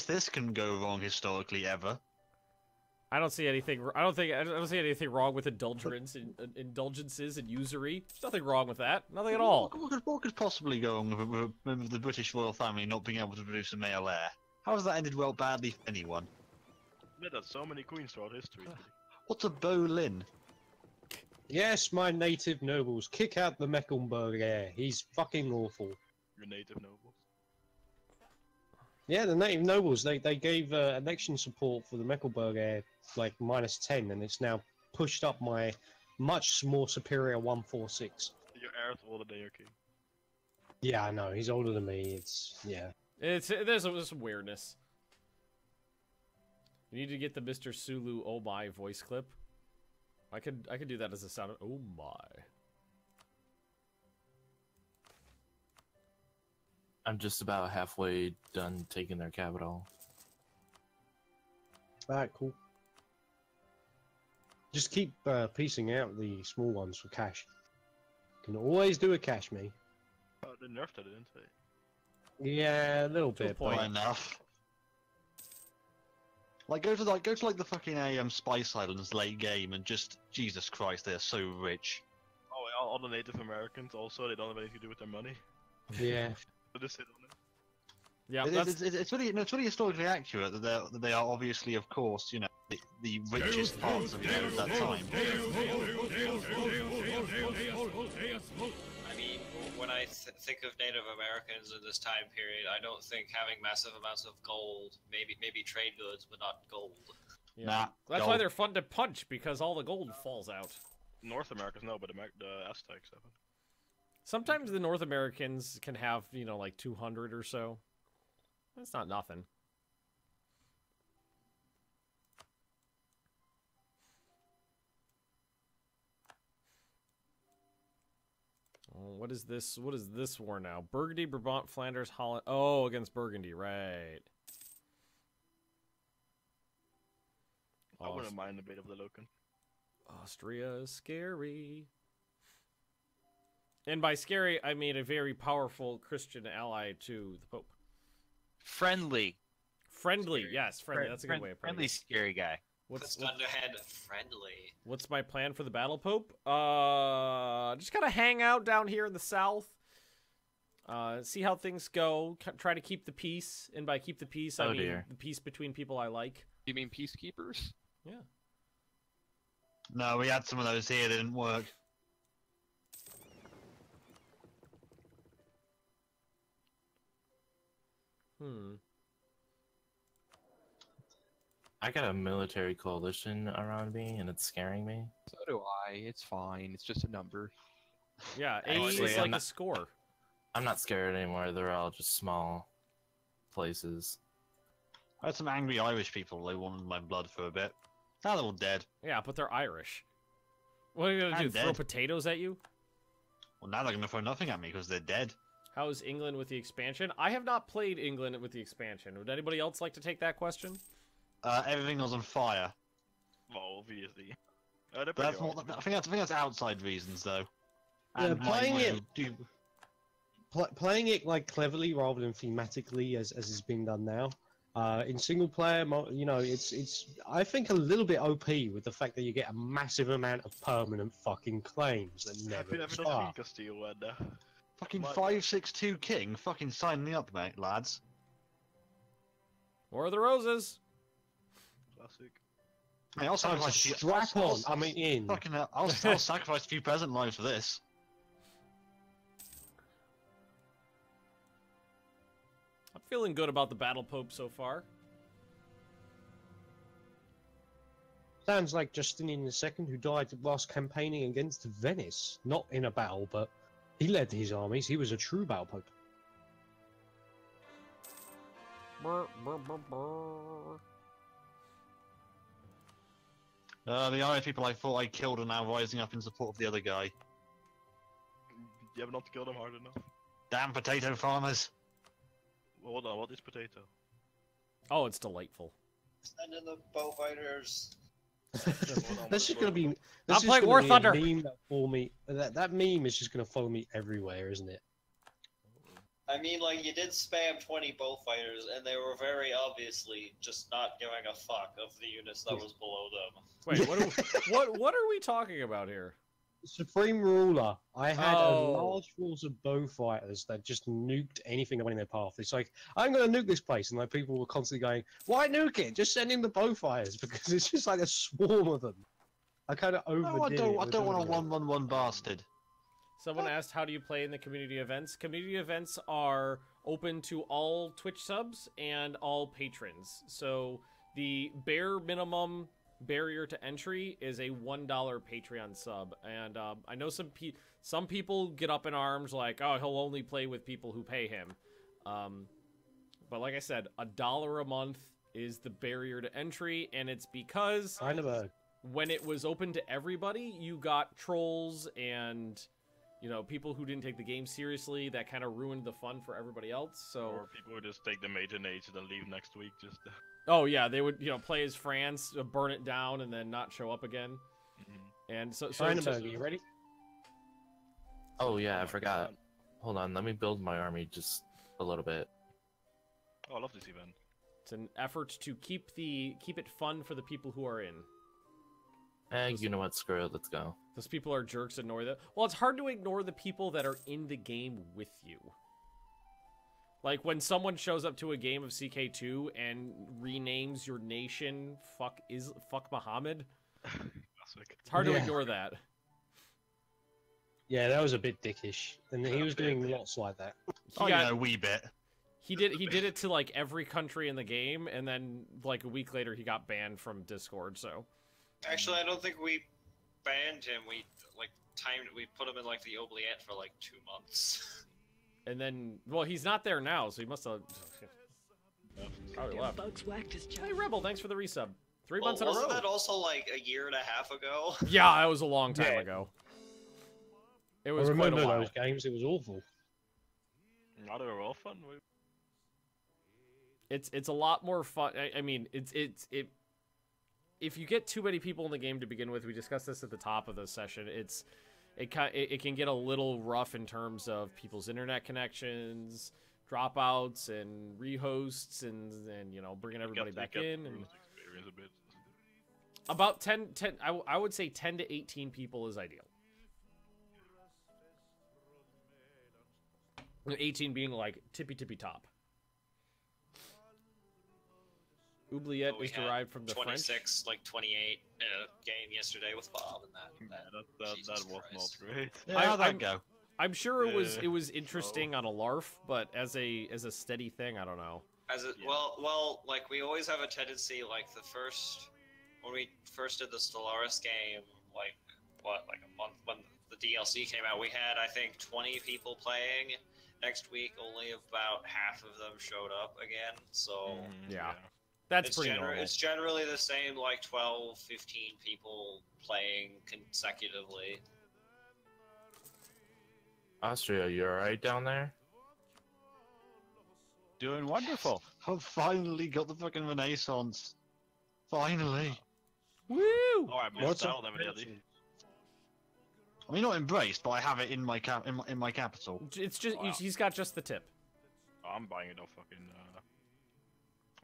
This can go wrong historically ever. I don't see anything. I don't see anything wrong with indulgences and usury. There's nothing wrong with that. Nothing at all. What could possibly go wrong with the British royal family not being able to produce a male heir? How has that ended well badly for anyone? Yeah, that's so many queens throughout history. What's a Bolin? Yes, my native nobles, kick out the Mecklenburg heir. He's fucking awful. Your native nobles. Yeah, the native nobles, they gave election support for the Mecklenburg heir, like -10, and it's now pushed up my much more superior 146. Your heir's older than your king. Yeah, I know, he's older than me, it's, yeah. There's some weirdness. You need to get the Mr. Sulu oh my voice clip. I could do that as a sound of oh my. I'm just about halfway done taking their capital. Alright, cool. Just keep piecing out the small ones for cash. Can always do a cash me. Oh, they nerfed it, didn't they? Yeah, a little bit. Not enough. Like go to the fucking Spice Islands late game and just Jesus Christ, they're so rich. Oh, all the Native Americans also, they don't have anything to do with their money. Yeah. They just sit on it. Yeah, It's really historically accurate that they are obviously, of course, you know, the richest parts of that time. I mean, when I think of Native Americans in this time period, I don't think having massive amounts of gold, maybe trade goods, but not gold. Yeah. Nah, That's gold. why they're fun to punch, because all the gold falls out. North America's no, but the Aztecs have it. Sometimes the North Americans can have, you know, like 200 or so. That's not nothing. Oh, what is this? What is this war now? Burgundy, Brabant, Flanders, Holland. Oh, against Burgundy, right. I wouldn't mind a bit of the Loken. Austria is scary. And by scary, I mean a very powerful Christian ally to the Pope. Friendly. Friendly, Scary. yes, friendly. That's a good way of putting Friendly, it. scary guy. What's gun to head friendly? What's my plan for the battle, Pope? Just kind of hang out down here in the south. See how things go. Try to keep the peace, and by keep the peace, I mean the peace between people I like. You mean peacekeepers? Yeah. No, we had some of those here. They didn't work. I got a military coalition around me, and it's scaring me. So do I. It's fine. It's just a number. Yeah, Actually, is like a score. I'm not scared anymore. They're all just small places. I had some angry Irish people. They wanted my blood for a bit. Now they're all dead. Yeah, but they're Irish. What are you gonna do? Throw potatoes at you? Well, now they're gonna throw nothing at me because they're dead. How's England with the expansion? I have not played England with the expansion. Would anybody else like to take that question? Everything was on fire. Well, obviously. But that's more, I think that's outside reasons though. Yeah, And playing it like cleverly rather than thematically, as is being done now. In single player, you know, it's I think a little bit OP with the fact that you get a massive amount of permanent fucking claims that never expire. Fucking 562 king. Fucking sign me up, mate, lads. War of the Roses. Classic. Mate, I'll sacrifice a few. Strap on, I mean in. Fucking hell, I'll sacrifice a few present lives for this. I'm feeling good about the Battle Pope so far. Sounds like Justinian II, who died whilst campaigning against Venice. Not in a battle, but he led his armies. He was a true battle pope. The Irish people I thought I killed are now rising up in support of the other guy. You have not killed them hard enough. Damn potato farmers. Well, hold on, what is potato? Oh, it's delightful. Send in the bow fighters. That's just gonna be. I'm playing War Thunder. Meme that follow me. That meme is just gonna follow me everywhere, isn't it? I mean, like, you did spam 20 bow fighters, and they were very obviously just not giving a fuck of the units that was below them. Wait, what are we talking about here? Supreme Ruler. I had a large force of bow fighters that just nuked anything that went in their path. It's like, I'm going to nuke this place. And like people were constantly going, why nuke it? Just send in the bow fighters. Because it's just like a swarm of them. I kind of overdid I don't want a 1-1-1 bastard. Someone asked, how do you play in the community events? Community events are open to all Twitch subs and all patrons. So the bare minimum barrier to entry is a $1 Patreon sub, and I know some people get up in arms like, oh, he'll only play with people who pay him, but like I said, $1 a month is the barrier to entry, and it's because when it was open to everybody, you got trolls and, you know, people who didn't take the game seriously. That kind of ruined the fun for everybody else. So, or people who just take the major nades and then leave next week just. Oh yeah, they would, you know, play as France, burn it down, and then not show up again. Mm-hmm. And so are you ready? Oh yeah, I forgot. Hold on, let me build my army just a little bit. Oh, I love this event. It's an effort to keep it fun for the people who are in. You know what? Screw it. Let's go. Those people are jerks. Ignore them. Well, it's hard to ignore the people that are in the game with you. Like, when someone shows up to a game of CK2 and renames your nation fuck Muhammad, it's hard to ignore that. Yeah, that was a bit dickish, and he was doing lots like that. Yeah, a wee bit. He did it to like every country in the game, and then like a week later he got banned from Discord. So Actually, I don't think we banned him. We we put him in like the oubliette for like 2 months. And then, well, he's not there now, so he must have probably left. Hey, Rebel, thanks for the resub. 3 months in a row. Wasn't that also like a year and a half ago? Yeah, that was a long time ago. It was I quite a remember while. those games. It was awful. No, they were all fun. It's a lot more fun. I mean, if you get too many people in the game to begin with, we discussed this at the top of the session. It can get a little rough in terms of people's internet connections, dropouts, and rehosts, and you know, bringing everybody back in. And about 10, I would say 10 to 18 people is ideal. 18 being like tippy top. Oubliette is derived from the 26, like 28 in a game yesterday with Bob, and that was not great. Yeah, how'd that go? I'm sure it was interesting on a larf, but as a steady thing, I don't know. Well, like we always have a tendency, like when we first did the Stellaris game, like a month when the DLC came out, we had I think 20 people playing. Next week, only about half of them showed up again. So yeah. That's pretty normal. It's generally the same, like 12, 15 people playing consecutively. Austria, you alright down there? Doing wonderful. I've finally got the fucking Renaissance. Finally. Woo! Oh, I missed out on them already. I mean, not embraced, but I have it in my capital. It's just he's got just the tip. Oh, I'm buying it off fucking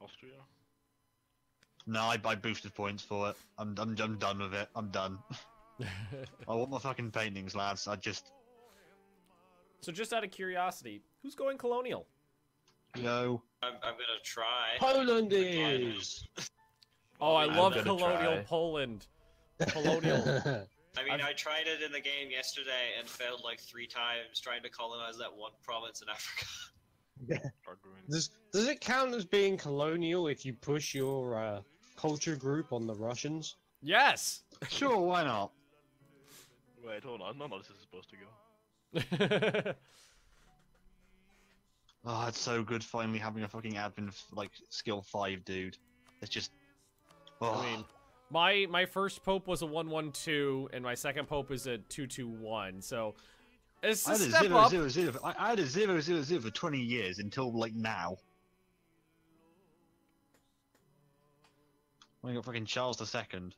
Austria. No, I buy boosted points for it. I'm done with it. I'm done. I want my fucking paintings, lads. So just out of curiosity, who's going colonial? Yo. I'm gonna try. Poland is. Oh, I love colonial Poland. Colonial. I mean, I tried it in the game yesterday and failed like 3 times trying to colonize that one province in Africa. Does it count as being colonial if you push your culture group on the Russians? Yes. Sure, why not? Wait, hold on. None of this is supposed to go. Oh, it's so good finally having a fucking admin like skill 5 dude. It's just. Oh. I mean, my first pope was a 112, and my second pope is a 221. So it's a step up. I had a 000 for 20 years until like now. When I got fucking Charles II. Did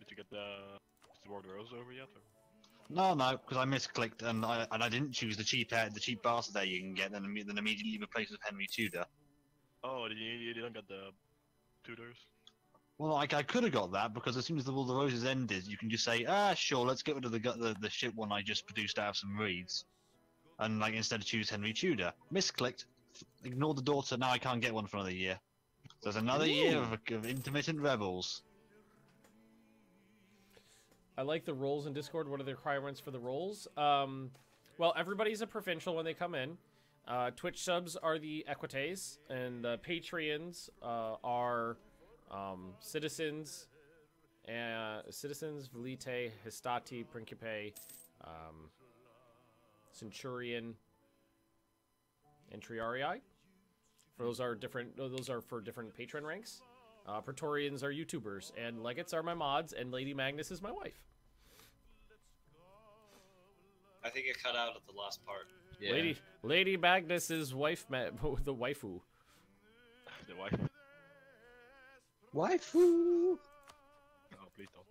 you get the War of the Roses over yet? Or? No, because I misclicked and I didn't choose the cheap bastard there you can get, then immediately replace with Henry Tudor. Oh, you didn't get the Tudors? Well, I could have got that because as soon as the War of the Roses ended, you can just say, sure, let's get rid of the shit one I just produced out of some reeds, and like instead choose Henry Tudor. Misclicked, ignored the daughter. Now I can't get one for another year. So there's another year of intermittent rebels. I like the roles in Discord. What are the requirements for the roles? Well, everybody's a provincial when they come in. Twitch subs are the equites, and the Patreons are citizens, Velite, Histati, Principe, Centurion, and Triarii. Those are different. Those are for different patron ranks. Praetorians are YouTubers, and Legates are my mods, and Lady Magnus is my wife. I think it cut out at the last part. Yeah. Lady Magnus is wife, the waifu. The wife. Waifu. Oh, please don't.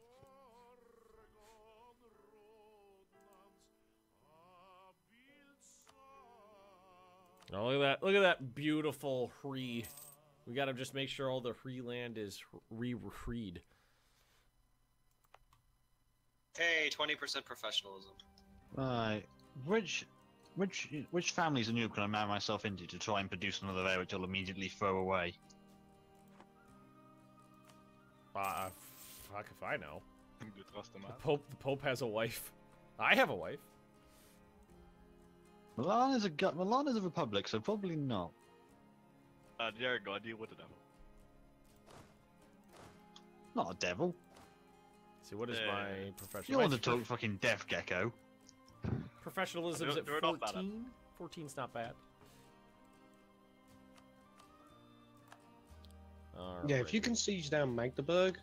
Oh, look at that! Look at that beautiful Hree. We gotta just make sure all the Hree land is freed. Hey, 20% professionalism. Right, which which families in Europe can I marry myself into to try and produce another heir which I'll immediately throw away? Fuck if I know. Du trust them out. The Pope has a wife. I have a wife. Milan is a republic, so probably not. There you go. I deal with the devil. Not a devil. See, what is my professional? You want to talk fucking Death Gecko? Professionalism's at They're not bad. 14. 14's not bad. Yeah, if you can siege down Magdeburg,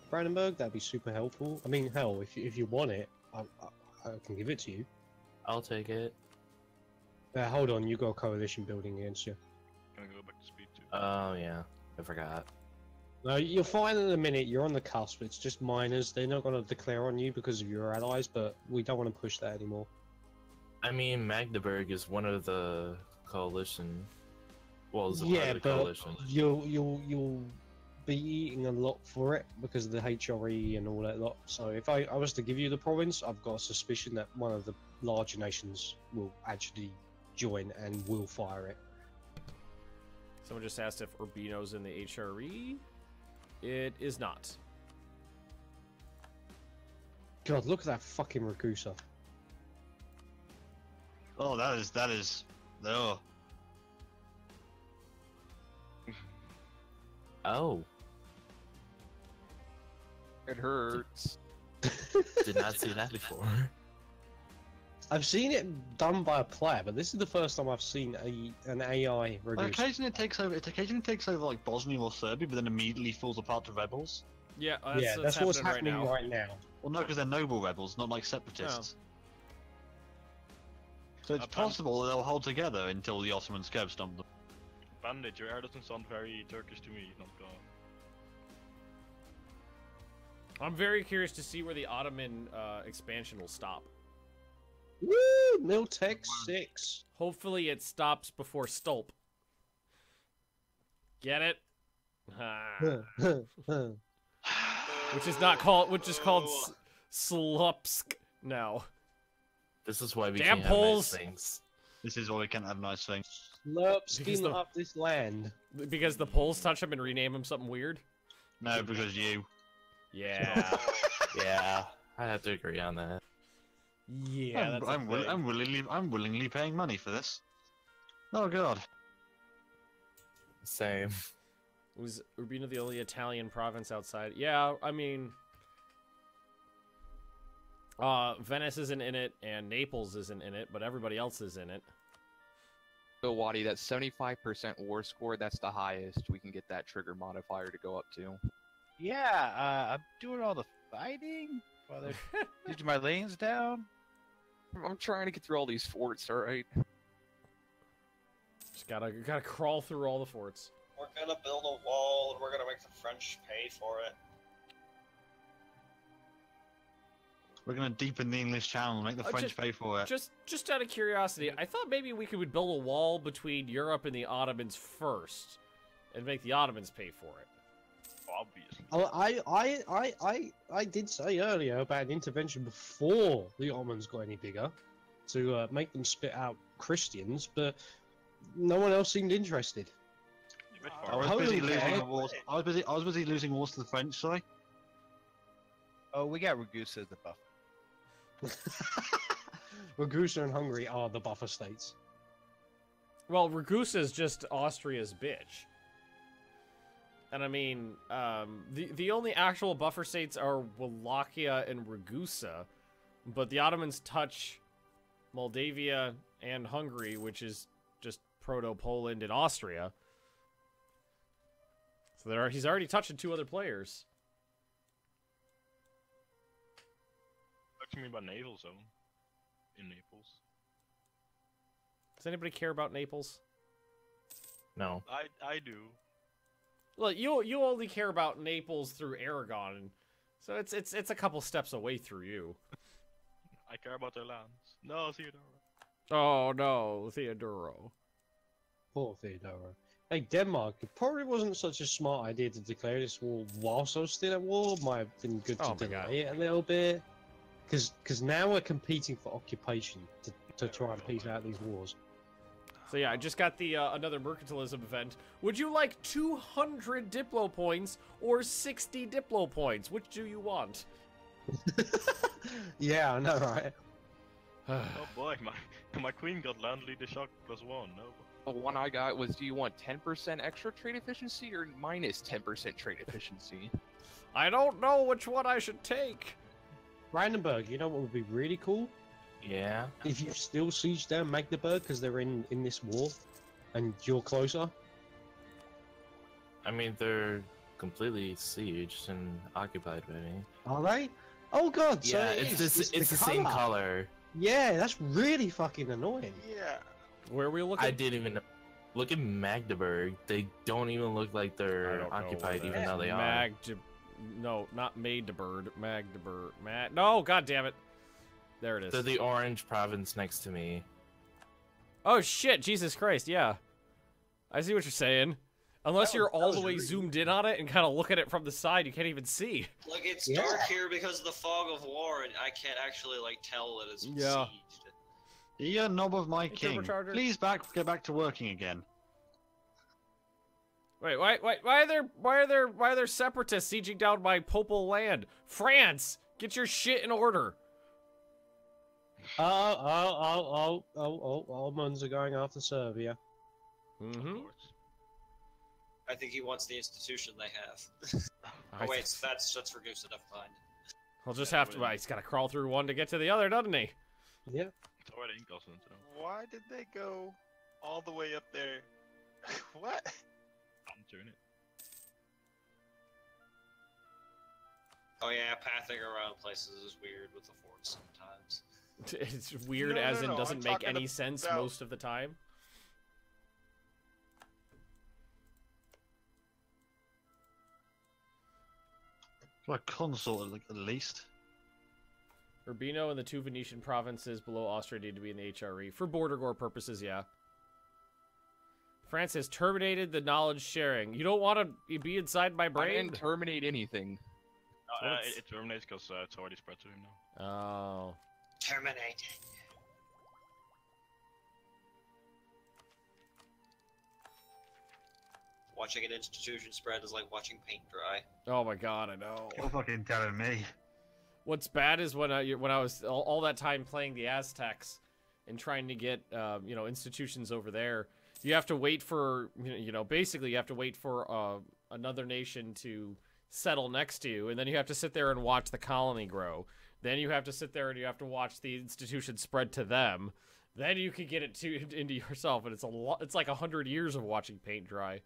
Brandenburg, that'd be super helpful. I mean, hell, if you want it, I can give it to you. I'll take it. Hold on, you got a coalition building against you. Can I go back to speed too? Oh yeah, I forgot. No, you're fine in a minute. You're on the cusp. It's just minors. They're not going to declare on you because of your allies, but we don't want to push that anymore. I mean, Magdeburg is one of the coalition. Well, it's a part Yeah, of the but coalition. you'll be eating a lot for it because of the HRE and all that lot. So if I was to give you the province, I've got a suspicion that one of the larger nations will actually join and will fire it. Someone just asked if Urbino's in the HRE. It is not. God, look at that fucking Ragusa. Oh, that is. Oh. Oh, It hurts. did not see that before. I've seen it done by a player, but this is the first time I've seen an AI Well, Ragusa. occasionally it takes over. It occasionally takes over like Bosnia or Serbia, but then immediately falls apart to rebels. Yeah, That's what's happening right now. Well, no, because they're noble rebels, not like separatists. So it's possible that they'll hold together until the Ottomans curb stomp them. Bandit, your hair doesn't sound very Turkish to me. Not gonna. I'm very curious to see where the Ottoman expansion will stop. Woo! Miltech 6. Hopefully it stops before Stolp. Get it? Which is not called, which is called Slupsk now. This is why we Damn can't Poles. have nice things. This is why we can't have nice things. Slurp, Because skin the- up this land. Because the Poles touch him and rename him something weird? No, because you. Yeah. Yeah, I have to agree on that. Yeah, I'm willingly paying money for this. Oh god. Same. Was Urbino the only Italian province outside? Yeah, I mean... Venice isn't in it, and Naples isn't in it, but everybody else is in it. So, Waddy, that 75% war score, that's the highest we can get that trigger modifier to go up to. Yeah, I'm doing all the fighting while they're using my lanes down. I'm trying to get through all these forts, alright? Just gotta crawl through all the forts. We're gonna build a wall, and we're gonna make the French pay for it. We're gonna deepen the English Channel and make the French pay for it. Just out of curiosity, I thought maybe we could build a wall between Europe and the Ottomans first, and make the Ottomans pay for it. Obviously. Oh, I did say earlier about an intervention before the Ottomans got any bigger to make them spit out Christians, but no one else seemed interested. I was busy losing wars. I was busy losing wars to the French. Sorry. Oh, we got Ragusa as the buffer. Ragusa and Hungary are the buffer states. Well, Ragusa is just Austria's bitch. And I mean, the only actual buffer states are Wallachia and Ragusa, but the Ottomans touch Moldavia and Hungary, which is just Proto-Poland and Austria. So he's already touching two other players. What do you mean by naval zone? In Naples. Does anybody care about Naples? No. I do. Well, you only care about Naples through Aragon, so it's a couple steps away through you. I care about their lands. No, Theodora. Oh no, Theodoro. Poor Theodora. Hey, Denmark, it probably wasn't such a smart idea to declare this war whilst I was still at war. Might have been good to delay it a little bit. Because now we're competing for occupation to try and piece out these wars. So yeah, I just got the another mercantilism event. Would you like 200 Diplo points or 60 Diplo points? Which do you want? Yeah, I know, right? Oh boy, my queen got land leader shock +1. No. The one I got was, do you want 10% extra trade efficiency or minus 10% trade efficiency? I don't know which one I should take. Brandenburg, you know what would be really cool? Yeah. If you still siege down Magdeburg because they're in this war, and you're closer. I mean, they're completely sieged and occupied by me. Are they? Oh god! So Yeah, it's the same color. Yeah, that's really fucking annoying. Yeah. Where are we looking? I didn't even look at Magdeburg. They don't even look like they're occupied, even though they are. No, not Magdeburg. Magdeburg. No, god damn it. There it is. They're the orange province next to me. Oh shit, Jesus Christ, yeah. I see what you're saying. Unless you're all the way really zoomed in on it and kind of look at it from the side, you can't even see. Like, it's dark here because of the fog of war, and I can't actually, like, tell that it's Yeah. besieged. You knob of my king. turbocharger. Please get back to working again. Wait, why are there separatists sieging down my popal land? France, get your shit in order. Almonds are going after Serbia. Mm-hmm. I think he wants the institution they have. Oh, wait, so that's for Goose enough behind. He'll just have to. He's got to crawl through one to get to the other, doesn't he? Yeah. It's already in Gosling, so. Why did they go all the way up there? What? I'm doing it. Oh yeah, pathing around places is weird with the forts sometimes. It's weird, No, as no, in no, doesn't I'm make talking any sense about- most of the time. For a consort, like, at least. Urbino and the two Venetian provinces below Austria need to be in the HRE. For border war purposes, yeah. France has terminated the knowledge sharing. You don't want to be inside my I brain? didn't terminate anything. It terminates because it's already spread to him now. Oh. Terminated. Watching an institution spread is like watching paint dry. Oh my god, I know. You're fucking telling me. What's bad is when I was all that time playing the Aztecs and trying to get institutions over there. You have to wait for basically you have to wait for another nation to settle next to you, and then you have to sit there and watch the colony grow. Then you have to sit there and you have to watch the institution spread to them. Then you can get it into yourself, and it's a lot. It's like 100 years of watching paint dry.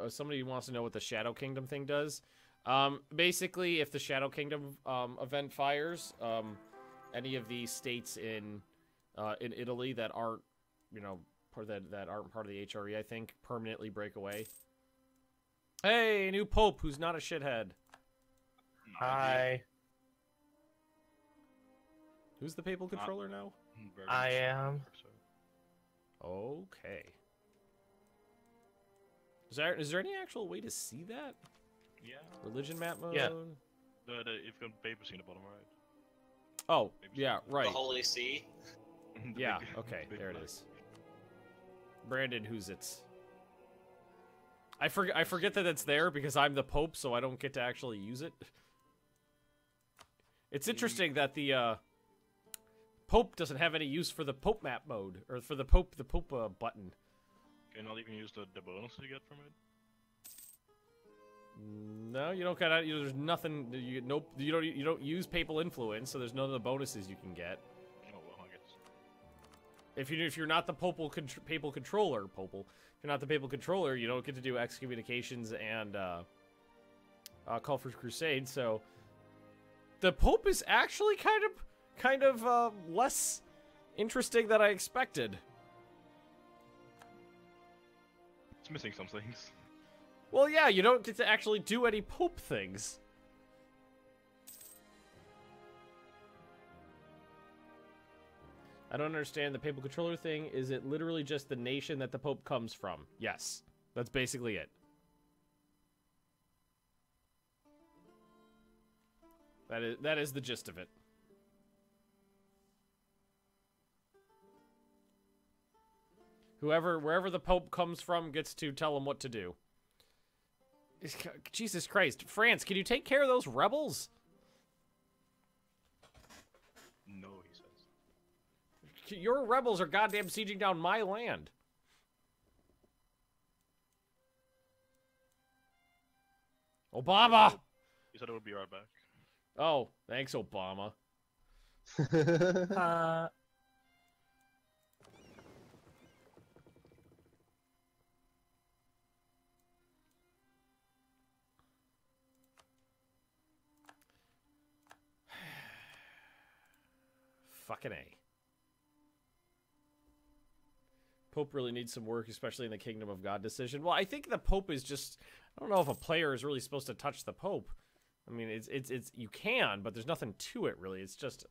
Somebody wants to know what the Shadow Kingdom thing does. Basically, if the Shadow Kingdom event fires, any of the states in Italy that aren't, that aren't part of the HRE, I think, permanently break away. Hey, new pope who's not a shithead. Hi. Who's the papal controller now? I am. Okay. Is there any actual way to see that? Yeah. Religion map mode? Yeah. You've got papacy in the bottom right. Oh, yeah, right. The Holy See. Yeah, okay, there it is. Brandon, who's it's? I forget that it's there because I'm the Pope, so I don't get to actually use it. It's interesting that the Pope doesn't have any use for the Pope map mode, or for the Pope button. Can you not even use the bonus you get from it? No, you don't get. There's nothing. You don't use papal influence, so there's none of the bonuses you can get. Oh well, I guess. If you're not the papal controller, if you're not the papal controller, you don't get to do excommunications and call for crusade. So the Pope is actually kind of less interesting than I expected. It's missing some things. Well, yeah, you don't get to actually do any Pope things. I don't understand the papal controller thing. Is it literally just the nation that the Pope comes from? Yes. That's basically it. That is the gist of it. Wherever the Pope comes from gets to tell him what to do. Jesus Christ. France, can you take care of those rebels? No, he says. Your rebels are goddamn sieging down my land. Obama! He said it would be right back. Oh, thanks, Obama. Fucking A. Pope really needs some work, especially in the Kingdom of God decision. Well, I think the Pope is just... I don't know if a player is really supposed to touch the Pope. I mean, it's you can, but there's nothing to it, really. It's just...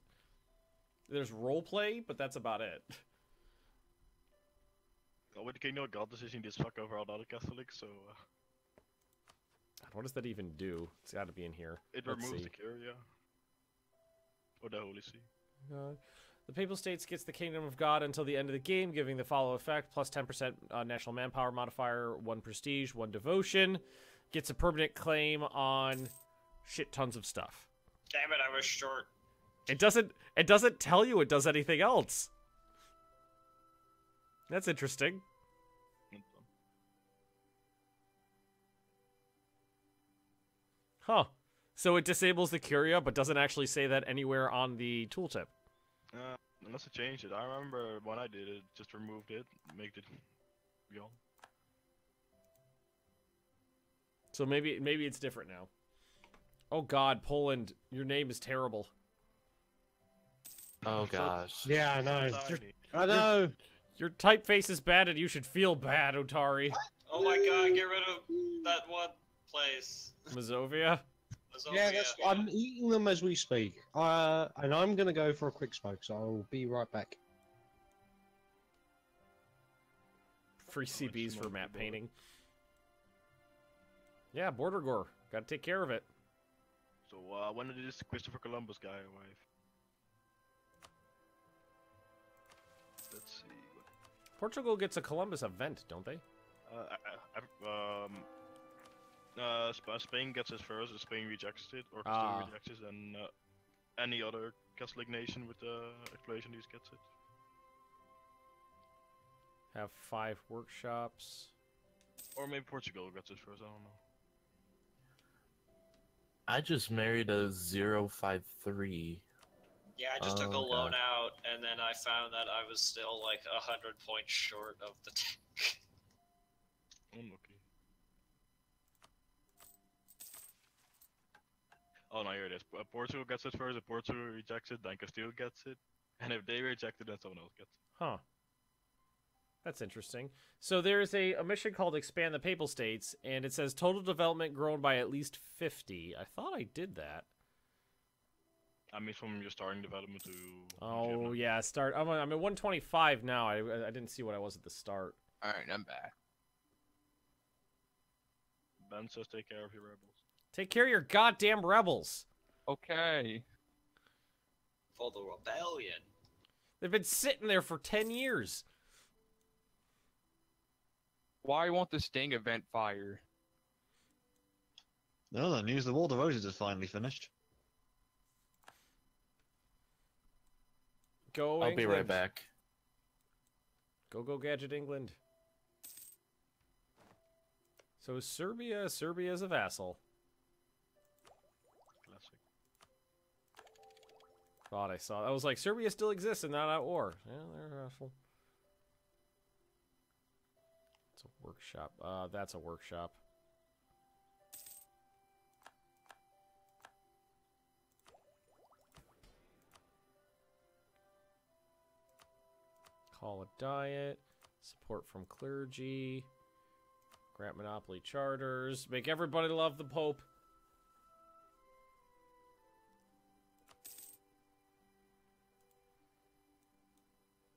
There's roleplay, but that's about it. Well, with the Kingdom of God decision, just fuck over all the other Catholics, so... God, what does that even do? It's got to be in here. It removes the Curia. Or the Holy See. The Papal States gets the Kingdom of God until the end of the game, giving the follow effect, plus 10% national manpower modifier, 1 prestige, 1 devotion. Gets a permanent claim on shit tons of stuff. Damn it, I was short. It doesn't tell you it does anything else. That's interesting. Huh. So it disables the Curia, but doesn't actually say that anywhere on the tooltip. Unless it changed it. I remember when I did it, just removed it, made it gone. So maybe it's different now. Oh God, Poland, your name is terrible. Oh gosh. Yeah, I know. I know. Your typeface is bad, and you should feel bad, Otari. Oh my God, get rid of that one place. Mazovia? Yeah, I'm eating them as we speak. And I'm gonna go for a quick smoke, so I'll be right back. Free CBs for map painting. Yeah, Border Gore. Gotta take care of it. So, when did this Christopher Columbus guy arrive? Let's see. Portugal gets a Columbus event, don't they? Spain gets it first. Spain rejects it, or Castile rejects it, and any other Catholic nation with the exploration news gets it. Have 5 workshops. Or maybe Portugal gets it first. I don't know. I just married a 053. Yeah, I just took a loan out, and then I found that I was still like 100 points short of the tank. Unlucky. Oh no, here it is. Portugal gets it first, if Portugal rejects it, then Castile gets it. And if they reject it, then someone else gets it. Huh. That's interesting. So there's a mission called Expand the Papal States, and it says total development grown by at least 50. I thought I did that. I mean, from your starting development to... Oh, yeah, start. I'm at 125 now. I didn't see what I was at the start. Alright, I'm back. Ben says take care of your rebels. Take care of your goddamn rebels. Okay. For the rebellion. They've been sitting there for 10 years. Why won't the Sting event fire? No, the news, the War of the Roses is finally finished. Go I'll England. be right back. Go Gadget England. So Serbia's a vassal. Classic. Thought I saw. I was like, Serbia still exists and not at war. Yeah, they're a vassal. It's a workshop. That's a workshop. Call a diet. Support from clergy. Grant monopoly charters. Make everybody love the Pope.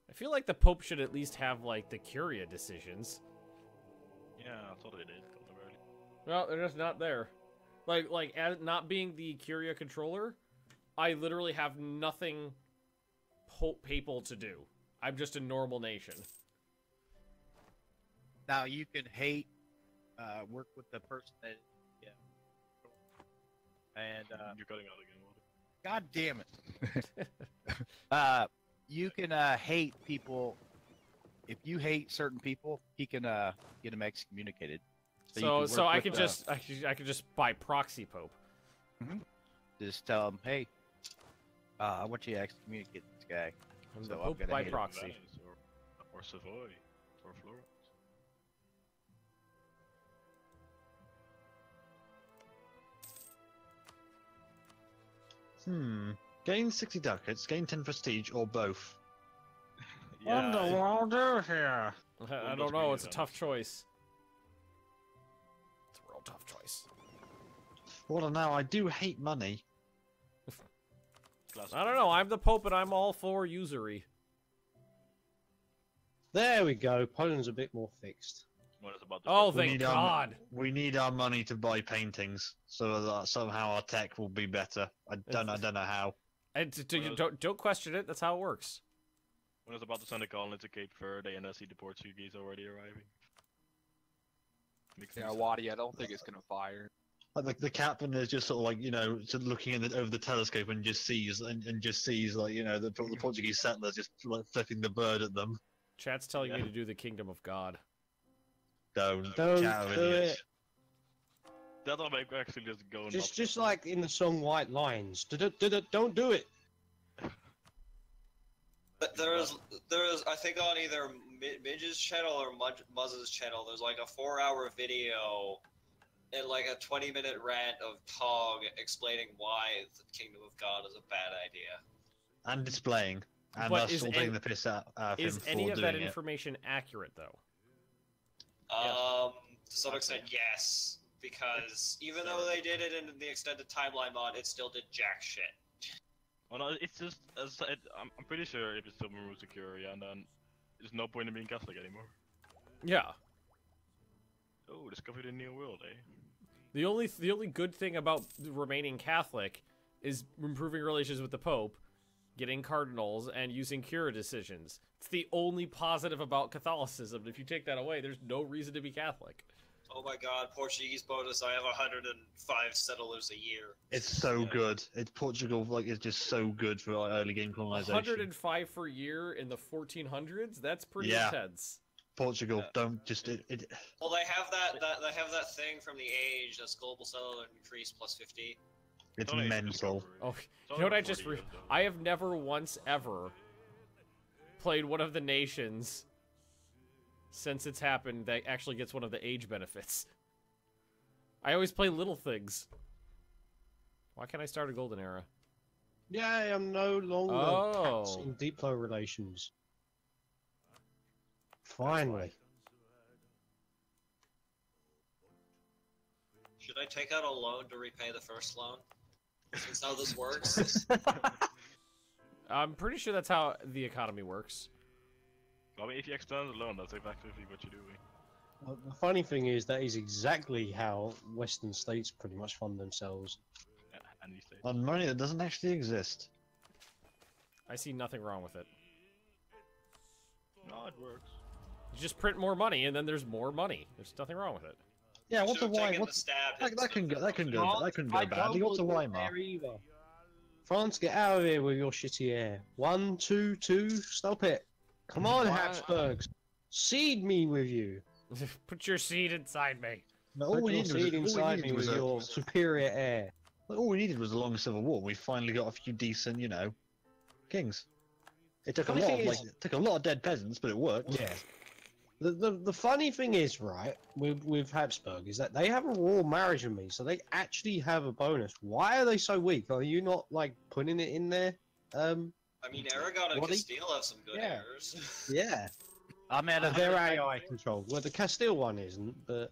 I feel like the Pope should at least have, like, the Curia decisions. Yeah, I thought they did. Well, they're just not there. Like as not being the Curia controller, I literally have nothing papal to do. I'm just a normal nation. Now you can hate, work with the person that, and You're cutting out again. God damn it. You can hate people. If you hate certain people, he can get them excommunicated. So I could just I could just buy proxy pope. Just tell him, hey, I want you to excommunicate this guy. I'm So the I'm pope gonna by hate him. proxy. Or Savoy, or Florence. Gain 60 ducats, gain 10 prestige, or both. Yeah, What the world do here? I don't know. It's a tough choice. It's a real tough choice. Well, now I do hate money. I don't know. I'm the pope, and I'm all for usury. There we go. Poland's a bit more fixed. What is about the Oh, We thank need God. we need our money to buy paintings, so that somehow our tech will be better. I don't know how. And don't question it. That's how it works. When it's about to send a colony to Cape Verde and I see the Portuguese already arriving. Yeah, Wadi, I don't think it's gonna fire. Like the captain is just sort of like, you know, just looking in over the telescope and just sees like, you know, the Portuguese settlers just like flipping the bird at them. Chat's telling me to do the kingdom of God. Don't do idiots. it. That'll make actually just go. Just like in the song White Lines. Don't do it. But there's I think on either Midge's channel or Muzz's channel, there's like a 4-hour video and like a 20-minute rant of Tog explaining why the Kingdom of God is a bad idea. And displaying. And But us is all taking the piss out of him Is for any of that doing it. information accurate, though? To some extent, yes. Because even though they did it in the extended timeline mod, it still did jack shit. Well, no, it's just I'm pretty sure if it's still removes security, and then there's no point in being Catholic anymore. Yeah. Oh, discovered a new world, eh? The only good thing about remaining Catholic is improving relations with the Pope, getting cardinals, and using cura decisions. It's the only positive about Catholicism. If you take that away, there's no reason to be Catholic. Oh my god, Portuguese bonus, I have 105 settlers a year. It's so good. It's Portugal, like, it's just so good for early game colonization. 105 per year in the 1400s? That's pretty intense. Portugal, don't just Well, they have that thing from the age that's global settler increase plus 50. It's mental. Oh, you know what I just I have never once ever played one of the nations since it's happened that actually gets one of the age benefits. I always play little things. Why can't I start a golden era? Yeah, I'm no longer in deep flow relations. Finally. Should I take out a loan to repay the first loan? Since how this works? I'm pretty sure that's how the economy works. I mean, if you extend the loan, that's effectively what you're doing. Well, the funny thing is that is exactly how Western states pretty much fund themselves. Yeah, and these states. On money that doesn't actually exist. I see nothing wrong with it. No, it works. You just print more money, and then there's more money. There's nothing wrong with it. Yeah, what's the why? That can go badly. What's the Weimar? France, get out of here with your shitty air. 1, 2, 2, stop it. Come on, Habsburgs. Seed me with you. Put your seed inside me. No, Put your seed inside me with your superior air. All we needed was a long civil war. We finally got a few decent, you know, kings. It took a lot of dead peasants, but it worked. Yeah. The funny thing is, right, with Habsburg, is that they have a royal marriage with me, so they actually have a bonus. Why are they so weak? Are you not, like, putting it in there? I mean, Aragon and Castile have some good heirs. Yeah. I'm at They're AI controlled. Well, the Castile one isn't, but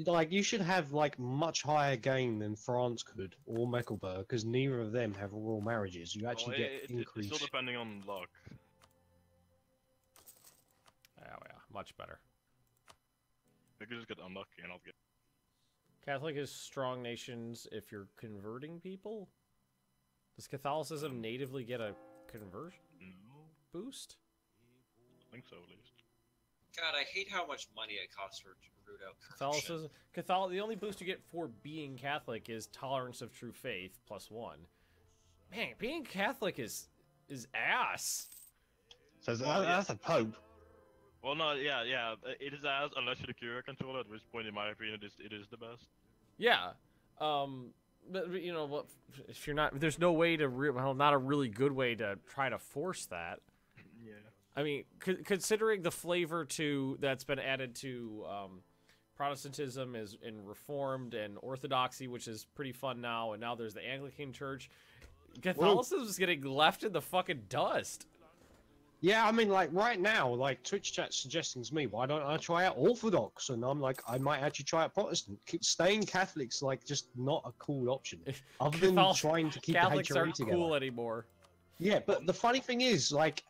like, you should have, like, much higher gain than France could, or Mecklenburg, because neither of them have royal marriages. You actually get increased. It's still depending on luck. Yeah, much better. We could just get unlucky and I'll get. Catholic is strong nations if you're converting people. Does Catholicism natively get a conversion boost? I think so, at least. God, I hate how much money it costs to root out corruption. Catholicism. The only boost you get for being Catholic is tolerance of true faith +1. Man, being Catholic is ass. So that's a Pope. Well, no, yeah, it is as unless you're the Cura controller, at which point, in my opinion, it is the best. Yeah, but you know, if you're not, there's no way to, not a really good way to try to force that. Yeah. I mean, considering the flavor that's been added to Protestantism is in Reformed and Orthodoxy, which is pretty fun now, and now there's the Anglican Church. Catholicism is getting left in the fucking dust. Yeah, I mean, like, right now, like, Twitch chat's suggesting to me, why don't I try out Orthodox? And I'm like, I might actually try out Protestant. Staying Catholic's, like, just not a cool option. Other than trying to keep Catholics the HRE aren't together. cool anymore. Yeah, but the funny thing is, like,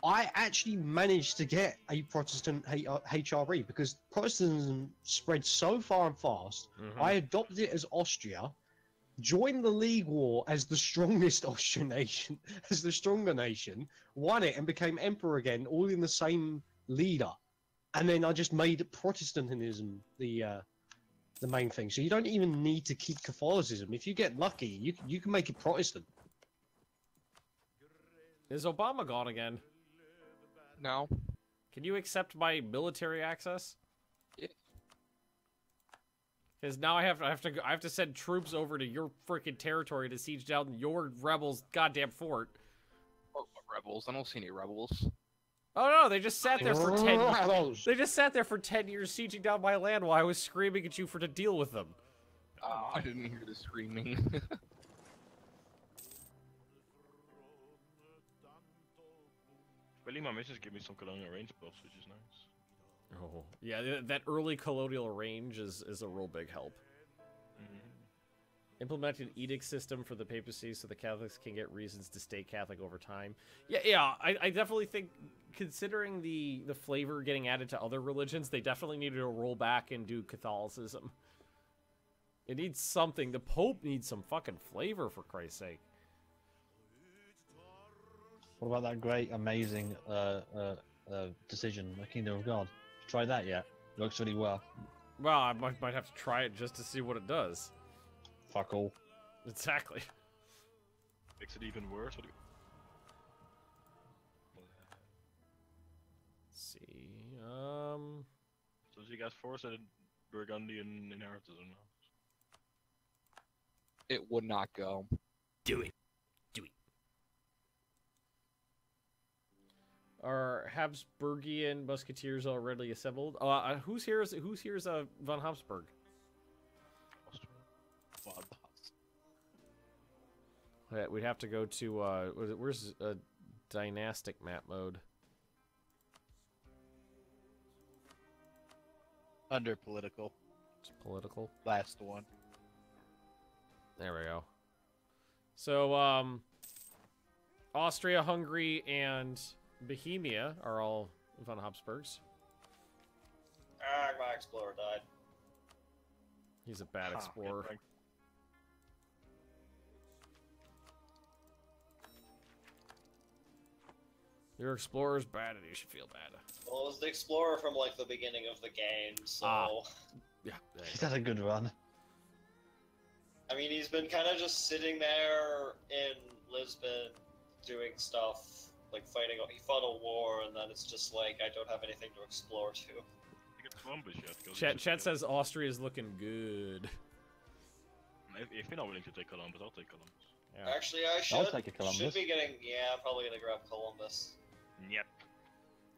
I actually managed to get a Protestant HRE because Protestantism spread so far and fast. I adopted it as Austria, joined the League War as the strongest Austrian nation, as the stronger nation, won it and became emperor again, all in the same leader. And then I just made Protestantism the main thing. So you don't even need to keep Catholicism. If you get lucky, you can make it Protestant. Is Obama gone again? No. Can you accept my military access? Yeah. Because now I have to send troops over to your freaking territory to siege down your rebels' goddamn fort. What rebels? I don't see any rebels. Oh no, they just sat there for 10 years. They just sat there for 10 years sieging down my land while I was screaming at you to deal with them. Oh, I didn't hear the screaming. Really, my missions give me some colonial range buffs, which is nice. Oh, yeah, that early colonial range is a real big help. Implement an edict system for the papacy so the Catholics can get reasons to stay Catholic over time. Yeah, I definitely think, considering the flavor getting added to other religions, they definitely needed to roll back and do Catholicism. It needs something. The Pope needs some fucking flavor, for Christ's sake. What about that great, amazing decision, the Kingdom of God? Try that yet? It works really well. Well, I might have to try it just to see what it does. Fuck all. Exactly. Makes it even worse. Let's see. So you guys force a Burgundian inheritance or not? It would not go. Do it. Do it. Are Habsburgian musketeers already assembled? Who's here is von Habsburg? We'd have to go to where's dynastic map mode? Under political. It's political. Last one. There we go. So Austria, Hungary, and Bohemia are all von Habsburgs. Ah, my explorer died. He's a bad explorer. Your explorer's bad and you should feel bad. Well, it was the explorer from, like, the beginning of the game, so... Yeah. He's had a good run. I mean, he's been kind of just sitting there in Lisbon, doing stuff, like fighting. He fought a war, and then it's just like, I don't have anything to explore to. Chat says Austria is looking good. If you're not willing to take Columbus, I'll take Columbus. Yeah. Actually, I should be getting. Yeah, I'm probably gonna grab Columbus. Yep.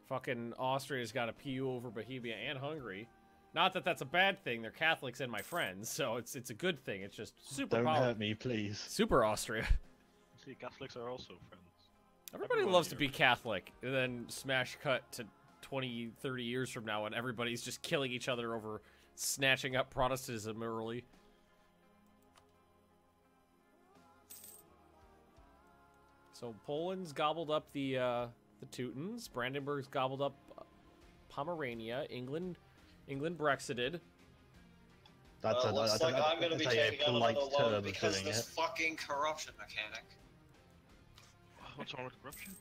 Fucking Austria's got a PU over Bohemia and Hungary. Not that that's a bad thing. They're Catholics and my friends, so it's a good thing. It's just super. Don't hurt me, please. Super Austria. See, Catholics are also friends. Everybody loves to be Catholic, and then smash cut to 20, 30 years from now, and everybody's just killing each other over snatching up Protestantism early. So Poland's gobbled up the Teutons. Brandenburg's gobbled up Pomerania. England Brexited. That's Well, looks like I'm gonna be taking out another term loan of because of doing this it. fucking corruption mechanic. What's wrong with corruption?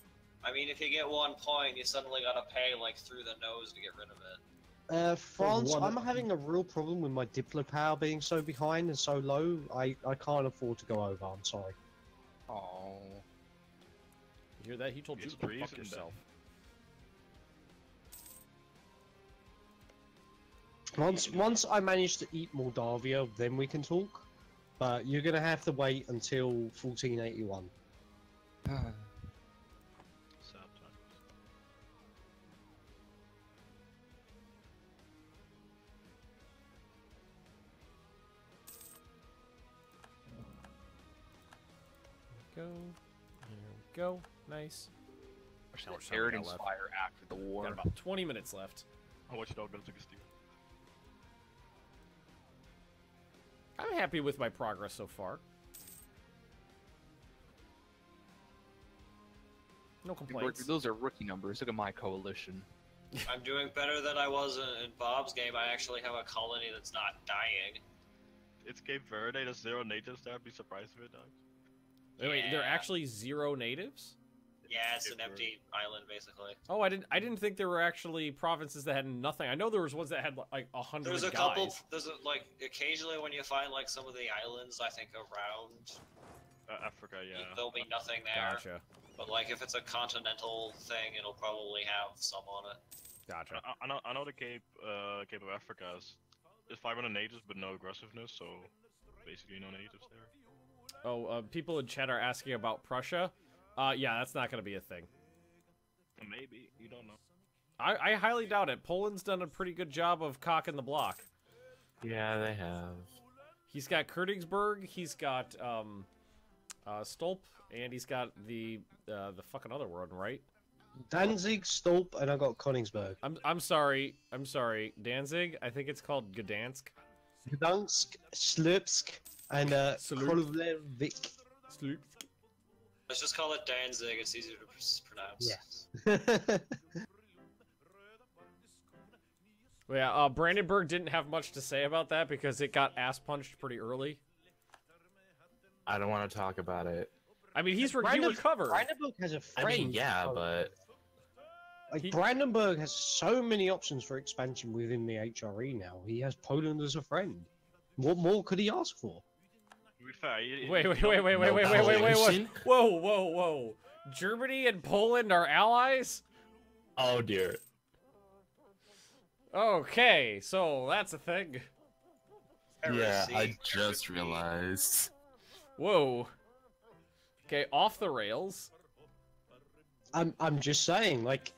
I mean, if you get 1 point, you suddenly gotta pay like through the nose to get rid of it. France, I'm having a real problem with my Diplo power being so behind and so low. I can't afford to go over. I'm sorry. Oh. You hear that? He told you It's to go treason fuck then. yourself. Once I manage to eat Moldavia, then we can talk. But you're gonna have to wait until 1481. Sad times. Go. There we go. Nice. How much time we got Inheritance left? fire after the war. Got about 20 minutes left. I watched it all go to Castillo. I'm happy with my progress so far. No complaints. Those are rookie numbers. Look at my coalition. I'm doing better than I was in Bob's game. I actually have a colony that's not dying. It's Cape Verde, there's 0 natives there, I'd be surprised if it died. Wait, there are Yeah. actually 0 natives? Yeah, it's an empty island basically. Oh, I didn't think there were actually provinces that had nothing. I know there was ones that had like 100 There's a guys. couple. Like occasionally when you find like some of the islands, I think around Africa, yeah. there'll be nothing there. Gotcha. But like if it's a continental thing, it'll probably have some on it. Gotcha. I know the Cape of Africa is 500 natives but no aggressiveness, so basically no natives there. Oh, people in chat are asking about Prussia. Yeah, that's not going to be a thing. Maybe, you don't know. I highly doubt it. Poland's done a pretty good job of cocking the block. Yeah, they have. He's got Königsberg, he's got Stolp, and he's got the fucking other one, right? Danzig, Stolp, and I got Königsberg. I'm sorry, Danzig. I think it's called Gdansk. Gdansk, Slupsk, and Krolevik. Slupsk. Let's just call it Danzig. It's easier to pronounce. Yes. Well, yeah, Brandenburg didn't have much to say about that because it got ass punched pretty early. I don't want to talk about it. I mean, he recovered. Brandenburg has a friend. I mean, yeah, but Like, Brandenburg has so many options for expansion within the HRE now. He has Poland as a friend. What more could he ask for? To be fair, Wait. Whoa. Germany and Poland are allies? oh dear. Okay, so that's a thing. Yeah, I just realized. Whoa. Okay, off the rails. I'm just saying, like,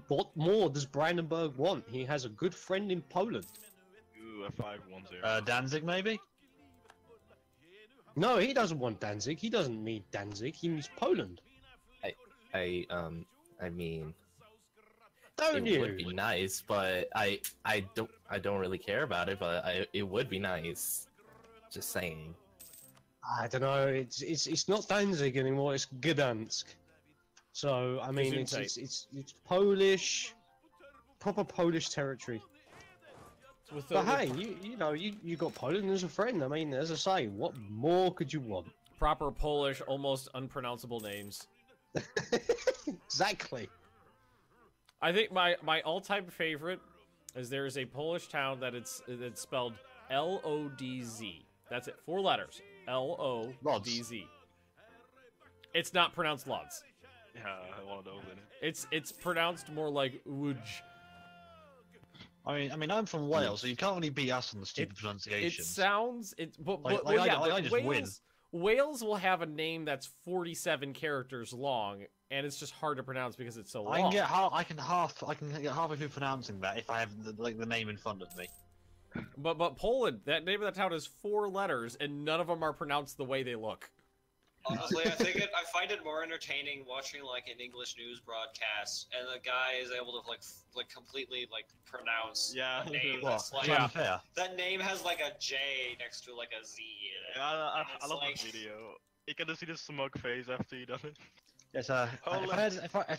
what more does Brandenburg want? He has a good friend in Poland. Ooh, a 5-1-0. Danzig, maybe? No, he doesn't want Danzig. He doesn't need Danzig. He needs Poland. I mean, Don't it you? would be nice, but I don't really care about it, but it would be nice. Just saying. I don't know. It's not Danzig anymore. It's Gdansk. So I mean, it's Polish, proper Polish territory. But hey, you got Poland as a friend. I mean, as I say, what more could you want? Proper Polish, almost unpronounceable names. Exactly. I think my all-time favorite is there is a Polish town that it's spelled Lodz. That's it, 4 letters. Lodz. It's not pronounced Lodz. Yeah, one of those in it. It's pronounced more like Łódź. I mean, I'm from Wales, so you can't really beat us on the stupid pronunciations. It sounds but I just win. Wales will have a name that's 47 characters long, and it's just hard to pronounce because it's so long. I can get halfway through pronouncing that if I have the name in front of me. But Poland, that name of the town is 4 letters, and none of them are pronounced the way they look. Honestly, I find it more entertaining watching like an English news broadcast, and the guy is able to like completely like pronounce a name that's like that name has like a J next to like a Z in it. I love like... that video. You can just see the smug face after you done it. Yes, if I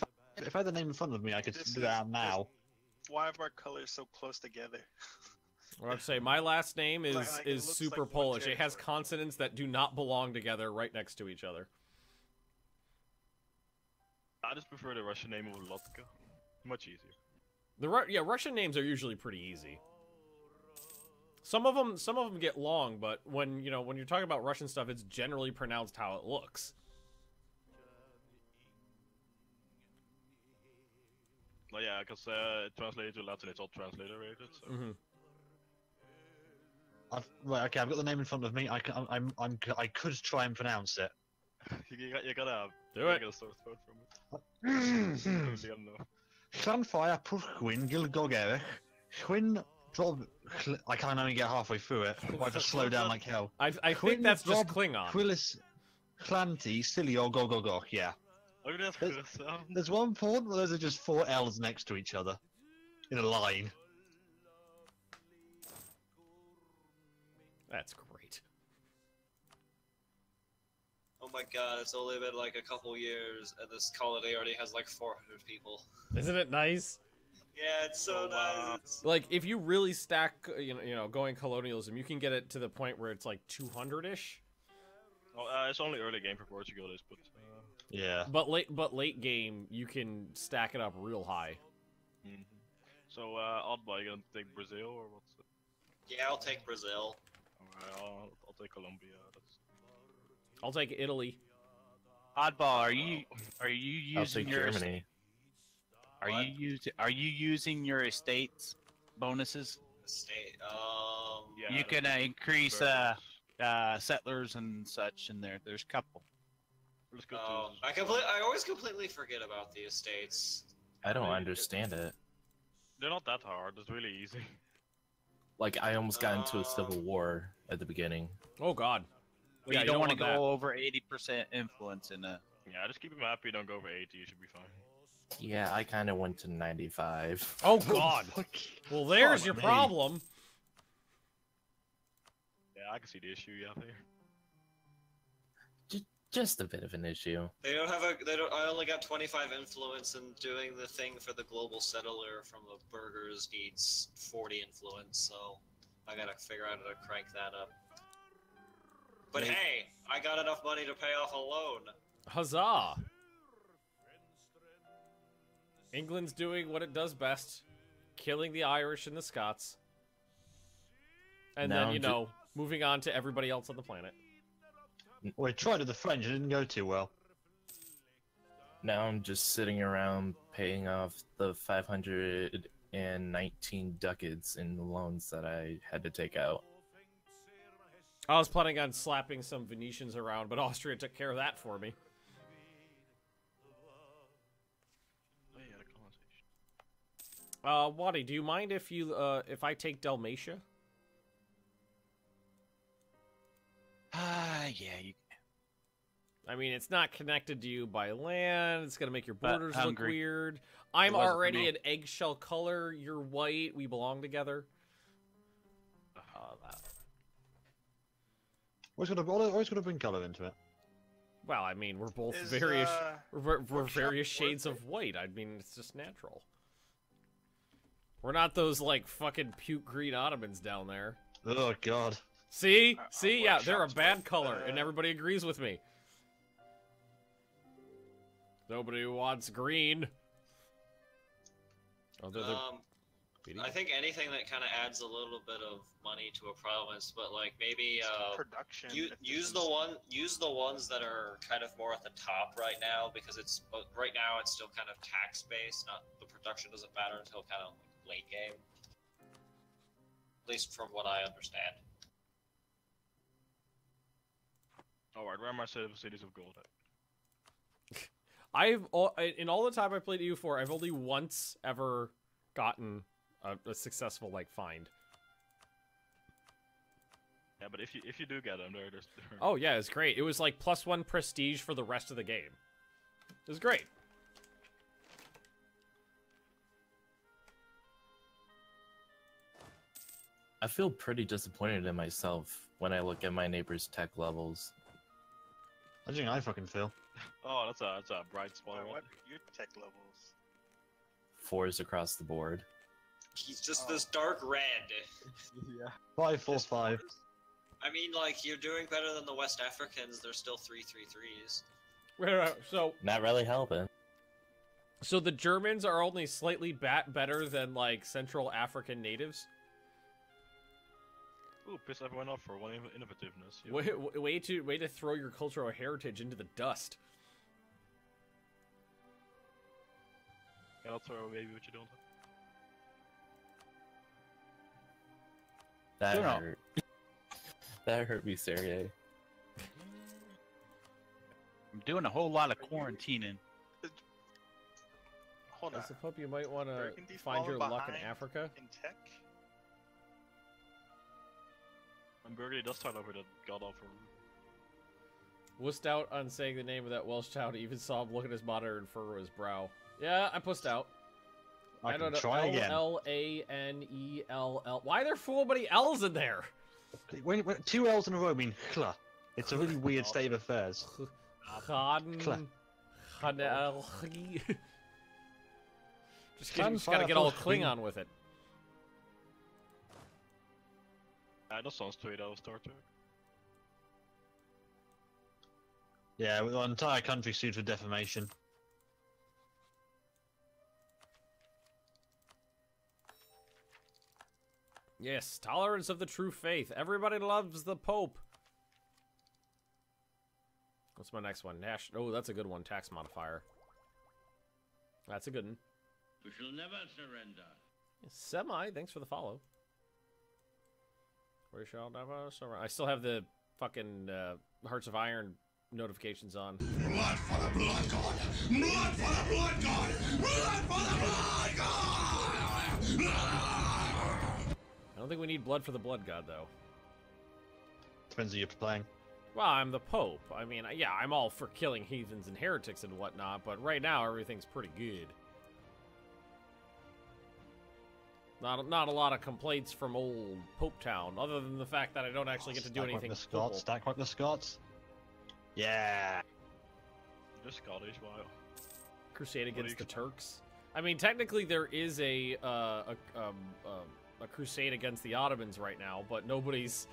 had the name in front of me, I could do that now. Why are our colors so close together? I'd say my last name is Like, it looks super like one Polish. It has territory. consonants that do not belong together right next to each other. I just prefer the Russian name of Lotka. Much easier. Yeah, Russian names are usually pretty easy. Some of them get long, but when you're talking about Russian stuff, it's generally pronounced how it looks. Well, yeah, because translated to Latin, it's all transliterated. So. Mm-hmm. Right, okay, I've got the name in front of me. I could try and pronounce it. you gotta Do it. You gotta sort throat from it. Mm-hmm. You gotta know. Llanfire Pwchwyn Gilgogerich. Chwyn Drob. I can't only get halfway through it. I have to slow down like hell. I think that's just Klingon. Quillis Chlanti Silio Gogogok, yeah. Look at that. There's one point where those are just 4 L's next to each other. In a line. That's great. Oh my god, it's only been like a couple years, and this colony already has like 400 people. Isn't it nice? Yeah, it's so nice. It's... Like, if you really stack, going colonialism, you can get it to the point where it's like 200-ish. Well, it's only early game for Portugal, this, but yeah. But late game, you can stack it up real high. Mm-hmm. So, Oddball, you gonna take Brazil or what's it? Yeah, I'll take Brazil. Alright, I'll take Colombia. I'll take Italy. Oddball, are you I'll using take your Germany. Are you using your estates bonuses? State. Yeah, You can increase settlers and such in there. There's a couple. Let's go I always completely forget about the estates. I don't understand it. They're not that hard. It's really easy. Like, I almost got into a civil war at the beginning. Oh god. But Yeah, you don't want to want that. go over 80% influence in a. Yeah, just keep them happy. Don't go over 80. You should be fine. Yeah, I kind of went to 95. Oh god. Well, there's your me. problem. Yeah, I can see the issue you have here. Just a bit of an issue. They don't have I only got 25 influence, and doing the thing for the global settler from the burgers needs 40 influence, so I gotta figure out how to crank that up. But hey, I got enough money to pay off a loan. Huzzah! England's doing what it does best, killing the Irish and the Scots. And Now then, moving on to everybody else on the planet. Well, we tried with the French, it didn't go too well. Now I'm just sitting around paying off the 519 ducats in the loans that I had to take out. I was planning on slapping some Venetians around, but Austria took care of that for me. Oh yeah, the colonization. Wadi, do you mind if if I take Dalmatia? Yeah, you. I mean, it's not connected to you by land. It's gonna make your borders look hungry. weird. I'm It wasn't for already me. an eggshell color. You're white. We belong together. Always got to bring colour into it. Well, I mean, we're both Is, various. We're workshop various worth shades it? of white. I mean, it's just natural. We're not those like fucking puke green Ottomans down there. Oh god. See, yeah, they're a workshop's bad worth, color, and everybody agrees with me. Nobody wants green. Oh, they're beating I think anything that kind of adds a little bit of money to a province, but like maybe Production. use the ones that are kind of more at the top right now, because it's right now it's still kind of tax based. Not the production doesn't matter until kind of late game, at least from what I understand. Alright, where are my cities of gold at? in all the time I played EU4, I've only once ever gotten a successful like find. Yeah, but if you do get them, they're Oh yeah, it's great. It was like +1 prestige for the rest of the game. It was great. I feel pretty disappointed in myself when I look at my neighbor's tech levels. I think I fucking feel. Oh, that's a bright spot. What your tech levels? 4s across the board. He's just this dark red. Yeah. 545. I mean, like, you're doing better than the West Africans. They're still 3-3-3s. Wait, so Not really helping. So the Germans are only slightly better than, like, Central African natives? Ooh, piss everyone off for one innovativeness. Yeah. Way to throw your cultural heritage into the dust. Cannot throw away what you don't have. That Sure not. hurt. That hurt me, Sergey. I'm doing a whole lot of quarantining. Hold on. I suppose you might want to Burgundy find your falling luck in behind Africa. In tech? And Burgundy does start over that god awful. Wussed out on saying the name of that Welsh town. Even saw him look at his monitor and furrow his brow. Yeah, I pussed out. I don't can know. try again. L-L-A-N-E-L-L. Why are there so many L's in there? When 2 L's in a row mean chla. It's a really weird state of affairs. Khan. Khanel. Just kidding. Khan Just gotta get all Fire Klingon with it. That sounds straight out of Star Trek. Yeah, the entire country sued for defamation. Yes, tolerance of the true faith. Everybody loves the Pope. What's my next one? Oh, that's a good one. Tax modifier. That's a good one. We shall never surrender. Semi, thanks for the follow. We shall never surrender. I still have the fucking Hearts of Iron notifications on. Blood for the blood god! Blood for the blood god! Blood for the blood god! I don't think we need blood for the blood god, though. Depends who you're playing. Well, I'm the Pope. I mean, yeah, I'm all for killing heathens and heretics and whatnot, but right now everything's pretty good. Not a lot of complaints from old Pope Town, other than the fact that I don't actually get to do anything. Stack wipe the Scots. Yeah. Just Scottish, wow. Crusade against the Turks. I mean, technically there is a crusade against the Ottomans right now, but nobody's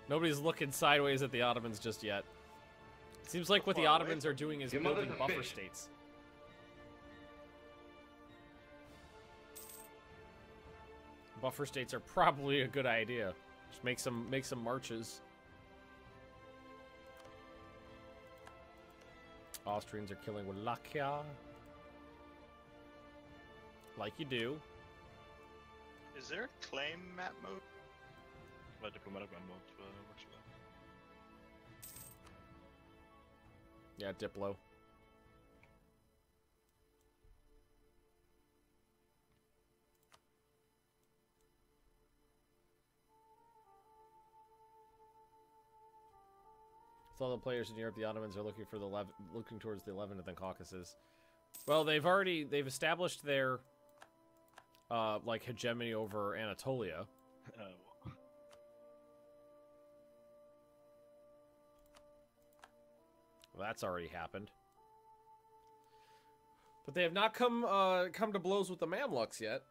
looking sideways at the Ottomans just yet. Seems like what the Ottomans are doing is building buffer states. Buffer states are probably a good idea. Just make some marches. Austrians are killing Wallachia. Like you do. Is there a claim map mode? Bij diplomatic mode works well. Yeah, Diplo. With all the players in Europe, the Ottomans are looking towards the Levant and the Caucasus. Well, they've established their like hegemony over Anatolia. Well, that's already happened. But they have not come to blows with the Mamluks yet.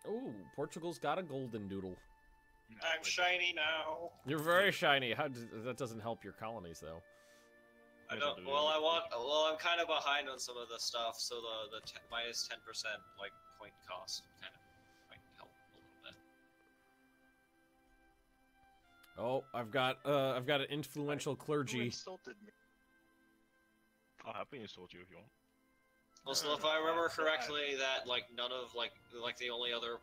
Ooh, Portugal's got a golden doodle. I'm shiny now. You're very shiny. That doesn't help your colonies, though. I don't. Well, I'm kind of behind on some of the stuff, so the minus 10% like point cost kind of might help a little bit. Oh, I've got an influential clergy. Who insulted me? I'll happily insult you if you want. Also, if I remember correctly, that like none of like the only other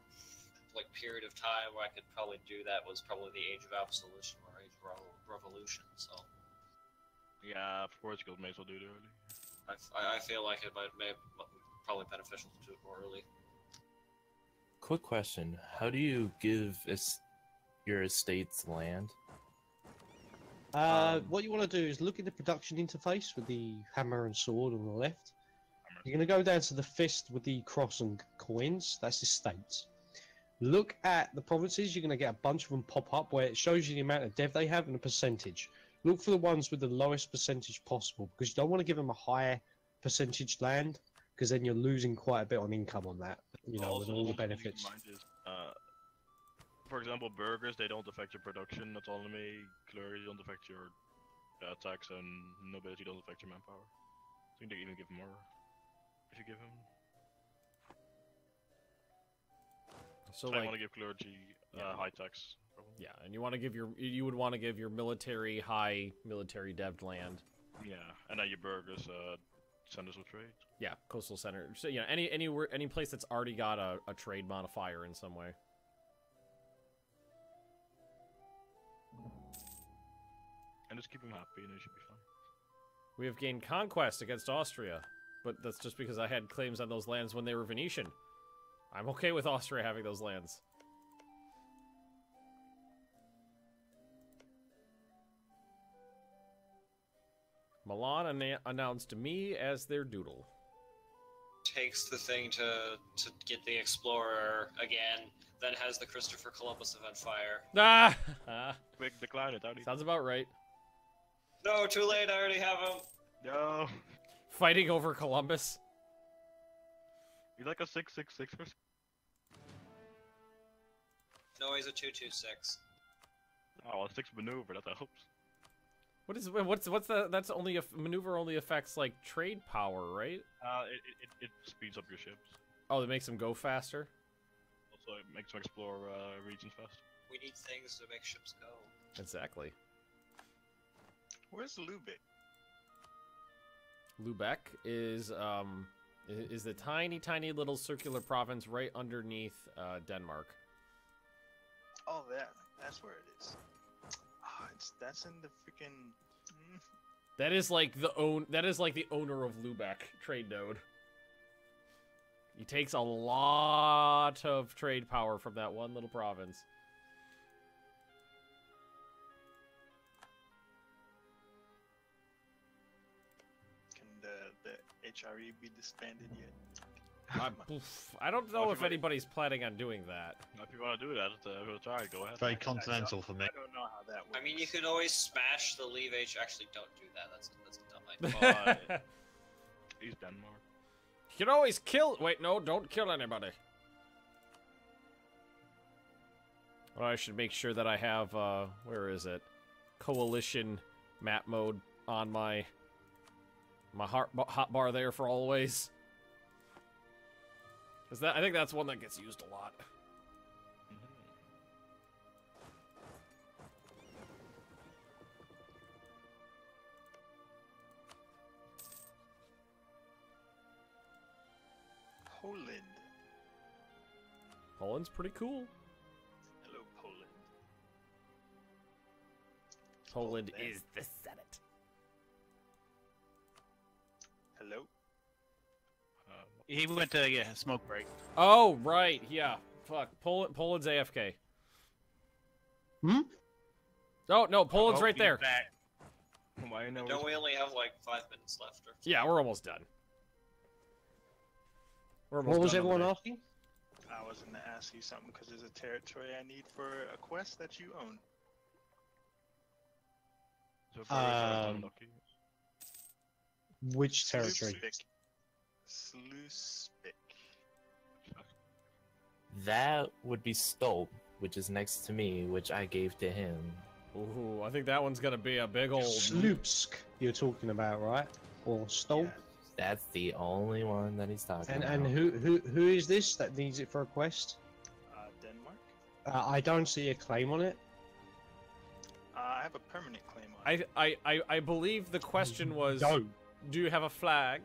like period of time where I could probably do that was probably the Age of Absolution or Age of Revolution. So yeah, Portugal may as well do it early. I feel like it may probably beneficial to do it more early. Quick question: how do you give your estates land? What you want to do is look at the production interface with the hammer and sword on the left. You're going to go down to the fist with the cross and coins. That's estates. Look at the provinces. You're going to get a bunch of them pop up where it shows you the amount of dev they have and the percentage. Look for the ones with the lowest percentage possible because you don't want to give them a higher percentage land because then you're losing quite a bit on income on that. You know, with Also, all the one thing to keep in benefits. mind is, for example, burgers, they don't affect your production autonomy, clergy don't affect your tax, and nobility don't affect your manpower. I think they even give more if you give them. So I like, want to give clergy high tax. Probably. yeah, and you want to give you would want to give your military high military dev'd land. Yeah, and then your burgers send us with trade. Yeah, coastal center. So, you know, any place that's already got a trade modifier in some way. And just keep them happy, and it should be fine. We have gained conquest against Austria, but that's just because I had claims on those lands when they were Venetian. I'm okay with Austria having those lands. Milan announced me as their doodle. Takes the thing to get the Explorer again, then has the Christopher Columbus event fire. Ah! Quick, decline it, Audi. Sounds about right. No, too late, I already have him. No. Fighting over Columbus. He's like a 666 or No, he's a 226. Oh, a 6 maneuver, that helps. What's the that's only a maneuver only affects like trade power, right? It speeds up your ships. Oh, it makes them go faster. Also, it makes them explore regions faster. We need things to make ships go. Exactly. Where's Lubeck? Lubeck is the tiny little circular province right underneath Denmark. Oh, that's where it is. Ah, that's in the freaking. That is like the owner of Lubeck trade node. He takes a lot of trade power from that one little province. Can the HRE be disbanded yet? I don't know if anybody's planning on doing that. If you want to do that, we'll try. Go ahead. Very continental for me. I don't know how that works. I mean, you could always smash the Leave H. Actually, don't do that. That's a dumb idea. He's Denmark. You can always kill. Wait, no, don't kill anybody. Well, I should make sure that I have. Where is it? Coalition map mode on my hotbar there for always. I think that's one that gets used a lot. Poland. Poland's pretty cool. Hello, Poland. Poland is the Senate. Hello. He went to a smoke break. Oh, right. Yeah. Fuck. Poland's AFK. Hmm? Oh, no. Poland's right there. Don't we only have like 5 minutes left? Or... Yeah, we're almost done. What was everyone asking? I was going to ask you something because there's a territory I need for a quest that you own. Which territory? Sluispic. That would be Stolp, which is next to me, which I gave to him. Ooh, I think that one's gonna be a big old Sloopsk you're talking about, right? Or Stolp? Yeah. That's the only one that he's talking about. And who is this that needs it for a quest? Denmark. I don't see a claim on it. I have a permanent claim on it. I believe the question was, No. do you have a flag?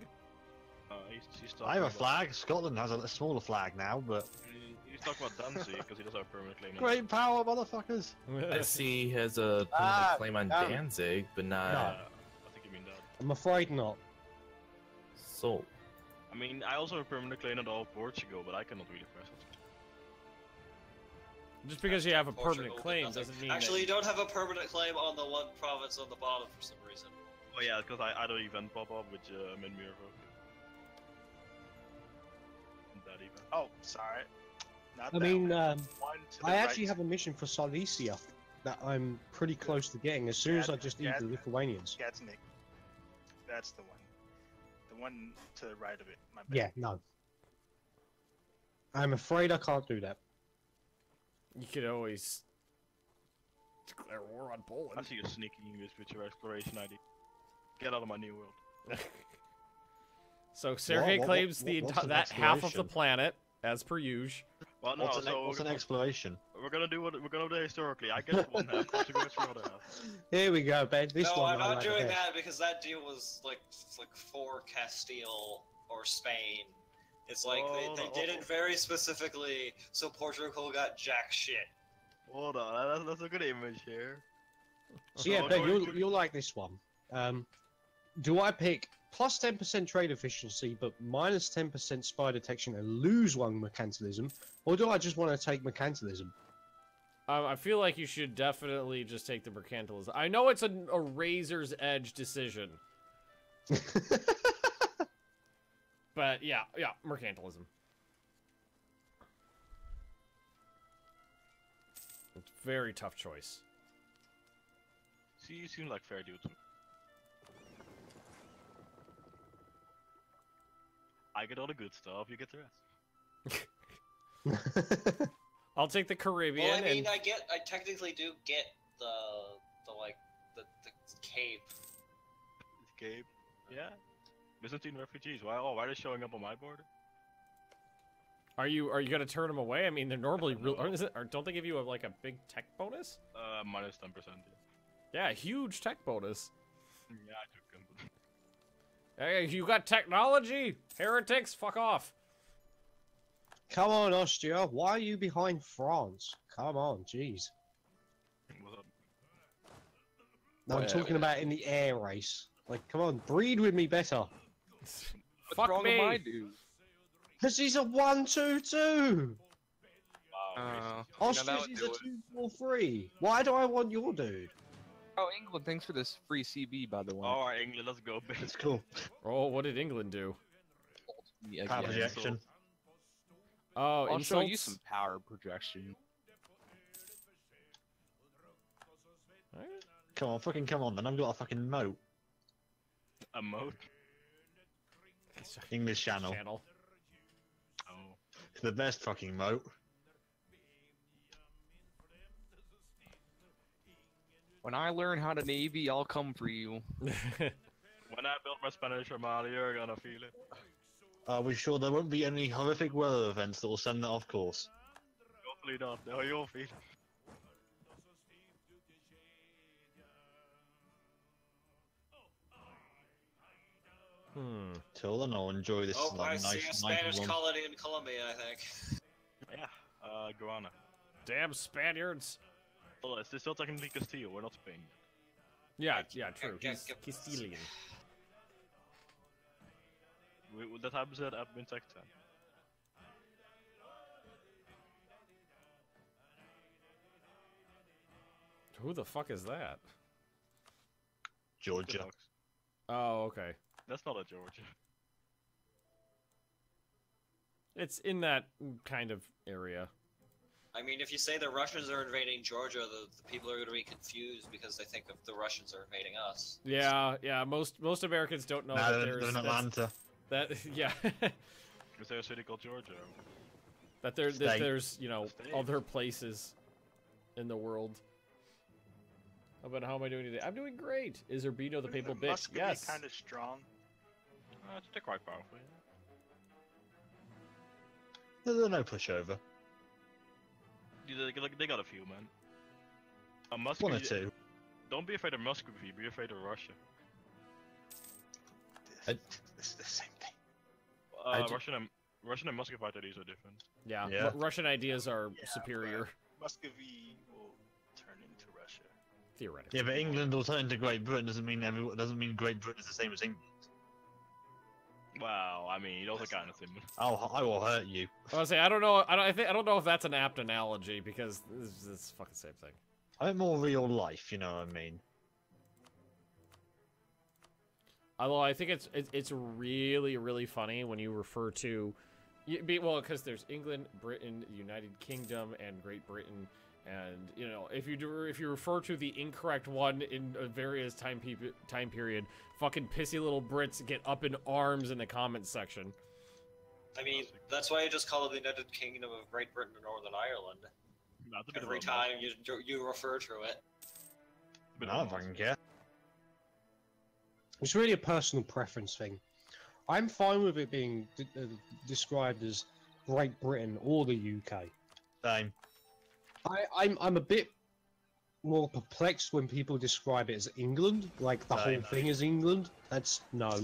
I have a flag. Scotland has a smaller flag now, but He's talking about Danzig because he doesn't have a permanent claim. great power, motherfuckers. I see he has a permanent claim on Danzig, but not I think you mean that. I'm afraid not. Soul. I mean, I also have a permanent claim on all of Portugal, but I cannot really press it. Just because you have a Portugal permanent did claim nothing. doesn't mean Actually, you that... don't have a permanent claim on the one province on the bottom for some reason. Oh yeah, because I don't even pop up with Minmir. That even. Oh, sorry. Not I that mean, one. One to the I actually right. have a mission for Silesia that I'm pretty close to getting as soon as I just eat the Lithuanians. Gatsnik. That's the one. The the one to the right of it. My bad. Yeah, no. I'm afraid I can't do that. You could always declare war on Poland. I see you sneaking this with your exploration ID. Get out of my new world. So Sergey claims what's an that half of the exploration? planet, as per usual. Well, no, What's an exploration? We're gonna do it historically. I get one half, not to go through the other half. Here we go, Ben. This No, one. I'm I not like doing the best. that because that deal was like for Castile or Spain. It's like they did it very specifically, so Portugal got jack shit. Hold on, that's a good image here. So yeah, Ben, you'll like this one. Do I pick plus 10% trade efficiency, but minus 10% spy detection and lose one mercantilism, or do I just want to take mercantilism? I feel like you should definitely just take the mercantilism. I know it's a razor's edge decision. But yeah, mercantilism. It's a very tough choice. See, you seem like fair dude. I get all the good stuff, you get the rest. I'll take the Caribbean. Well, I mean, and... I technically do get the Cape. Cape? Yeah. Byzantine refugees. Why? Oh, why are they showing up on my border? Are you gonna turn them away? I mean, they're normally real. Or don't they give you a big tech bonus? Minus 10%. Yeah, huge tech bonus. Yeah, I took them. Hey, you got technology? Heretics, fuck off. Come on, Austria. Why are you behind France? Come on, jeez. What's up? No, I'm talking about in the air race. Like, come on, breed with me better. What's wrong with my dude? Because he's a 1-2-2. Wow. Austria's is a 2-4-3. Why do I want your dude? Oh, England, thanks for this free CB, by the way. Alright, England, let's go, bitch. It's cool. Oh, what did England do? Yeah, Power yeah. projection. Oh, I'll show you insults? some power projection. Come on, fucking come on, then. I've got a fucking moat. A moat? English Channel. Oh. It's the best fucking moat. When I learn how to navy, I'll come for you. When I build my Spanish Armada, you're gonna feel it. Are we sure there won't be any horrific weather events that will send that off course? Hopefully not. No, you'll feel it. Till then, I'll enjoy this Oh, I nice, see a nice Spanish one. colony in Colombia, I think. Yeah, Guana. Damn Spaniards. Well, it's still technically Castile, we're not Spain. Yeah, true. He's Castilian. Dat hebben ze admin tech zijn. Who the fuck is that? Georgia. Oh, okay. That's not a Georgia. It's in that kind of area. I mean, if you say the Russians are invading Georgia, the people are going to be confused because they think of the Russians are invading us. Yeah. Most Americans don't know Nah, that they're there's in Atlanta. That yeah. Is there a city called Georgia? that there's other places in the world. But how am I doing today? I'm doing great. Is Urbino the papal bitch? Muscovy Yes. kind of strong. They're quite powerful. There's no pushover. They got a few, man. Muscovy, One or two. Don't be afraid of Muscovy, be afraid of Russia. It's the same thing. Russian and Muscovite ideas are different. Yeah. Russian ideas are superior. Muscovy will turn into Russia. Theoretically. Yeah, but England will turn into Great Britain doesn't mean Great Britain is the same as England. Wow, I mean, those are kind of similar. I will hurt you. I was say I don't know. I don't know if that's an apt analogy because it's fucking the same thing. I mean more real life, you know what I mean. Although I think it's really, really funny when you refer to, because there's England, Britain, United Kingdom, and Great Britain, And you know, if you refer to the incorrect one in a various time period, fucking pissy little Brits get up in arms in the comments section. I mean, that's why I just call it the United Kingdom of Great Britain and Northern Ireland. Every time you refer to it. But I don't fucking care. It's really a personal preference thing. I'm fine with it being described as Great Britain or the UK. Same. I'm a bit more perplexed when people describe it as England, like the whole thing is England. That's no.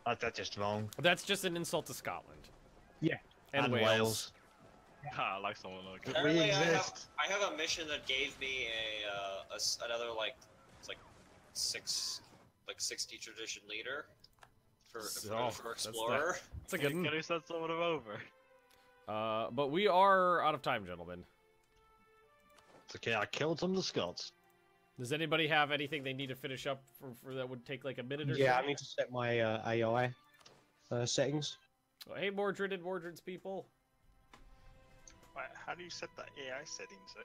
That's just wrong. That's just an insult to Scotland. Yeah. And Wales. I like someone like that. Apparently, I have a mission that gave me another like 60 tradition leader for explorer. That's a good one. Can you send someone over? But we are out of time, gentlemen. It's okay. I killed some of the Scots. Does anybody have anything they need to finish up for that would take like a minute or so? Yeah, I need to set my AI settings. Oh, hey, Mordred and Mordred's people. How do you set the AI settings?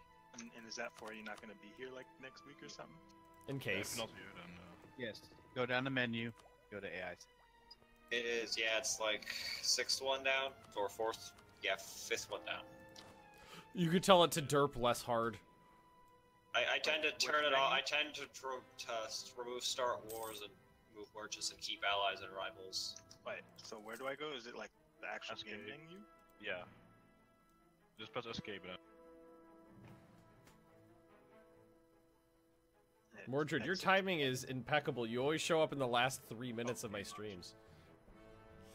And is that for you not going to be here like next week or something? In case. Not you, then, Yes. Go down the menu. Go to AI. It is, yeah, it's like 6th one down, or 4th, yeah, 5th one down. You could tell it to derp less hard. I tend to turn it off. I tend to remove start wars and move merchants and keep allies and rivals. Wait, so where do I go? Is it like the actual game menu? Yeah. Just press escape now. Mordred, your timing is impeccable. You always show up in the last 3 minutes of my streams.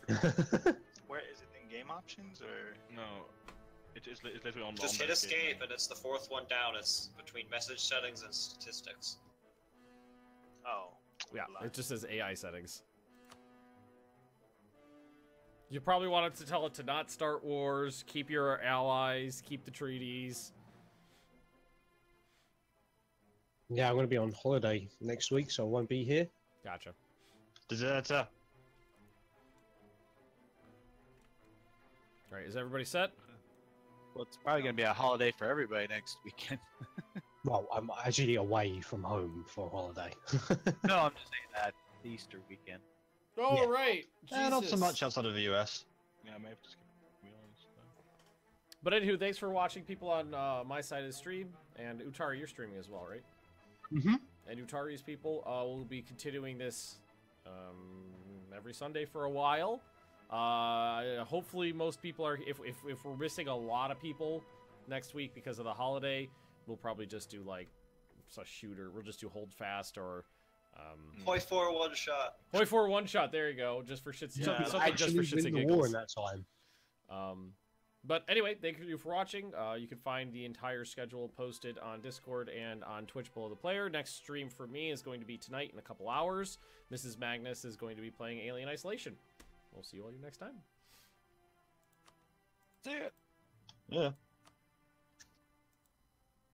Where is it? In game options or? No. It's literally on. Just hit escape, and it's the 4th one down. It's between message settings and statistics. Oh. Yeah, it just says AI settings. You probably wanted to tell it to not start wars, keep your allies, keep the treaties. Yeah, I'm going to be on holiday next week, so I won't be here. Gotcha. Deserter. Alright, is everybody set? Well, it's probably going to be a holiday for everybody next weekend. Well, I'm actually away from home for a holiday. No, I'm just saying that Easter weekend. All right. Not so much outside of the US. Yeah, I may have to skip it, to be honest. But anywho, thanks for watching people on my side of the stream. And Utari, you're streaming as well, right? Mm-hmm. And Utari's people will be continuing this every Sunday for a while. Hopefully most people are, if we're missing a lot of people next week because of the holiday, we'll probably just do like a shooter. We'll just do hold fast or Hoi 4 one shot. Hoi 4 one shot, there you go. Just for shits, something just for shits and the giggles. war in that time. But anyway, thank you for watching. You can find the entire schedule posted on Discord and on Twitch below the player. Next stream for me is going to be tonight in a couple hours. Mrs. Magnus is going to be playing Alien Isolation. We'll see you all next time. See ya. Yeah.